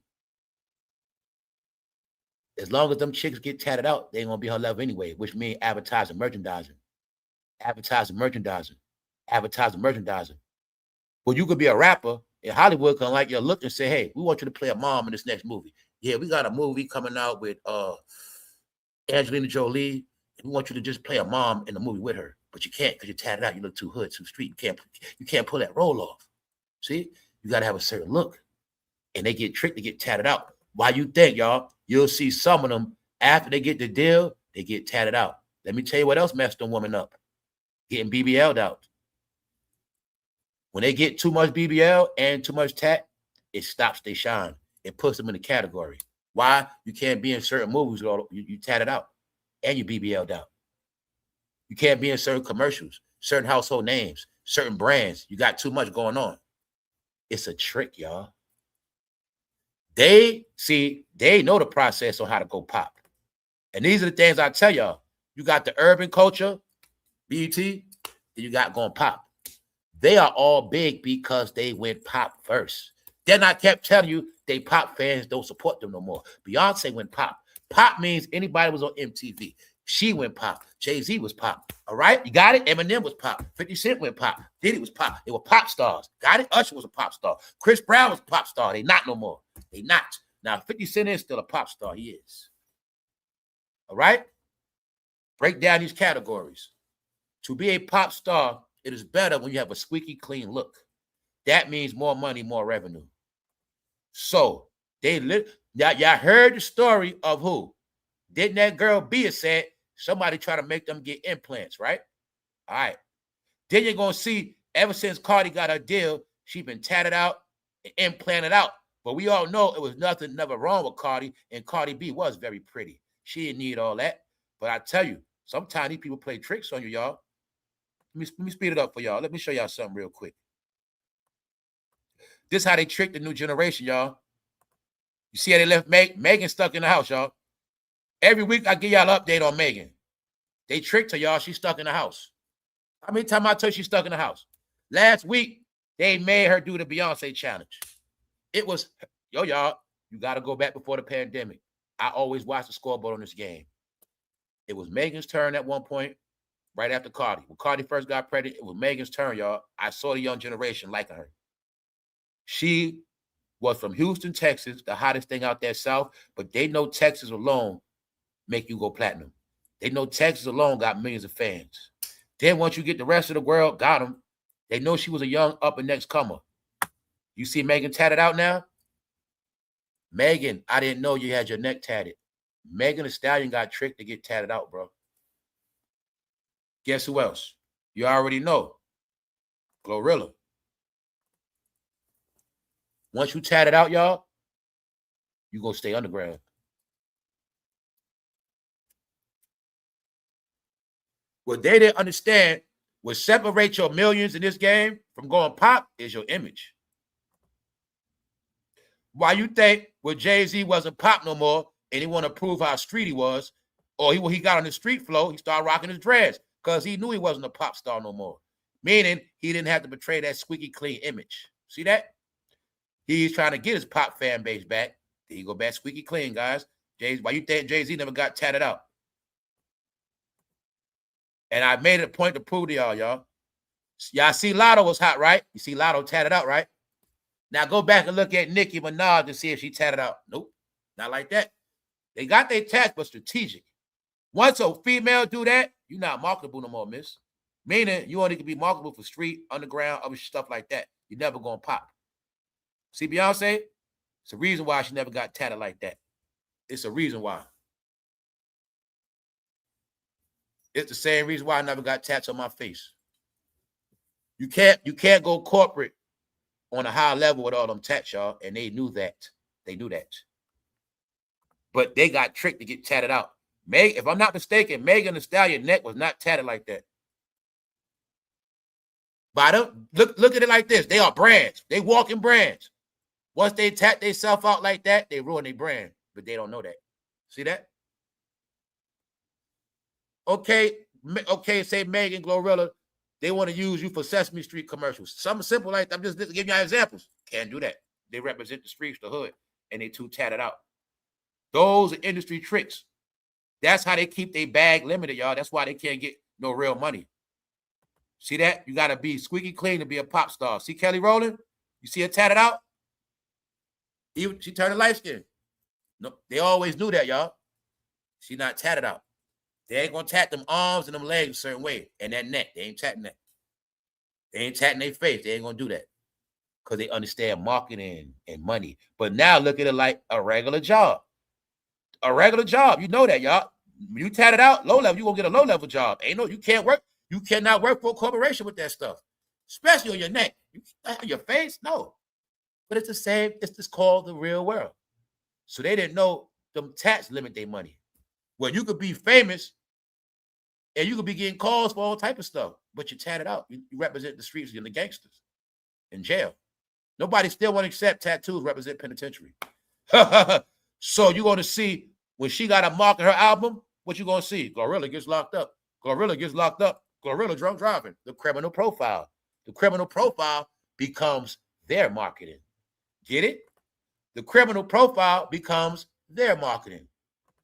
[SPEAKER 1] As long as them chicks get tatted out, they ain't gonna be her level anyway, which means advertising, merchandising. Advertising, merchandising. Advertising, merchandising. Well, you could be a rapper in Hollywood, can like your look and say, hey, we want you to play a mom in this next movie. Yeah, we got a movie coming out with Angelina Jolie. And we want you to just play a mom in the movie with her. But you can't because you're tatted out. You look too hood, too street. You can't pull that role off. See? You got to have a certain look. And they get tricked to get tatted out. Why you think, y'all? You'll see some of them, after they get the deal, they get tatted out. Let me tell you what else messed them women up. Getting BBL'd out. When they get too much BBL and too much tat, it stops their shine. It puts them in the category. Why? You can't be in certain movies, you tatted out and you BBL'd out. You can't be in certain commercials, certain household names, certain brands. You got too much going on. It's a trick, y'all. They know the process on how to go pop. And these are the things I tell y'all. You got the urban culture, BET, and you got going pop. They are all big because they went pop first. Then I kept telling you, they pop fans don't support them no more. Beyonce went pop. Pop means anybody was on MTV. She went pop. Jay-Z was pop. All right? You got it? Eminem was pop. 50 Cent went pop. Diddy was pop. They were pop stars. Got it? Usher was a pop star. Chris Brown was a pop star. They not no more. They not. Now, 50 Cent is still a pop star. He is. All right? Break down these categories. To be a pop star, it is better when you have a squeaky clean look. That means more money, more revenue. So, y'all heard the story of who? Didn't that girl Bia said somebody try to make them get implants, right? All right. Then you're going to see, ever since Cardi got her deal, she been tatted out and implanted out. But we all know it was nothing, never wrong with Cardi, and Cardi B was very pretty. She didn't need all that. But I tell you, sometimes these people play tricks on you, y'all. Let me speed it up for y'all. Let me show y'all something real quick. This is how they trick the new generation, y'all. You see how they left Megan stuck in the house, y'all. Every week I give y'all an update on Megan. They tricked her, y'all. She's stuck in the house. How many times I tell you she's stuck in the house? Last week, they made her do the Beyonce challenge. It was, y'all, you got to go back before the pandemic. I always watch the scoreboard on this game. It was Megan's turn at one point, right after Cardi. When Cardi first got pregnant, it was Megan's turn, y'all. I saw the young generation liking her. She was from Houston, Texas, the hottest thing out there south, but they know Texas alone make you go platinum. They know Texas alone got millions of fans. Then once you get the rest of the world, got them, they know she was a young up and next comer. You see Megan tatted out now? Megan, I didn't know you had your neck tatted. Megan Thee Stallion got tricked to get tatted out, bro. Guess who else? You already know. Glorilla. Once you tat it out, y'all, you're going to stay underground. What they didn't understand, what separates your millions in this game from going pop is your image. Why you think when Jay-Z wasn't pop no more and he want to prove how street he was, or he got on the street flow, he started rocking his dreads because he knew he wasn't a pop star no more. Meaning he didn't have to betray that squeaky clean image. See that? He's trying to get his pop fan base back. There you go back squeaky clean, guys. Why you think Jay-Z never got tatted out? And I made it a point to prove to y'all. Y'all see Lotto was hot, right? You see Lotto tatted out, right? Now go back and look at Nickiminaj to see if she tatted out. Nope, not like that. They got their tats, but strategic. Once a female do that, you're not marketable no more, miss. Meaning you only can be marketable for street, underground, other stuff like that. You're never going to pop. See Beyonce? It's a reason why she never got tatted like that. It's a reason why. It's the same reason why I never got tats on my face. You can't go corporate on a high level with all them tats, y'all, and they knew that. They knew that. But they got tricked to get tatted out. If I'm not mistaken, Megan Thee Stallion neck was not tatted like that. But I don't look at it like this. They are brands. They walking brands. Once they tat themselves out like that, they ruin their brand. But they don't know that. See that? Okay, say Megan, Glorilla, they want to use you for Sesame Street commercials. Something simple like that. I'm just giving you examples. Can't do that. They represent the streets, the hood, and they too tatted out. Those are industry tricks. That's how they keep their bag limited, y'all. That's why they can't get no real money. See that? You got to be squeaky clean to be a pop star. See Kelly Rowland? You see her tatted out? She turned light skin. No, they always knew that, y'all. She not tatted out. They ain't going to tat them arms and them legs a certain way. And that neck. They ain't tatting that. They ain't tatting their face. They ain't going to do that. Because they understand marketing and money. But now look at it like a regular job. A regular job. You know that, y'all. When you tat it out, low level, you're going to get a low-level job. You can't work. You cannot work for a corporation with that stuff. Especially on your neck. Your face? No. But it's the same. It's just called the real world. So they didn't know them tats limit their money. Well, you could be famous and you could be getting calls for all type of stuff, but you tatted out. You represent the streets and the gangsters in jail. Nobody still want to accept tattoos represent penitentiary. So you're going to see when she got to market her album, what you going to see? Glorilla gets locked up. Glorilla gets locked up. Glorilla drunk driving. The criminal profile. The criminal profile becomes their marketing. Get it? The criminal profile becomes their marketing.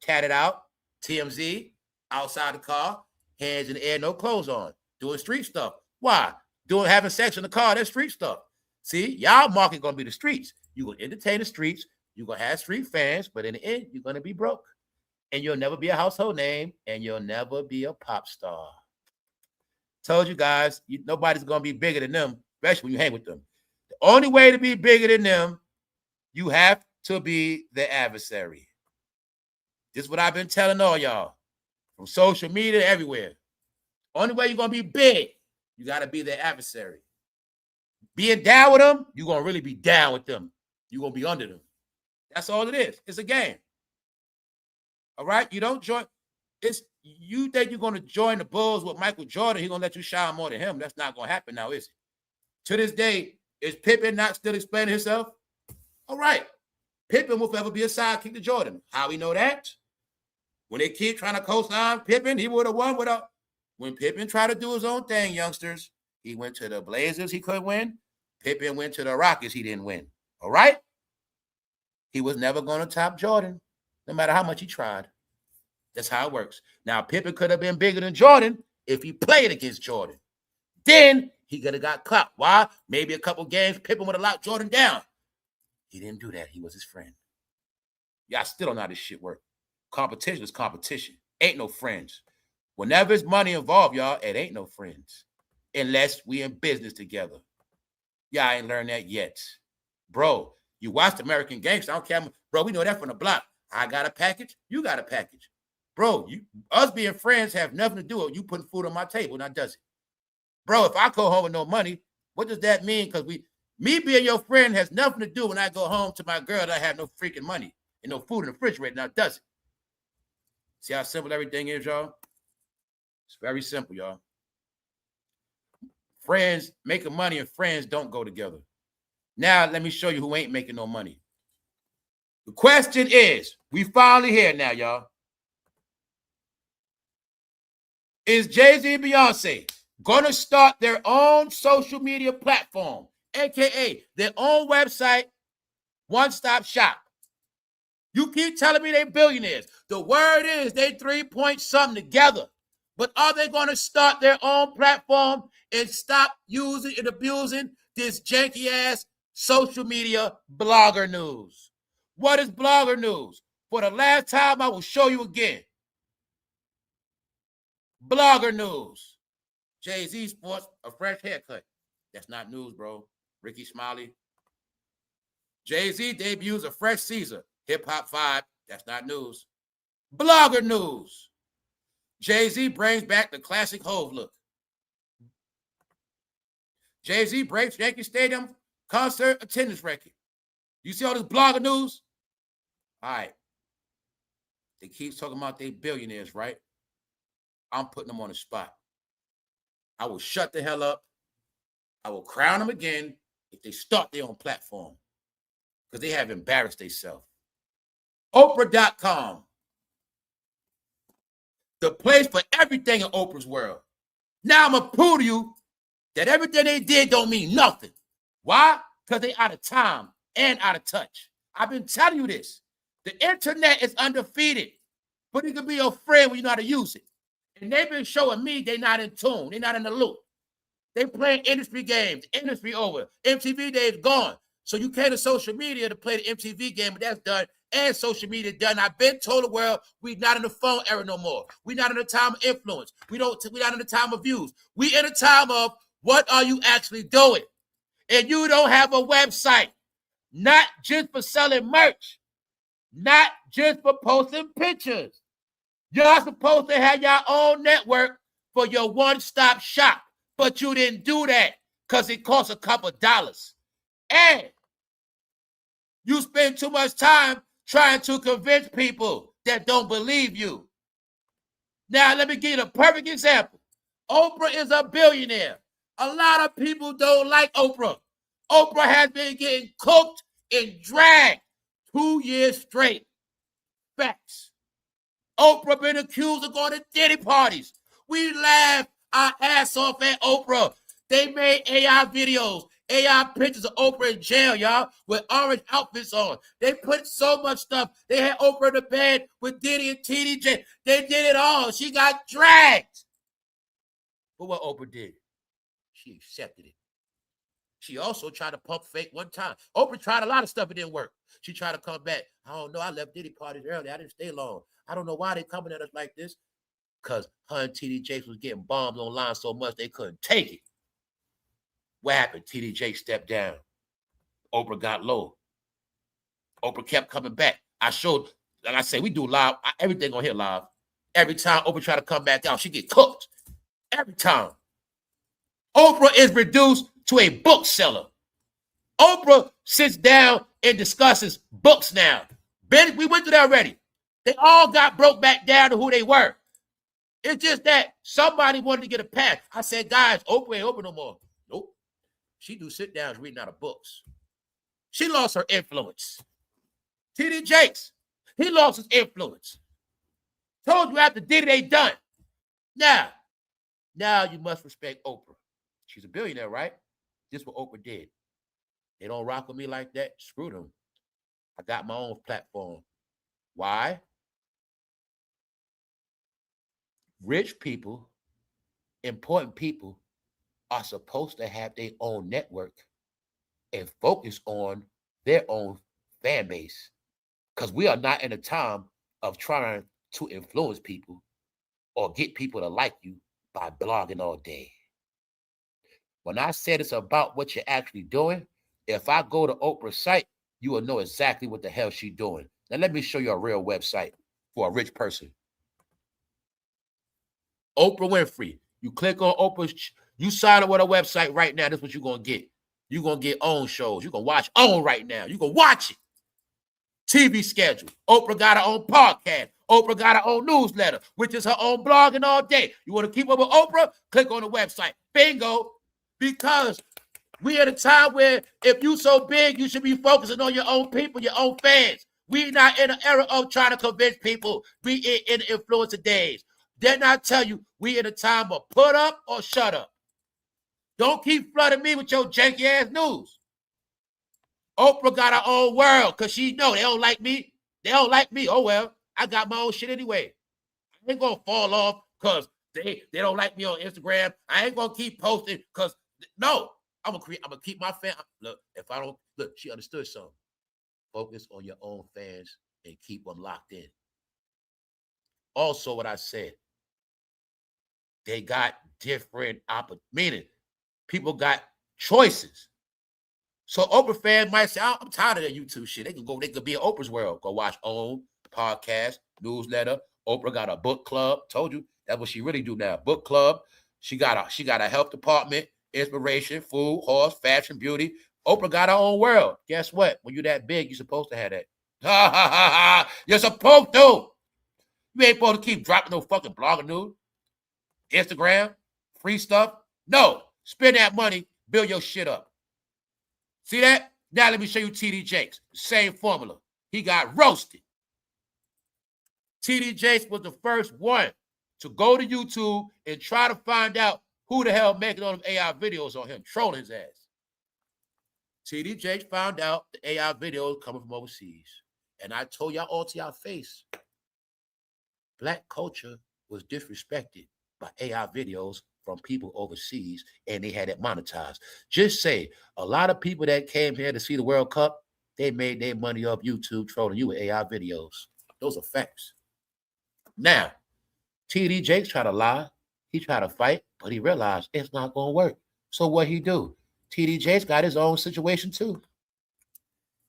[SPEAKER 1] Tatted out, TMZ, outside the car, hands in the air, no clothes on, doing street stuff. Why? Having sex in the car, that's street stuff. See, y'all market gonna be the streets. You're gonna entertain the streets, you're gonna have street fans, but in the end, you're gonna be broke. And you'll never be a household name, and you'll never be a pop star. Told you guys, nobody's gonna be bigger than them, especially when you hang with them. The only way to be bigger than them, you have to be the adversary. This is what I've been telling all y'all, from social media everywhere. Only way you're gonna be big, you gotta be the adversary. Being down with them, you're gonna really be down with them. You're gonna be under them. That's all it is. It's a game. All right? You don't join. You think you're gonna join the Bulls with Michael Jordan, he's gonna let you shine more than him. That's not gonna happen now, is it? To this day, is Pippen not still explaining himself? All right. Pippen will forever be a sidekick to Jordan. How we know that? When they keep trying to co-sign Pippen, he would have won without. When Pippen tried to do his own thing, youngsters, he went to the Blazers, he couldn't win. Pippen went to the Rockets, he didn't win. All right? He was never going to top Jordan, no matter how much he tried. That's how it works. Now, Pippen could have been bigger than Jordan if he played against Jordan. Then he could have got caught. Why? Maybe a couple games, Pippen would have locked Jordan down. He didn't do that. He was his friend. Y'all still don't know how this shit work. Competition is competition. Ain't no friends. Whenever it's money involved, y'all, it ain't no friends. Unless we in business together. Y'all ain't learned that yet. Bro, you watched American Gangster. I don't care. Bro, we know that from the block. I got a package. You got a package. Bro, us being friends have nothing to do with you putting food on my table. Now, does it? Bro, if I go home with no money, what does that mean? Because me being your friend has nothing to do when I go home to my girl that I have no freaking money and no food in the refrigerator. Now, does it? See how simple everything is, y'all? It's very simple, y'all. Friends making money and friends don't go together. Now, let me show you who ain't making no money. The question is, we finally here now, y'all. Is Jay-Z and Beyonce going to start their own social media platform, a.k.a. their own website, one-stop shop? You keep telling me they billionaires. The word is they 3-point something together. But are they going to start their own platform and stop using and abusing this janky-ass social media blogger news? What is blogger news? For the last time, I will show you again. Blogger news. Jay-Z sports a fresh haircut. That's not news, bro. Ricky Smiley. Jay-Z debuts a fresh Caesar. Hip-hop vibe. That's not news. Blogger news. Jay-Z brings back the classic Hove look. Jay-Z breaks Yankee Stadium concert attendance record. You see all this blogger news? All right. They keep talking about they billionaires, right? I'm putting them on the spot. I will shut the hell up. I will crown them again if they start their own platform because they have embarrassed themselves. Oprah.com. The place for everything in Oprah's world. Now I'm going to prove to you that everything they did don't mean nothing. Why? Because they out of time and out of touch. I've been telling you this. The internet is undefeated, but it can be your friend when you know how to use it. And they've been showing me they're not in tune. They're not in the loop. They playing industry games. Industry over. MTV days gone. So you came to social media to play the MTV game, but that's done. And social media done. I've been told the world we're not in the phone era no more. We're not in the time of influence. We're not in the time of views. We in the time of what are you actually doing? And you don't have a website. Not just for selling merch. Not just for posting pictures. Y'all supposed to have your own network for your one-stop shop. But you didn't do that because it costs a couple dollars. And you spend too much time trying to convince people that don't believe you. Now, let me give you a perfect example. Oprah is a billionaire. A lot of people don't like Oprah. Oprah has been getting cooked and dragged 2 years straight. Facts. Oprah been accused of going to Diddy parties. We laughed our ass off at Oprah. They made AI videos. AI pictures of Oprah in jail, y'all, with orange outfits on. They put so much stuff. They had Oprah in the bed with Diddy and TDJ. They did it all. She got dragged. But what Oprah did, she accepted it. She also tried to pump fake one time. Oprah tried a lot of stuff. It didn't work. She tried to come back. I don't know. I left Diddy parties early. I didn't stay long. I don't know why they coming at us like this. Because her and TD Jakes was getting bombed online so much they couldn't take it. What happened? TD Jakes stepped down. Oprah got low. Oprah kept coming back. I showed, like I say, we do live. Everything on here live. Every time Oprah try to come back out, she get cooked. Every time. Oprah is reduced to a bookseller. Oprah sits down and discusses books now. We went through that already. They all got broke back down to who they were. It's just that somebody wanted to get a pass. I said, guys, Oprah ain't Oprah no more. Nope. She do sit downs reading out of books. She lost her influence. TD Jakes, he lost his influence. Told you after Diddy, they done. Now you must respect Oprah. She's a billionaire, right? This is what Oprah did. They don't rock with me like that. Screw them. I got my own platform. Why? Rich people, important people are supposed to have their own network and focus on their own fan base. Because we are not in a time of trying to influence people or get people to like you by blogging all day. When I said it's about what you're actually doing, if I go to Oprah's site, you will know exactly what the hell she's doing. Now, let me show you a real website for a rich person. Oprah Winfrey. You click on Oprah's, you sign up with a website right now. That's what you're going to get. You're going to get OWN shows. You're going to watch OWN right now. You're going to watch it. TV schedule. Oprah got her own podcast. Oprah got her own newsletter, which is her own blogging all day. You want to keep up with Oprah? Click on the website. Bingo. Because we at a time where if you so big, you should be focusing on your own people, your own fans. We're not in an era of trying to convince people. We in the influencer days. Didn't I tell you we in a time of put up or shut up? Don't keep flooding me with your janky ass news. Oprah got her own world because she know they don't like me. They don't like me. Oh, well, I got my own shit anyway. I ain't going to fall off because they don't like me on Instagram. I ain't going to keep posting because, no, I'm going to keep my fan. Look, if I don't, look, she understood something. Focus on your own fans and keep them locked in. Also, what I said, they got different meaning. People got choices. So Oprah fans might say, I'm tired of that YouTube shit. They could be in Oprah's world. Go watch OWN, podcast, newsletter. Oprah got a book club. Told you that's what she really do now. Book club. She got a health department, inspiration, food, horse, fashion, beauty. Oprah got her own world. Guess what? When you're that big, you're supposed to have that. Ha ha ha ha. You're supposed to. You ain't supposed to keep dropping no fucking blogger news. Instagram, free stuff. No. Spend that money, build your shit up. See that? Now let me show you TD Jakes. Same formula. He got roasted. TD Jakes was the first one to go to YouTube and try to find out who the hell making all them AI videos on him, trolling his ass. TD Jakes found out the AI videos coming from overseas. And I told y'all all to y'all face, Black culture was disrespected by AI videos from people overseas, and they had it monetized. Just say, a lot of people that came here to see the World Cup, they made their money off YouTube trolling you with AI videos. Those are facts. Now, TD Jakes tried to lie. He tried to fight, but he realized it's not going to work. So what he do? TD Jakes got his own situation too.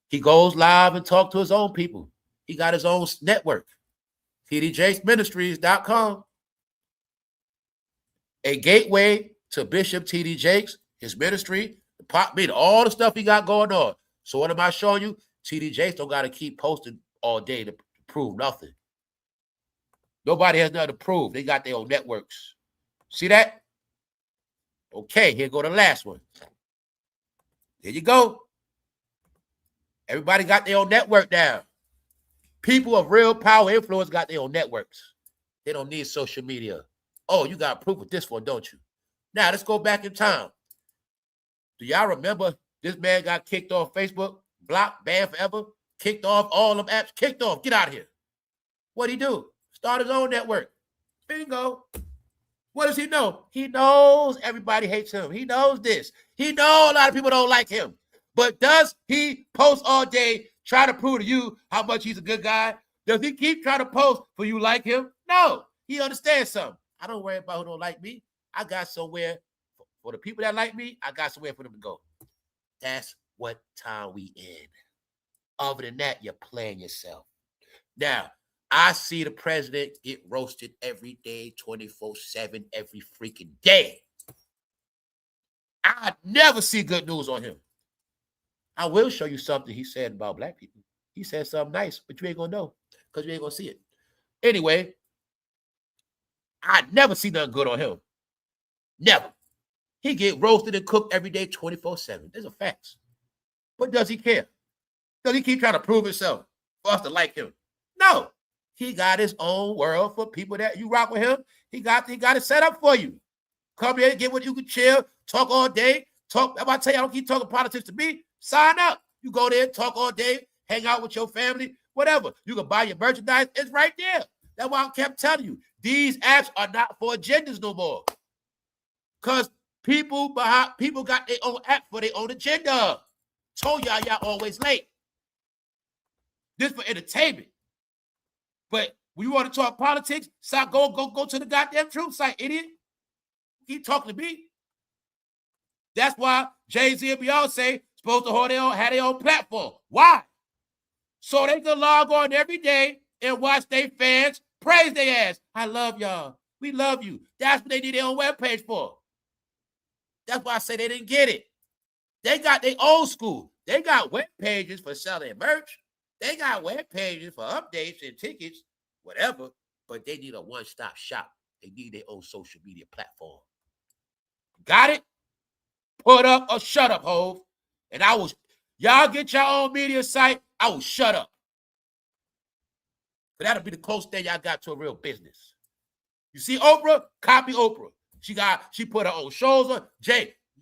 [SPEAKER 1] He goes live and talk to his own people. He got his own network. TDJakesMinistries.com. A gateway to Bishop TD Jakes, his ministry, the pop meet, all the stuff he got going on. So what am I showing you? TD Jakes don't got to keep posting all day to prove nothing. Nobody has nothing to prove. They got their own networks. See that? Okay, here go the last one. There you go. Everybody got their own network now. People of real power influence got their own networks. They don't need social media. Oh, you got proof of this one, don't you? Now, let's go back in time. Do y'all remember this man got kicked off Facebook, blocked, banned forever, kicked off all them apps, kicked off, get out of here. What'd he do? Start his own network. Bingo. What does he know? He knows everybody hates him. He knows this. He knows a lot of people don't like him. But does he post all day, try to prove to you how much he's a good guy? Does he keep trying to post for you like him? No. He understands something. I don't worry about who don't like me. I got somewhere for the people that like me. I got somewhere for them to go. That's what time we in. Other than that, you're playing yourself. Now, I see the president get roasted every day, 24/7, every freaking day. I never see good news on him. I will show you something he said about black people. He said something nice, but you ain't going to know because you ain't going to see it. Anyway, I never see nothing good on him. Never. He get roasted and cooked every day, 24/7. These are facts. But does he care? Does he keep trying to prove himself for us to like him? No. He got his own world for people that you rock with him. He got it set up for you. Come here, get what you can chill, talk all day. Talk. I'm about to tell you, I don't keep talking politics to me. Sign up. You go there, talk all day, hang out with your family, whatever. You can buy your merchandise. It's right there. That's why I kept telling you, these apps are not for agendas no more. Because people got their own app for their own agenda. Told y'all always late. This for entertainment. But when you want to talk politics, stop, go to the goddamn truth site, idiot. Keep talking to me. That's why Jay-Z and Beyonce supposed to have their own platform. Why? So they can log on every day and watch their fans praise their ass. I love y'all. We love you. That's what they need their own webpage for. That's why I say they didn't get it. They got their old school. They got web pages for selling merch. They got web pages for updates and tickets, whatever, but they need a one-stop shop. They need their own social media platform. Got it? Put up or shut up, Hov. And y'all get your own media site, I will shut up. But that'll be the closest thing y'all got to a real business. You see Oprah? Copy Oprah. She put her own shows on.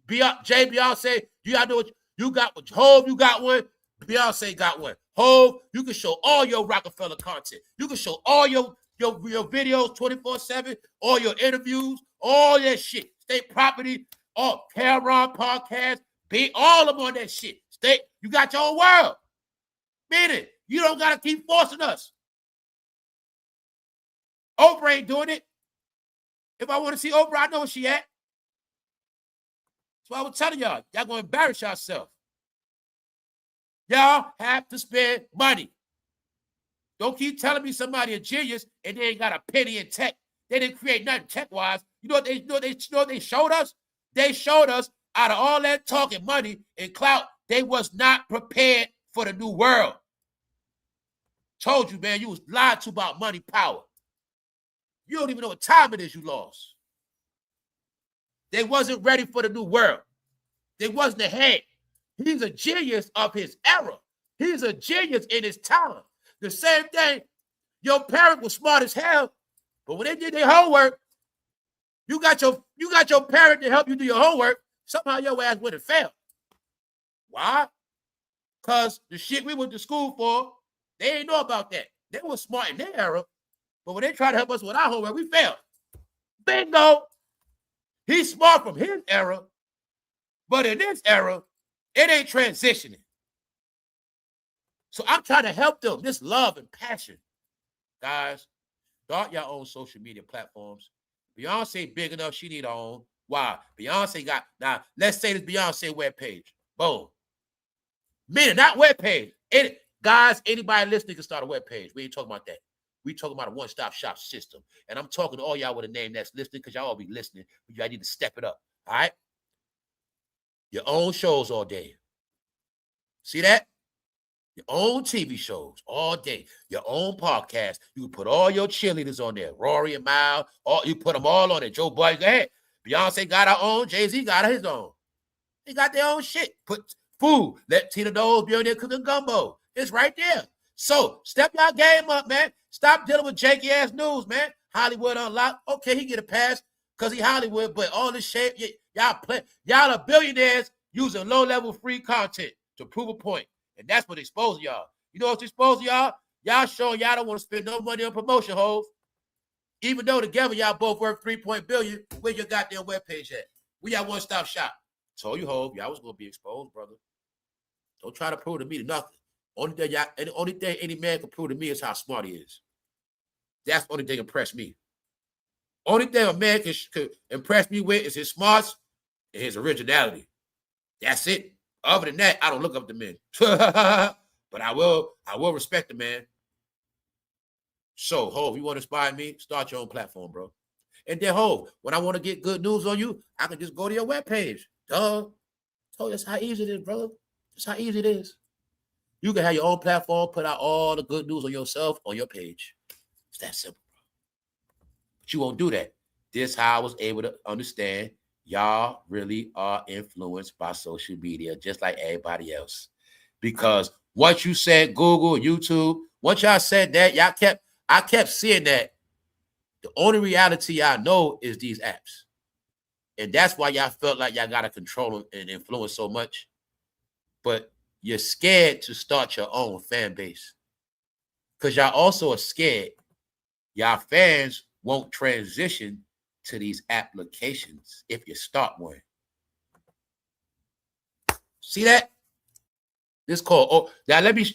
[SPEAKER 1] Beyonce, you gotta do what you got with Hov, you got one. Beyonce got one. Hov, you can show all your Rockefeller content. You can show all your videos 24/7, all your interviews, all that shit. State property, all Cameron podcast, be all of them on that shit. You got your own world. Meaning, you don't gotta keep forcing us. Oprah ain't doing it. If I want to see Oprah, I know where she at. That's why I was telling y'all gonna embarrass yourself. Y'all have to spend money. Don't keep telling me somebody a genius and they ain't got a penny in tech. They didn't create nothing tech-wise. You know what they showed us? They showed us out of all that talking money and clout, they was not prepared for the new world. Told you, man, you was lied to about money power. You don't even know what time it is you lost. They wasn't ready for the new world. They wasn't ahead. He's a genius of his era. He's a genius in his talent. The same thing, your parent was smart as hell, but when they did their homework, you got your parent to help you do your homework, somehow your ass went and failed. Why? Because the shit we went to school for, they didn't know about that. They were smart in their era, but when they tried to help us with our homework, we failed. Bingo! He's smart from his era, but in this era, it ain't transitioning. So I'm trying to help them. This love and passion. Guys, start your own social media platforms. Beyonce big enough, she need her own. Why? Beyonce got, now let's say this Beyonce webpage. Boom. Meaning, not webpage. Guys, anybody listening can start a webpage. We ain't talking about that. We talking about a one-stop shop system. And I'm talking to all y'all with a name that's listening because y'all all be listening. But y'all need to step it up. All right? Your own shows all day. See that? Your own TV shows all day. Your own podcast. You can put all your cheerleaders on there. Rory and Mal. You put them all on there. Joe Budden, go ahead. Beyonce got her own. Jay-Z got his own. They got their own shit. Put food. Let Tina Knowles be on there cooking gumbo. It's right there. So step y'all game up, man. Stop dealing with janky ass news, man. Hollywood Unlocked. Okay, he get a pass because he Hollywood, but all this shit, y'all are billionaires. using low-level free content to prove a point. And that's what exposing y'all. You know what's exposing y'all? Y'all showing y'all don't want to spend no money on promotion, hoes. Even though together y'all both worth $3 billion, where your goddamn webpage at? We got one-stop shop. Told you, hoes, y'all was going to be exposed, brother. Don't try to prove to me nothing. Only thing any man can prove to me is how smart he is. That's the only thing that impressed me. Only thing a man can impress me with is his smarts and his originality. That's it. Other than that, I don't look up to men. But I will respect the man. So, Hov, you want to inspire me? Start your own platform, bro. And then, Hov, when I want to get good news on you, I can just go to your webpage. Duh. So that's how easy it is, brother. That's how easy it is. You can have your own platform, put out all the good news on yourself on your page. It's that simple, bro. But you won't do that. This is how I was able to understand y'all really are influenced by social media, just like everybody else. Because once you said Google, YouTube, once y'all said that, I kept seeing that. The only reality y'all know is these apps. And that's why y'all felt like y'all got to control and influence so much. But you're scared to start your own fan base. Because y'all also are scared y'all fans won't transition to these applications if you start one. See that? This called, let's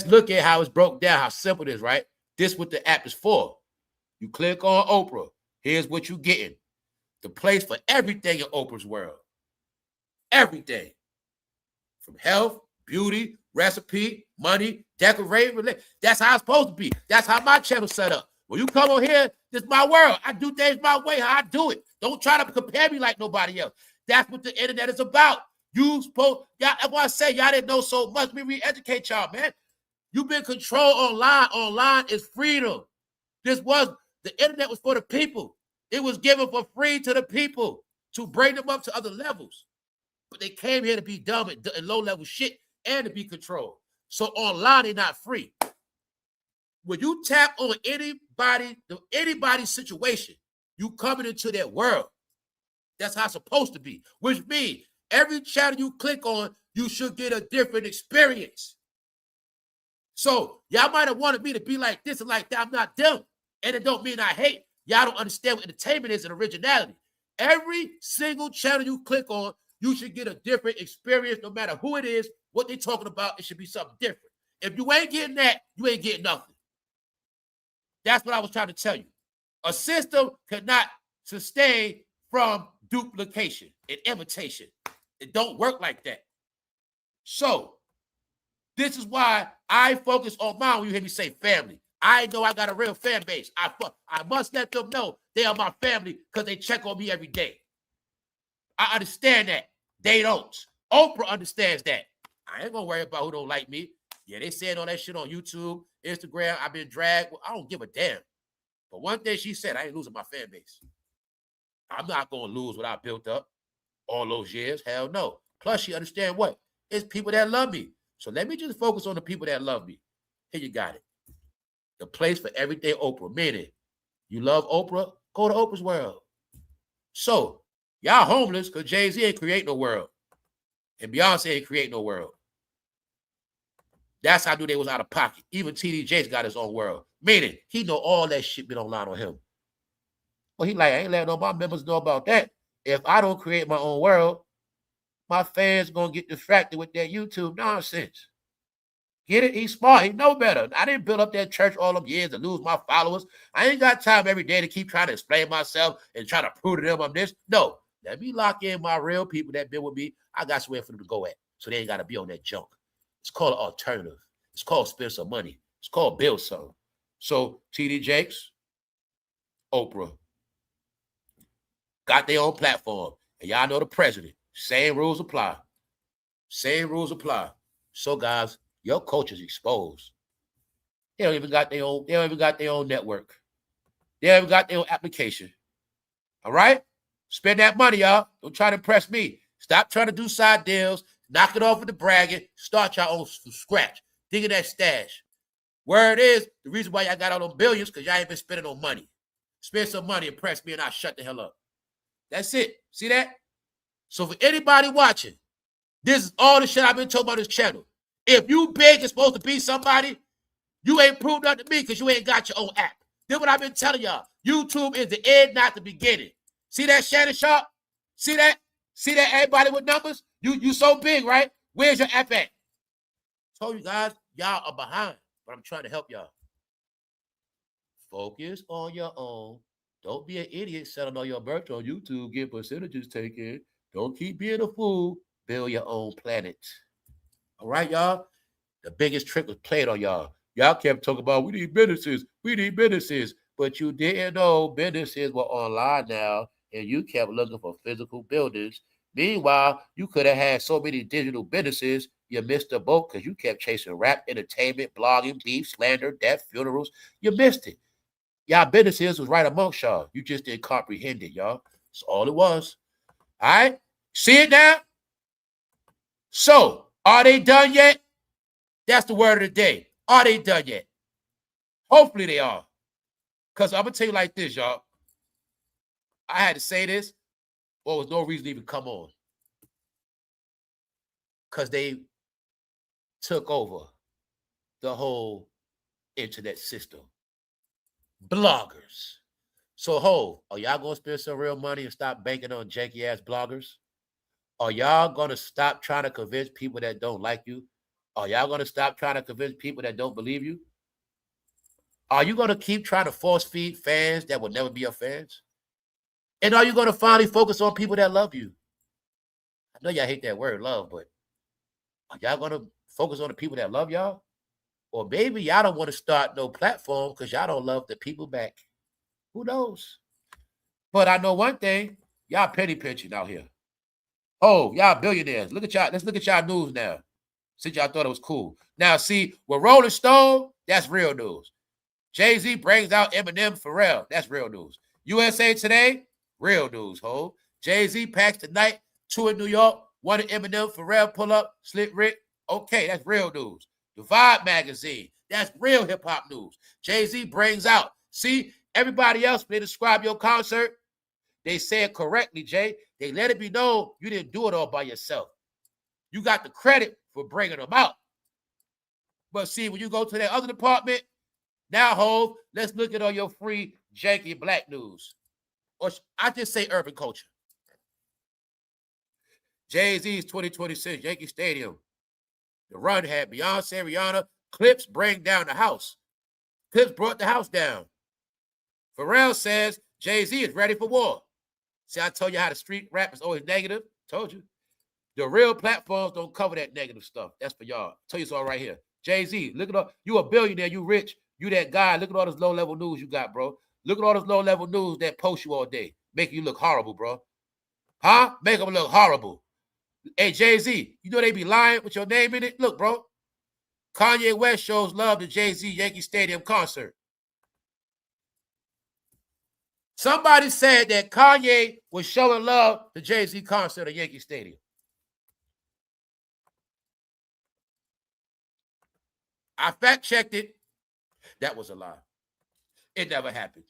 [SPEAKER 1] look at how it's broke down, how simple it is, right? This what the app is for. You click on Oprah. Here's what you're getting. The place for everything in Oprah's world. Everything. From health, beauty, recipe, money, decorating. That's how it's supposed to be. That's how my channel set up. When you come on here, this is my world. I do things my way, how I do it. Don't try to compare me like nobody else. That's what the internet is about. Y'all, that's why I say y'all didn't know so much. Let me re-educate y'all, man. You've been controlled online. Online is freedom. The internet was for the people. It was given for free to the people to bring them up to other levels. But they came here to be dumb and low-level shit and to be controlled. So online, they're not free. When you tap on anybody's situation, you coming into their world. That's how it's supposed to be. Which means every channel you click on, you should get a different experience. So y'all might have wanted me to be like this and like that. I'm not them. And it don't mean I hate. Y'all don't understand what entertainment is and originality. Every single channel you click on, you should get a different experience no matter who it is, what they're talking about. It should be something different. If you ain't getting that, you ain't getting nothing. That's what I was trying to tell you. A system cannot sustain from duplication and imitation. It don't work like that. So this is why I focus on mine when you hear me say family. I know I got a real fan base. I must let them know they are my family because they check on me every day. I understand that. They don't. Oprah understands that. I ain't gonna worry about who don't like me. Yeah, they saying all that shit on YouTube, Instagram. I've been dragged. Well, I don't give a damn. But one thing she said, I ain't losing my fan base. I'm not gonna lose what I built up all those years. Hell no. Plus, she understand what? It's people that love me. So let me just focus on the people that love me. Here you got it. The place for everyday Oprah. Meaning, you love Oprah, go to Oprah's world. So, y'all homeless because Jay-Z ain't create no world. And Beyonce ain't create no world. That's how I knew they was out of pocket. Even TD Jakes got his own world. Meaning, he know all that shit been online on him. Well, he like, I ain't letting all my members know about that. If I don't create my own world, my fans gonna get distracted with that YouTube nonsense. Get it? He's smart. He know better. I didn't build up that church all them years to lose my followers. I ain't got time every day to keep trying to explain myself and try to prove to them I'm this. No. Let me lock in my real people that been with me. I got somewhere for them to go at. So they ain't got to be on that junk. It's called an alternative. It's called spend some money. It's called build something. So TD Jakes, Oprah, got their own platform. And y'all know the president. Same rules apply. Same rules apply. So guys, your culture's exposed. They don't even got their own network. They don't even got their own application. All right? Spend that money, y'all. Don't try to impress me. Stop trying to do side deals. Knock it off with the bragging. Start your own from scratch. Dig in that stash. Word is, the reason why y'all got all them billions because y'all ain't been spending no money. Spend some money, impress me, and I'll shut the hell up. That's it. See that? So for anybody watching, this is all the shit I've been talking about this channel. If you big and supposed to be somebody, you ain't proved nothing to me because you ain't got your own app. This what I've been telling y'all. YouTube is the end, not the beginning. See that, Shannon Sharp? See that? See that, everybody with numbers? You so big, right? Where's your app at? Told you guys, y'all are behind, but I'm trying to help y'all. Focus on your own. Don't be an idiot selling all your merch on YouTube, get percentages taken. Don't keep being a fool. Build your own planet. All right, y'all? The biggest trick was played on y'all. Y'all kept talking about we need businesses, but you didn't know businesses were online now, and you kept looking for physical buildings. Meanwhile, you could have had so many digital businesses, you missed the boat because you kept chasing rap, entertainment, blogging, beef, slander, death, funerals. You missed it. Y'all businesses was right amongst y'all. You just didn't comprehend it, y'all. That's all it was. All right? See it now? So, are they done yet? That's the word of the day. Are they done yet? Hopefully they are. Because I'm going to tell you like this, y'all. I had to say this, or there was no reason to even come on. Because they took over the whole internet system. Bloggers. So, are y'all going to spend some real money and stop banking on janky-ass bloggers? Are y'all going to stop trying to convince people that don't like you? Are y'all going to stop trying to convince people that don't believe you? Are you going to keep trying to force feed fans that will never be your fans? And are you going to finally focus on people that love you? I know y'all hate that word, love, but are y'all going to focus on the people that love y'all? Or maybe y'all don't want to start no platform because y'all don't love the people back. Who knows? But I know one thing. Y'all penny pinching out here. Oh, y'all billionaires. Look at y'all. Let's look at y'all news now. Since y'all thought it was cool. Now, see, with Rolling Stone, that's real news. Jay-Z brings out Eminem, Pharrell. That's real news. USA Today, real news, ho. Jay-Z packs tonight, 2 in New York, 1 in Eminem, Pharrell pull up, Slit Rick. Okay, that's real news. The Vibe magazine, that's real hip-hop news. Jay-Z brings out. See, everybody else, they describe your concert. They say it correctly, Jay. They let it be known you didn't do it all by yourself. You got the credit for bringing them out. But see, when you go to that other department, now, Hov, let's look at all your free janky black news. Or I just say urban culture. Jay-Z's 2026 Yankee Stadium. The run had Beyonce, Rihanna. Clips bring down the house. Clips brought the house down. Pharrell says Jay-Z is ready for war. See, I told you how the street rap is always negative. Told you. The real platforms don't cover that negative stuff. That's for y'all. Tell you it's all right here. Jay-Z, look at all. You a billionaire. You rich. You that guy. Look at all this low-level news you got, bro. Look at all this low-level news that post you all day. Making you look horrible, bro. Huh? Make them look horrible. Hey, Jay-Z, you know they be lying with your name in it? Look, bro. Kanyewest shows love to Jay-Z Yankee Stadium concert. Somebody said that Kanye was showing love to Jay-Z concert at Yankee Stadium. I fact-checked it. That was a lie. It never happened.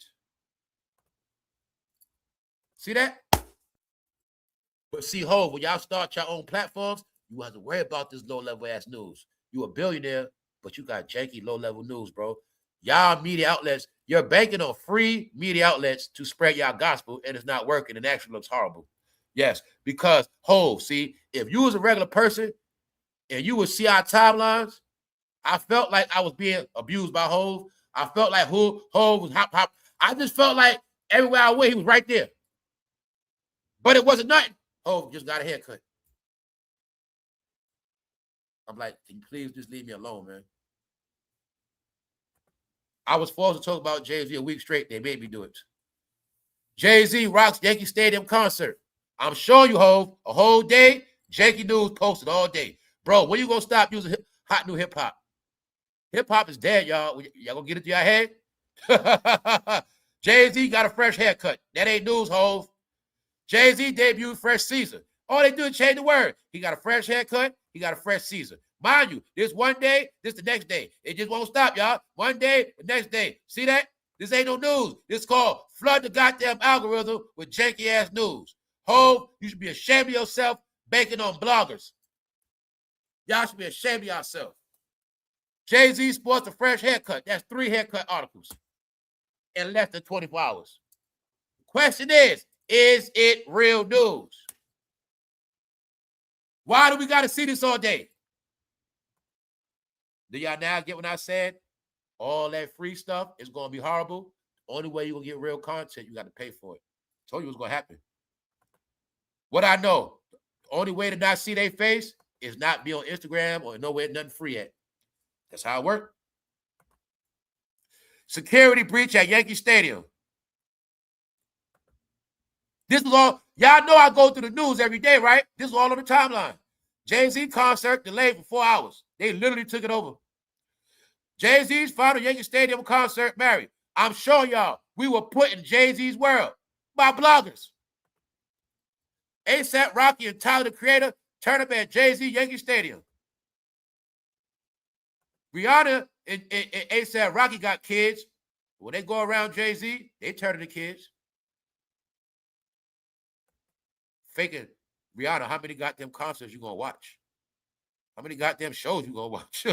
[SPEAKER 1] See that? But see, Ho, when y'all start your own platforms, you have to worry about this low-level ass news. You a billionaire, but you got janky low-level news, bro. Y'all media outlets, you're banking on free media outlets to spread y'all gospel, and it's not working. It actually looks horrible. Yes, because, Ho, see, if you was a regular person and you would see our timelines, I felt like I was being abused by Hov. I felt like Hov was hop. I just felt like everywhere I went, he was right there. But it wasn't nothing. Hov just got a haircut. I'm like, can you please just leave me alone, man? I was forced to talk about Jay-Z a week straight. They made me do it. Jay-Z rocks Yankee Stadium concert. I'm showing you, Hov, a whole day. Janky News posted all day. Bro, when you going to stop using hot new hip-hop? Hip-hop is dead, y'all. Y'all going to get it to your head? Jay-Z got a fresh haircut. That ain't news, Hov. Jay-Z debuted fresh Caesar. All they do is change the word. He got a fresh haircut. He got a fresh Caesar. Mind you, this one day, this the next day. It just won't stop, y'all. One day, the next day. See that? This ain't no news. This is called flood the goddamn algorithm with janky-ass news. Hov, you should be ashamed of yourself banking on bloggers. Y'all should be ashamed of yourself. Jay-Z sports a fresh haircut. That's 3 haircut articles in less than 24 hours. The question is it real news? Why do we got to see this all day? Do y'all now get what I said? All that free stuff is going to be horrible. The only way you're going to get real content, you got to pay for it. I told you what's going to happen. What I know, the only way to not see their face is not be on Instagram or nowhere nothing free at. That's how it works. Security breach at Yankee Stadium. This is all, y'all know I go through the news every day, right? This is all on the timeline. Jay-Z concert delayed for 4 hours. They literally took it over. Jay-Z's final Yankee Stadium concert married. I'm showing y'all, we were put in Jay-Z's world by bloggers. Asaprocky and Tyler, the Creator, turn up at Jay-Z Yankee Stadium. Rihanna and Asaprocky got kids. When they go around Jay-Z, they turn to the kids. Faking, Rihanna, how many goddamn concerts you gonna watch? How many goddamn shows you gonna watch?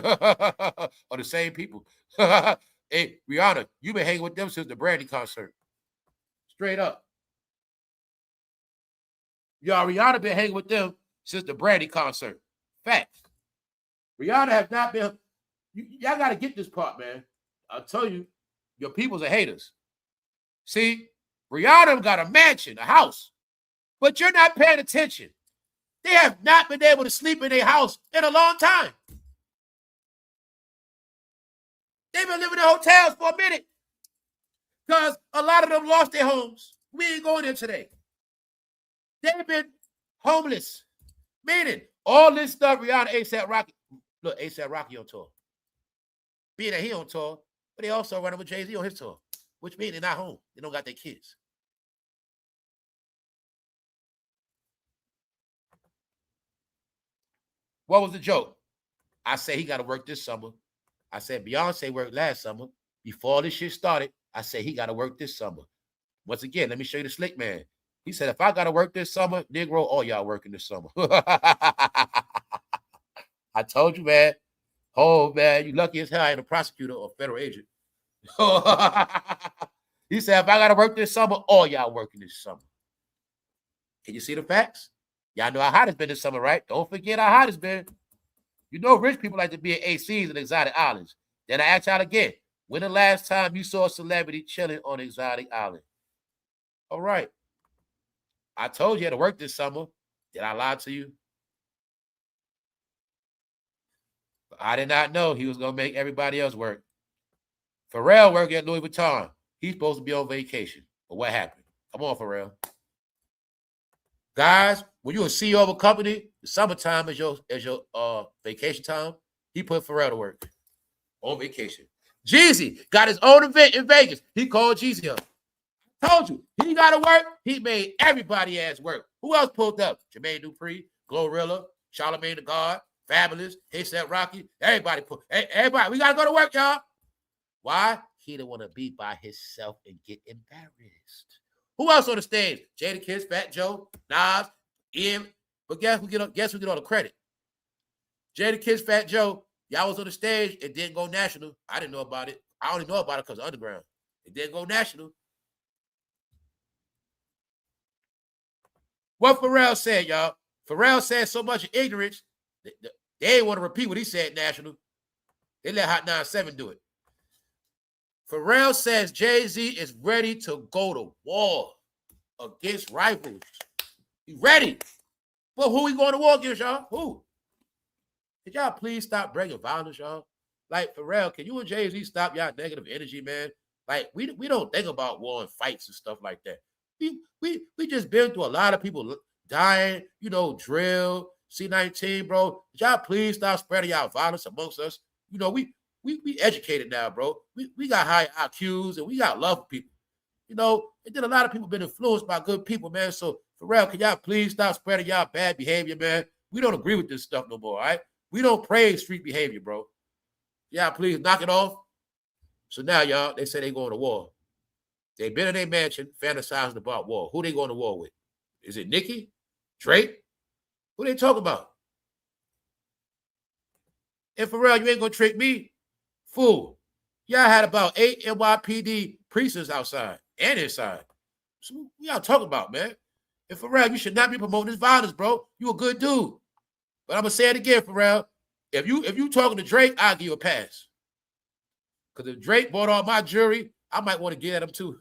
[SPEAKER 1] Or the same people? Hey, Rihanna, you been hanging with them since the Brandy concert. Straight up. Y'all, Rihanna been hanging with them since the Brandy concert. Facts. Rihanna has not been. Y'all got to get this part, man. I'll tell you, your peoples are haters. See, Rihanna got a mansion, a house, but you're not paying attention. They have not been able to sleep in their house in a long time. They've been living in hotels for a minute because a lot of them lost their homes. We ain't going there today. They've been homeless, meaning all this stuff Rihanna, Asaprocky. Look, Asaprocky on tour. Being that he on tour, but they also running with Jay-Z on his tour, which means they're not home. They don't got their kids. What was the joke? I said he got to work this summer. I said Beyonce worked last summer. Before all this shit started, I said he got to work this summer. Once again, let me show you the slick man. He said, if I got to work this summer, Negro, all y'all working this summer. I told you, man. Oh, man, you lucky as hell I ain't a prosecutor or federal agent. He said, if I got to work this summer, all y'all working this summer. Can you see the facts? Y'all know how hot it's been this summer, right? Don't forget how hot it's been. You know rich people like to be at ACs and exotic islands. Then I ask y'all again, when the last time you saw a celebrity chilling on an exotic island? All right. I told you had to work this summer. Did I lie to you? I did not know he was going to make everybody else work. Pharrell working at Louis Vuitton. He's supposed to be on vacation. But what happened? Come on, Pharrell. Guys, when you're a CEO of a company, the summertime is your vacation time. He put Pharrell to work on vacation. Jeezy got his own event in Vegas. He called Jeezy up. Told you, he got to work. He made everybody ass work. Who else pulled up? Jermaine Dupri, Glorilla, Charlamagne the God, Fabulous, Asaprocky. Everybody put. Everybody, we got to go to work, y'all. Why? He didn't want to be by himself and get embarrassed. Who else on the stage? Jadakiss, Fat Joe, Nas, Ian. But guess who get all the credit? Jadakiss, Fat Joe. Y'all was on the stage. It didn't go national. I didn't know about it. I only know about it because of Underground. It didn't go national. What Pharrell said, y'all. Pharrell said so much ignorance, they didn't want to repeat what he said national. They let Hot 97 do it. Pharrell says Jay-Z is ready to go to war against rivals. He's ready. But who he going to war against, y'all? Who? Could y'all please stop bringing violence, y'all? Like, Pharrell, can you and Jay-Z stop y'all negative energy, man? Like, we don't think about war and fights and stuff like that. We just been through a lot of people dying, drill, C-19, bro. Could y'all please stop spreading y'all violence amongst us? We educated now, bro. We got high IQs and we got love for people. And then a lot of people been influenced by good people, man. So, Pharrell, can y'all please stop spreading y'all bad behavior, man? We don't agree with this stuff no more, all right? We don't praise street behavior, bro. Y'all please knock it off. So now, y'all, they say they going to war. They been in their mansion fantasizing about war. Who they going to war with? Is it Nicki? Drake? Who they talk about? And Pharrell, you ain't gonna trick me. Fool. Y'all had about 8 NYPD precincts outside and inside. So what y'all talking about, man? And Pharrell, you should not be promoting this violence, bro. You a good dude. But I'm gonna say it again, Pharrell. If you talking to Drake, I'll give you a pass. Because if Drake bought all my jewelry, I might want to get at him too.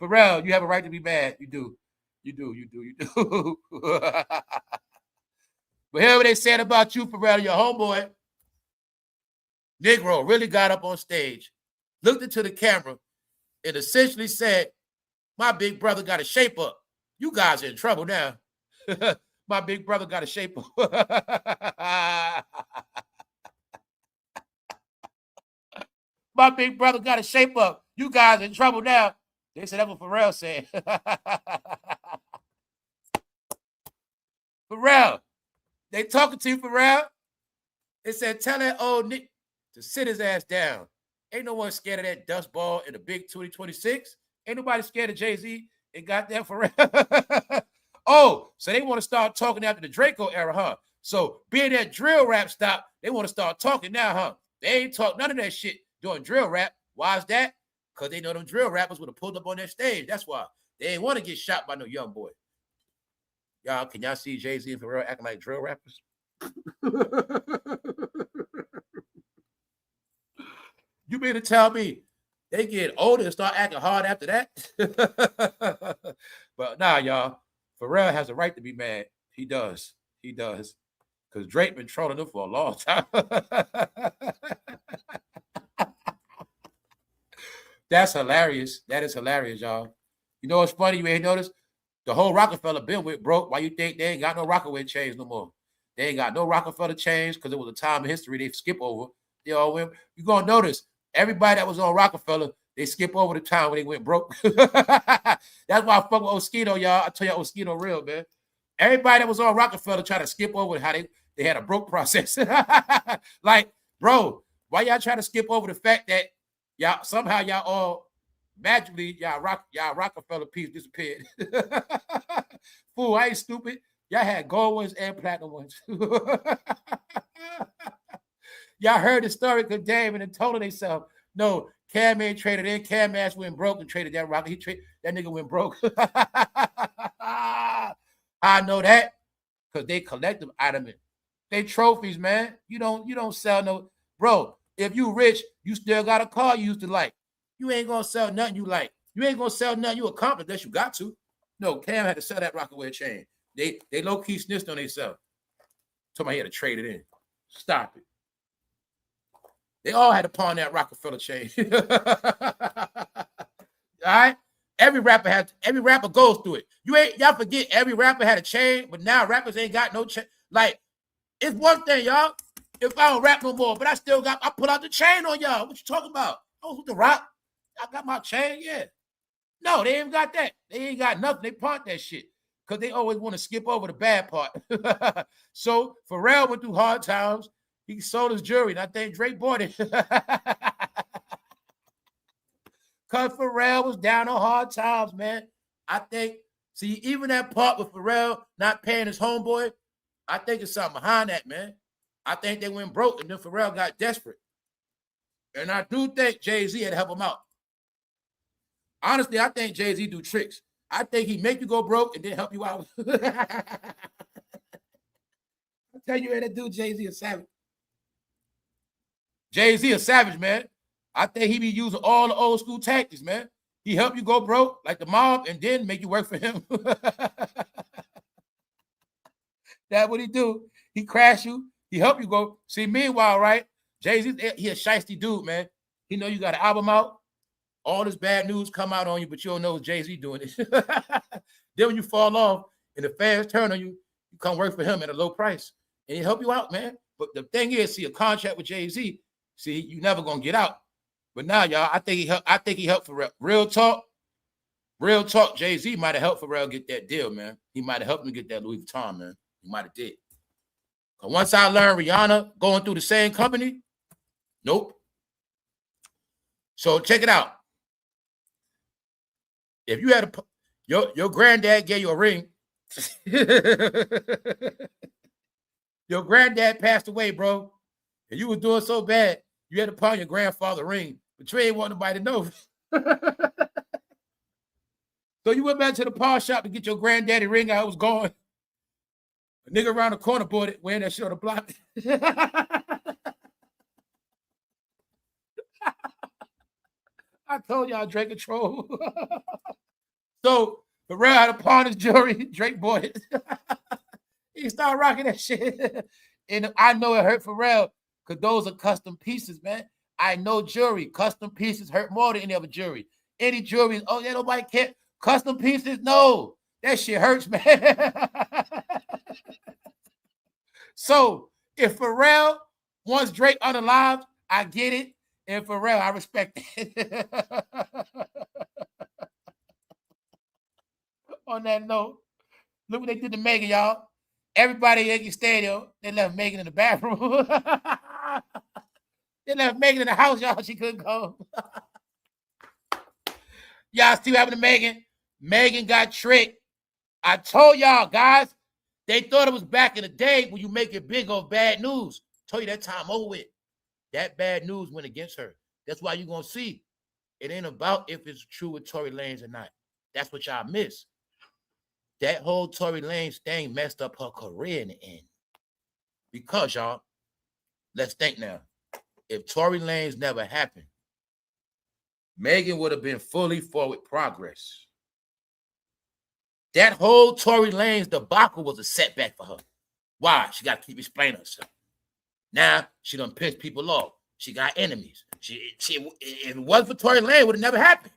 [SPEAKER 1] Pharrell, you have a right to be mad. You do. You do. But hear what they said about you, Pharrell, your homeboy. Negro really got up on stage, looked into the camera, and essentially said, my big brother got to shape up. You guys are in trouble now. My big brother got to shape up. My big brother got to shape up. You guys are in trouble now. They said that's what Pharrell said. Pharrell, they talking to you, Pharrell. They said, tell that old Nick to sit his ass down. Ain't no one scared of that dust ball in the big 2026. Ain't nobody scared of Jay-Z and goddamn Pharrell. Oh, so they want to start talking after the Draco era, huh? So being that drill rap stopped, they want to start talking now, huh? They ain't talk none of that shit doing drill rap. Why is that? Because they know them drill rappers would have pulled up on their stage. That's why. They ain't want to get shot by no young boy. Y'all, can y'all see Jay-Z and Pharrell acting like drill rappers? You mean to tell me they get older and start acting hard after that? But nah, y'all. Pharrell has a right to be mad. He does. He does. Because Drake been trolling him for a long time. That's hilarious. That is hilarious, y'all. You know what's funny? You ain't noticed? The whole Rockefeller bill went broke. Why you think they ain't got no Rockaway chains no more? They ain't got no Rockefeller chains because it was a time in history they skip over. They all went. You're going to notice everybody that was on Rockefeller, they skip over the time when they went broke. That's why I fuck with Oskino, y'all. I tell y'all Oskino real, man. Everybody that was on Rockefeller try to skip over how they had a broke process. Like, bro, why y'all trying to skip over the fact that y'all somehow y'all all magically y'all Rockefeller piece disappeared? Fool, I ain't stupid. Y'all had gold ones and platinum ones. Y'all heard the story because Damon and told themselves, no, Cam ain't traded in. Cam Ash went broke and traded that rocket. That nigga went broke. I know that because they collective item it. They trophies, man. You don't sell no, bro. If you rich, you still got a car you used to like. You ain't gonna sell nothing you like. You ain't gonna sell nothing you accomplished unless you got to. No, Cam had to sell that Rockaway chain. They low-key snitched on themselves. Told me he had to trade it in. Stop it. They all had to pawn that Rockefeller chain. All right? Every rapper goes through it. Y'all forget every rapper had a chain, but now rappers ain't got no chain. Like, it's one thing, y'all. If I don't rap no more, but I put out the chain on y'all. What you talking about? I was with the rock. I got my chain, yeah. No, they ain't got that. They ain't got nothing. They pawned that shit because they always want to skip over the bad part. So Pharrell went through hard times. He sold his jewelry, and I think Drake bought it. Because Pharrell was down on hard times, man. I think, see, even that part with Pharrell not paying his homeboy, I think there's something behind that, man. I think they went broke, and then Pharrell got desperate. And I do think Jay-Z had to help him out. Honestly, I think Jay-Z do tricks. I think he make you go broke and then help you out. I tell you, that dude Jay-Z a savage. Jay-Z a savage, man. I think he be using all the old school tactics, man. He help you go broke like the mob and then make you work for him. That's what he do. He crash you. He help you go. See, meanwhile, right? Jay-Z, he a shiesty dude, man. He know you got an album out. All this bad news come out on you, but you don't know what Jay-Z doing it. Then when you fall off and the fans turn on you, you come work for him at a low price. And he help you out, man. But the thing is, see, a contract with Jay-Z, see, you never gonna get out. But now, y'all, I think he helped Pharrell. Real talk, Jay-Z might have helped Pharrell get that deal, man. He might have helped him get that Louis Vuitton, man. He might have did. But once I learned Rihanna going through the same company, nope. So check it out. If you had your granddad gave you a ring, your granddad passed away, bro, and you was doing so bad, you had to pawn your grandfather ring, but you ain't want nobody to know. So you went back to the pawn shop to get your granddaddy ring out. It was gone. A nigga around the corner bought it, wearing that shit on the block. I told y'all Drake control. So Pharrell had to pawn his jewelry. Drake bought it. He started rocking that shit. And I know it hurt Pharrell because those are custom pieces, man. I know jewelry. Custom pieces hurt more than any other jewelry. Any jewelry, oh, yeah, nobody cares. Custom pieces, no. That shit hurts, man. So if Pharrell wants Drake unalive, I get it. And Pharrell, I respect it. On that note, look what they did to Megan, y'all. Everybody at Yankee Stadium, they left Megan in the bathroom. They left Megan in the house, y'all. She couldn't go. Y'all see what happened to Megan? Megan got tricked. I told y'all, guys, they thought it was back in the day when you make it big on bad news. Told you that time over with. That bad news went against her. That's why you're going to see. It ain't about if it's true with Tory Lanez or not. That's what y'all miss. That whole Tory Lanez thing messed up her career in the end. Because, y'all, let's think now. If Tory Lanez never happened, Megan would have been fully forward progress. That whole Tory Lanez debacle was a setback for her. Why? She got to keep explaining herself. Now, she done pissed people off. She got enemies. If it wasn't for Tory Lanez, it would have never happened.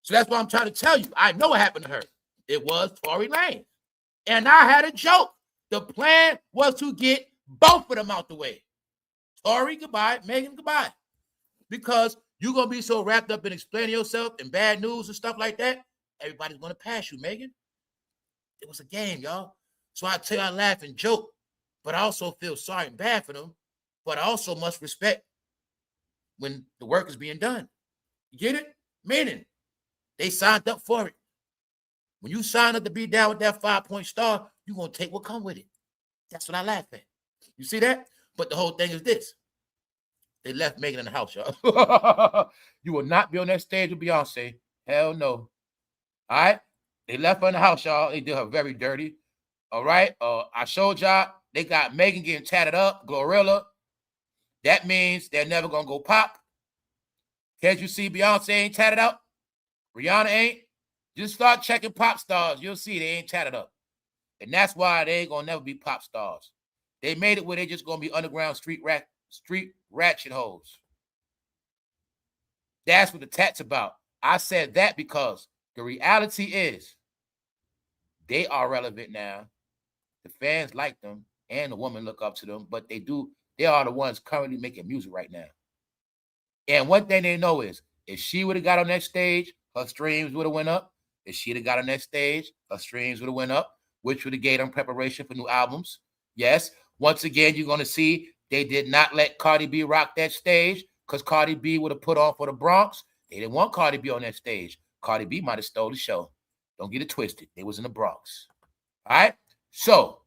[SPEAKER 1] So that's what I'm trying to tell you. I know what happened to her. It was Tory Lanez. And I had a joke. The plan was to get both of them out the way. Tory, goodbye. Megan, goodbye. Because you're going to be so wrapped up in explaining yourself and bad news and stuff like that, everybody's going to pass you, Megan. It was a game, y'all. So I tell you, I laugh and joke, but I also feel sorry and bad for them, but I also must respect when the work is being done. You get it? Meaning, they signed up for it. When you sign up to be down with that 5-point star, you're going to take what comes with it. That's what I laugh at. You see that? But the whole thing is this. They left Megan in the house, y'all. You will not be on that stage with Beyonce. Hell no. All right? They left her in the house, y'all. They did her very dirty. All right? I showed y'all. They got Megan getting tatted up, glorilla. That means they're never going to go pop. Can't you see Beyonce ain't tatted up? Rihanna ain't? Just start checking pop stars. You'll see they ain't tatted up. And that's why they ain't going to never be pop stars. They made it where they just going to be underground street ratchet hoes. That's what the tat's about. I said that because the reality is they are relevant now. The fans like them and the women look up to them, but they are the ones currently making music right now. And one thing they know is if she would have got on that stage, her streams would have went up. If she'd have got on that stage, her streams would have went up, which would have gave them preparation for new albums. Yes, once again, you're going to see they did not let Cardi B rock that stage because Cardi B would have put on for the Bronx. They didn't want Cardi B on that stage. Cardi B might have stole the show. Don't get it twisted. They was in the Bronx. All right? So,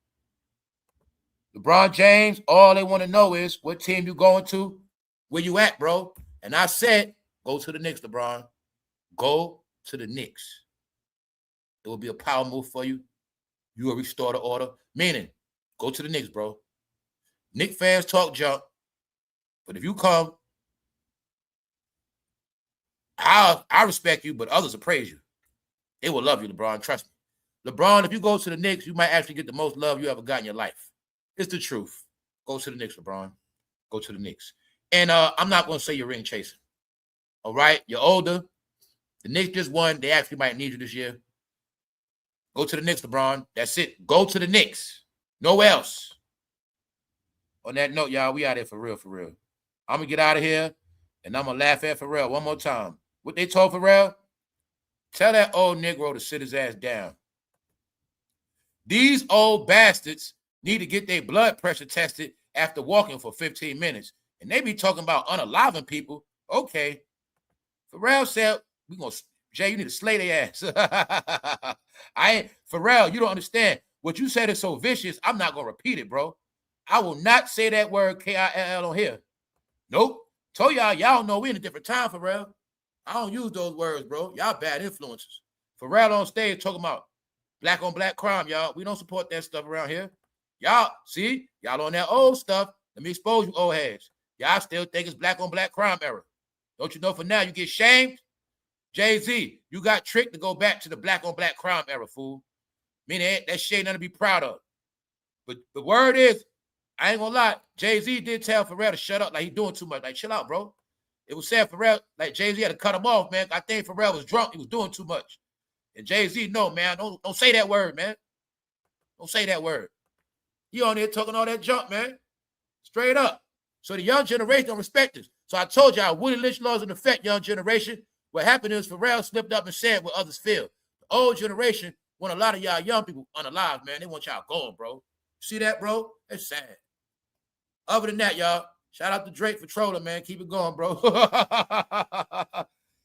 [SPEAKER 1] LeBron James, all they want to know is what team you going to, where you at, bro. And I said, go to the Knicks, LeBron. Go to the Knicks. It will be a power move for you. You will restore the order. Meaning, go to the Knicks, bro. Knicks fans talk junk. But if you come, I respect you, but others will praise you. They will love you, LeBron. Trust me. LeBron, if you go to the Knicks, you might actually get the most love you ever got in your life. It's the truth. Go to the Knicks, LeBron. Go to the Knicks. And I'm not going to say you're ring chasing. All right? You're older. The Knicks just won. They actually might need you this year. Go to the Knicks, LeBron. That's it. Go to the Knicks. Nowhere else. On that note, y'all, we out here for real, for real. I'm going to get out of here, and I'm going to laugh at Pharrell one more time. What they told Pharrell? Tell that old Negro to sit his ass down. These old bastards need to get their blood pressure tested after walking for 15 minutes. And they be talking about unaliving people. Okay. Pharrell said, Jay, you need to slay their ass. I ain't, Pharrell, you don't understand. What you said is so vicious, I'm not going to repeat it, bro. I will not say that word K-I-L-L on here. Nope. Told y'all know we in a different time, Pharrell. I don't use those words, bro. Y'all bad influences. Pharrell on stage talking about black on black crime, y'all. We don't support that stuff around here. Y'all, see? Y'all on that old stuff. Let me expose you old heads. Y'all still think it's black on black crime era. Don't you know for now you get shamed? Jay-Z, you got tricked to go back to the black on black crime era, fool. Meaning that shit ain't nothing to be proud of. But the word is, I ain't gonna lie, Jay-Z did tell Pharrell to shut up, like he doing too much. Like, chill out, bro. It was said Pharrell, like Jay-Z had to cut him off, man. I think Pharrell was drunk. He was doing too much. And Jay-Z, no, man, don't say that word, man. Don't say that word. He on there talking all that junk, man. Straight up. So the young generation don't respect this. So I told y'all, Willie Lynch laws in effect, young generation. What happened is Pharrell slipped up and said what others feel. The old generation want a lot of y'all young people unalive, man. They want y'all going, bro. See that, bro? That's sad. Other than that, y'all, shout out to Drake for trolling, man. Keep it going, bro.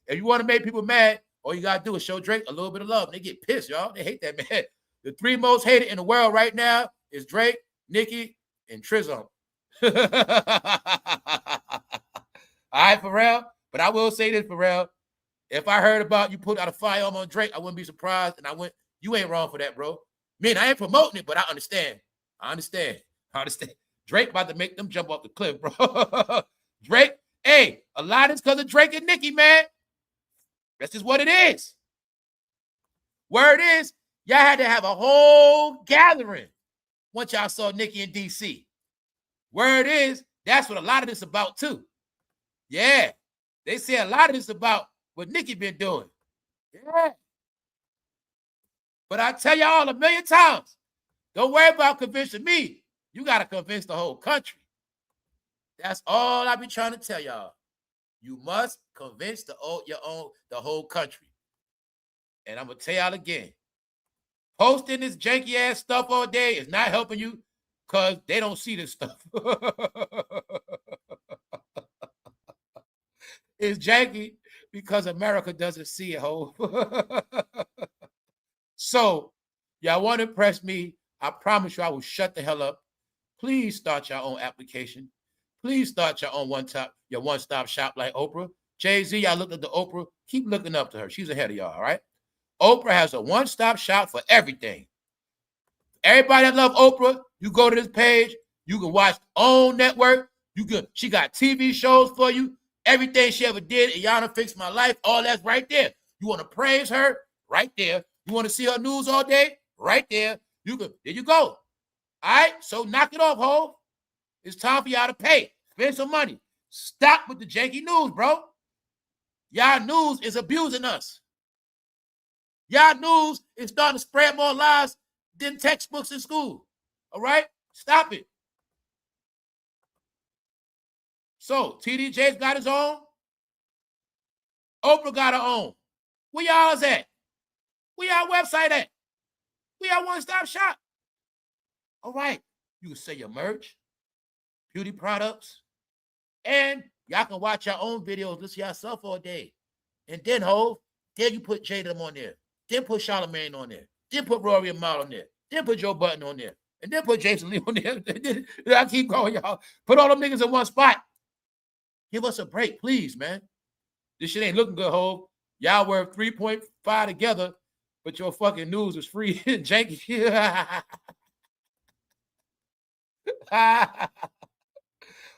[SPEAKER 1] If you want to make people mad, all you got to do is show Drake a little bit of love. They get pissed, y'all. They hate that, man. The three most hated in the world right now is Drake, Nicki, and Trizom. All right, Pharrell. But I will say this, Pharrell. If I heard about you put out a firearm on Drake, I wouldn't be surprised. And you ain't wrong for that, bro. I ain't promoting it, but I understand. I understand. Drake about to make them jump off the cliff, bro. Drake, hey, a lot is because of Drake and Nicki, man. That's just what it is. Word is, y'all had to have a whole gathering once y'all saw Nicki in D.C. Word is, that's what a lot of this about, too. Yeah. They say a lot of this about what Nicki been doing. Yeah. But I tell y'all a million times, don't worry about convincing me. You got to convince the whole country. That's all I be trying to tell y'all. You must convince the whole country. And I'm going to tell y'all again, posting this janky ass stuff all day is not helping you because they don't see this stuff. It's janky because America doesn't see it, ho. So, y'all want to impress me, I promise you I will shut the hell up. Please start your own application. Please start your own one-stop shop like Oprah. Jay-Z, y'all looked at the Oprah. Keep looking up to her. She's ahead of y'all, all right? Oprah has a one-stop shop for everything. Everybody that love Oprah, you go to this page, you can watch OWN network. She got TV shows for you. Everything she ever did, Rihanna Fixed My Life, all that's right there. You want to praise her? Right there. You want to see her news all day? Right there. There you go. All right? So knock it off, ho. It's time for y'all to pay. Spend some money. Stop with the janky news, bro. Y'all news is abusing us. Y'all news is starting to spread more lies than textbooks in school. All right? Stop it. So, TD Jakes got his own. Oprah got her own. Where y'all is at? Where y'all website at? Where y'all one-stop shop? All right. You can sell your merch, beauty products, and y'all can watch your own videos, listen to yourself all day. And then, then you put Jada on there. Then put Charlamagne on there. Then put Rory and Mal on there. Then put Joe Budden on there. And then put Jason Lee on there. I keep going, y'all. Put all them niggas in one spot. Give us a break, please, man. This shit ain't looking good, ho. Y'all were 3.5 together, but your fucking news is free. Janky.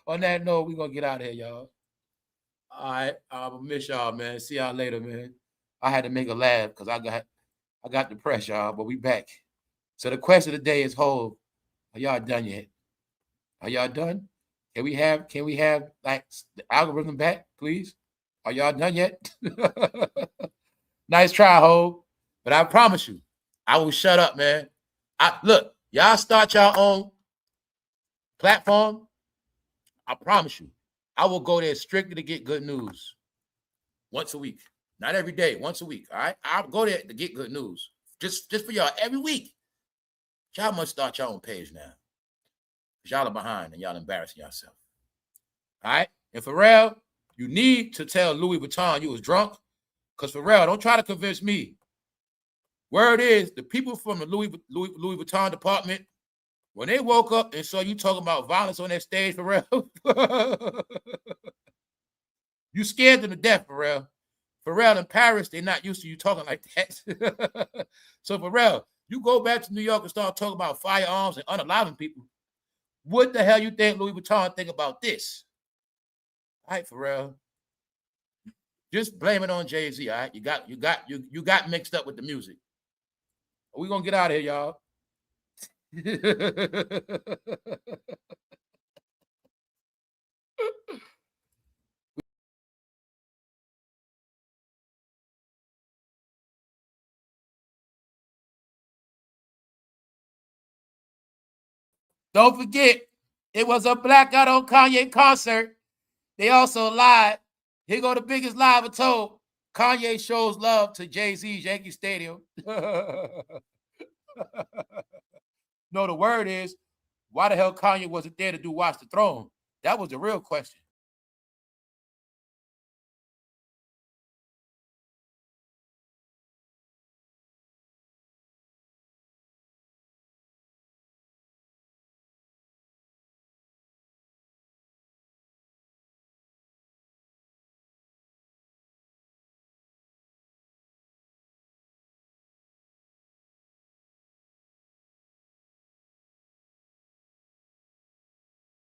[SPEAKER 1] On that note, we're going to get out of here, y'all. All right. I'll miss y'all, man. See y'all later, man. I had to make a laugh because I got depressed, y'all, but we back. So the question of the day is, are y'all done yet? Are y'all done? Can we have like the algorithm back, please? Are y'all done yet? Nice try, ho. But I promise you, I will shut up, man. Look, y'all start your own platform. I promise you, I will go there strictly to get good news. Once a week. Not every day, once a week. All right. I'll go there to get good news. Just for y'all every week. Y'all must start your own page now. Because y'all are behind and y'all embarrassing yourself. All right? And Pharrell, you need to tell Louis Vuitton you was drunk Because Pharrell, don't try to convince me. Word is, the people from the Louis Vuitton department, when they woke up and saw you talking about violence on that stage, Pharrell, you scared them to death, Pharrell. Pharrell in Paris, they're not used to you talking like that. So Pharrell, you go back to New York and start talking about firearms and unaliving people. What the hell you think Louis Vuitton think about this? All right, Pharrell. Just blame it on Jay-Z, all right? You got mixed up with the music. We're gonna get out of here, y'all. Don't forget, it was a blackout on Kanye concert. They also lied. Here go the biggest lie ever told. Kanye shows love to Jay-Z's Yankee Stadium. No, the word is, why the hell Kanye wasn't there to do Watch the Throne? That was the real question.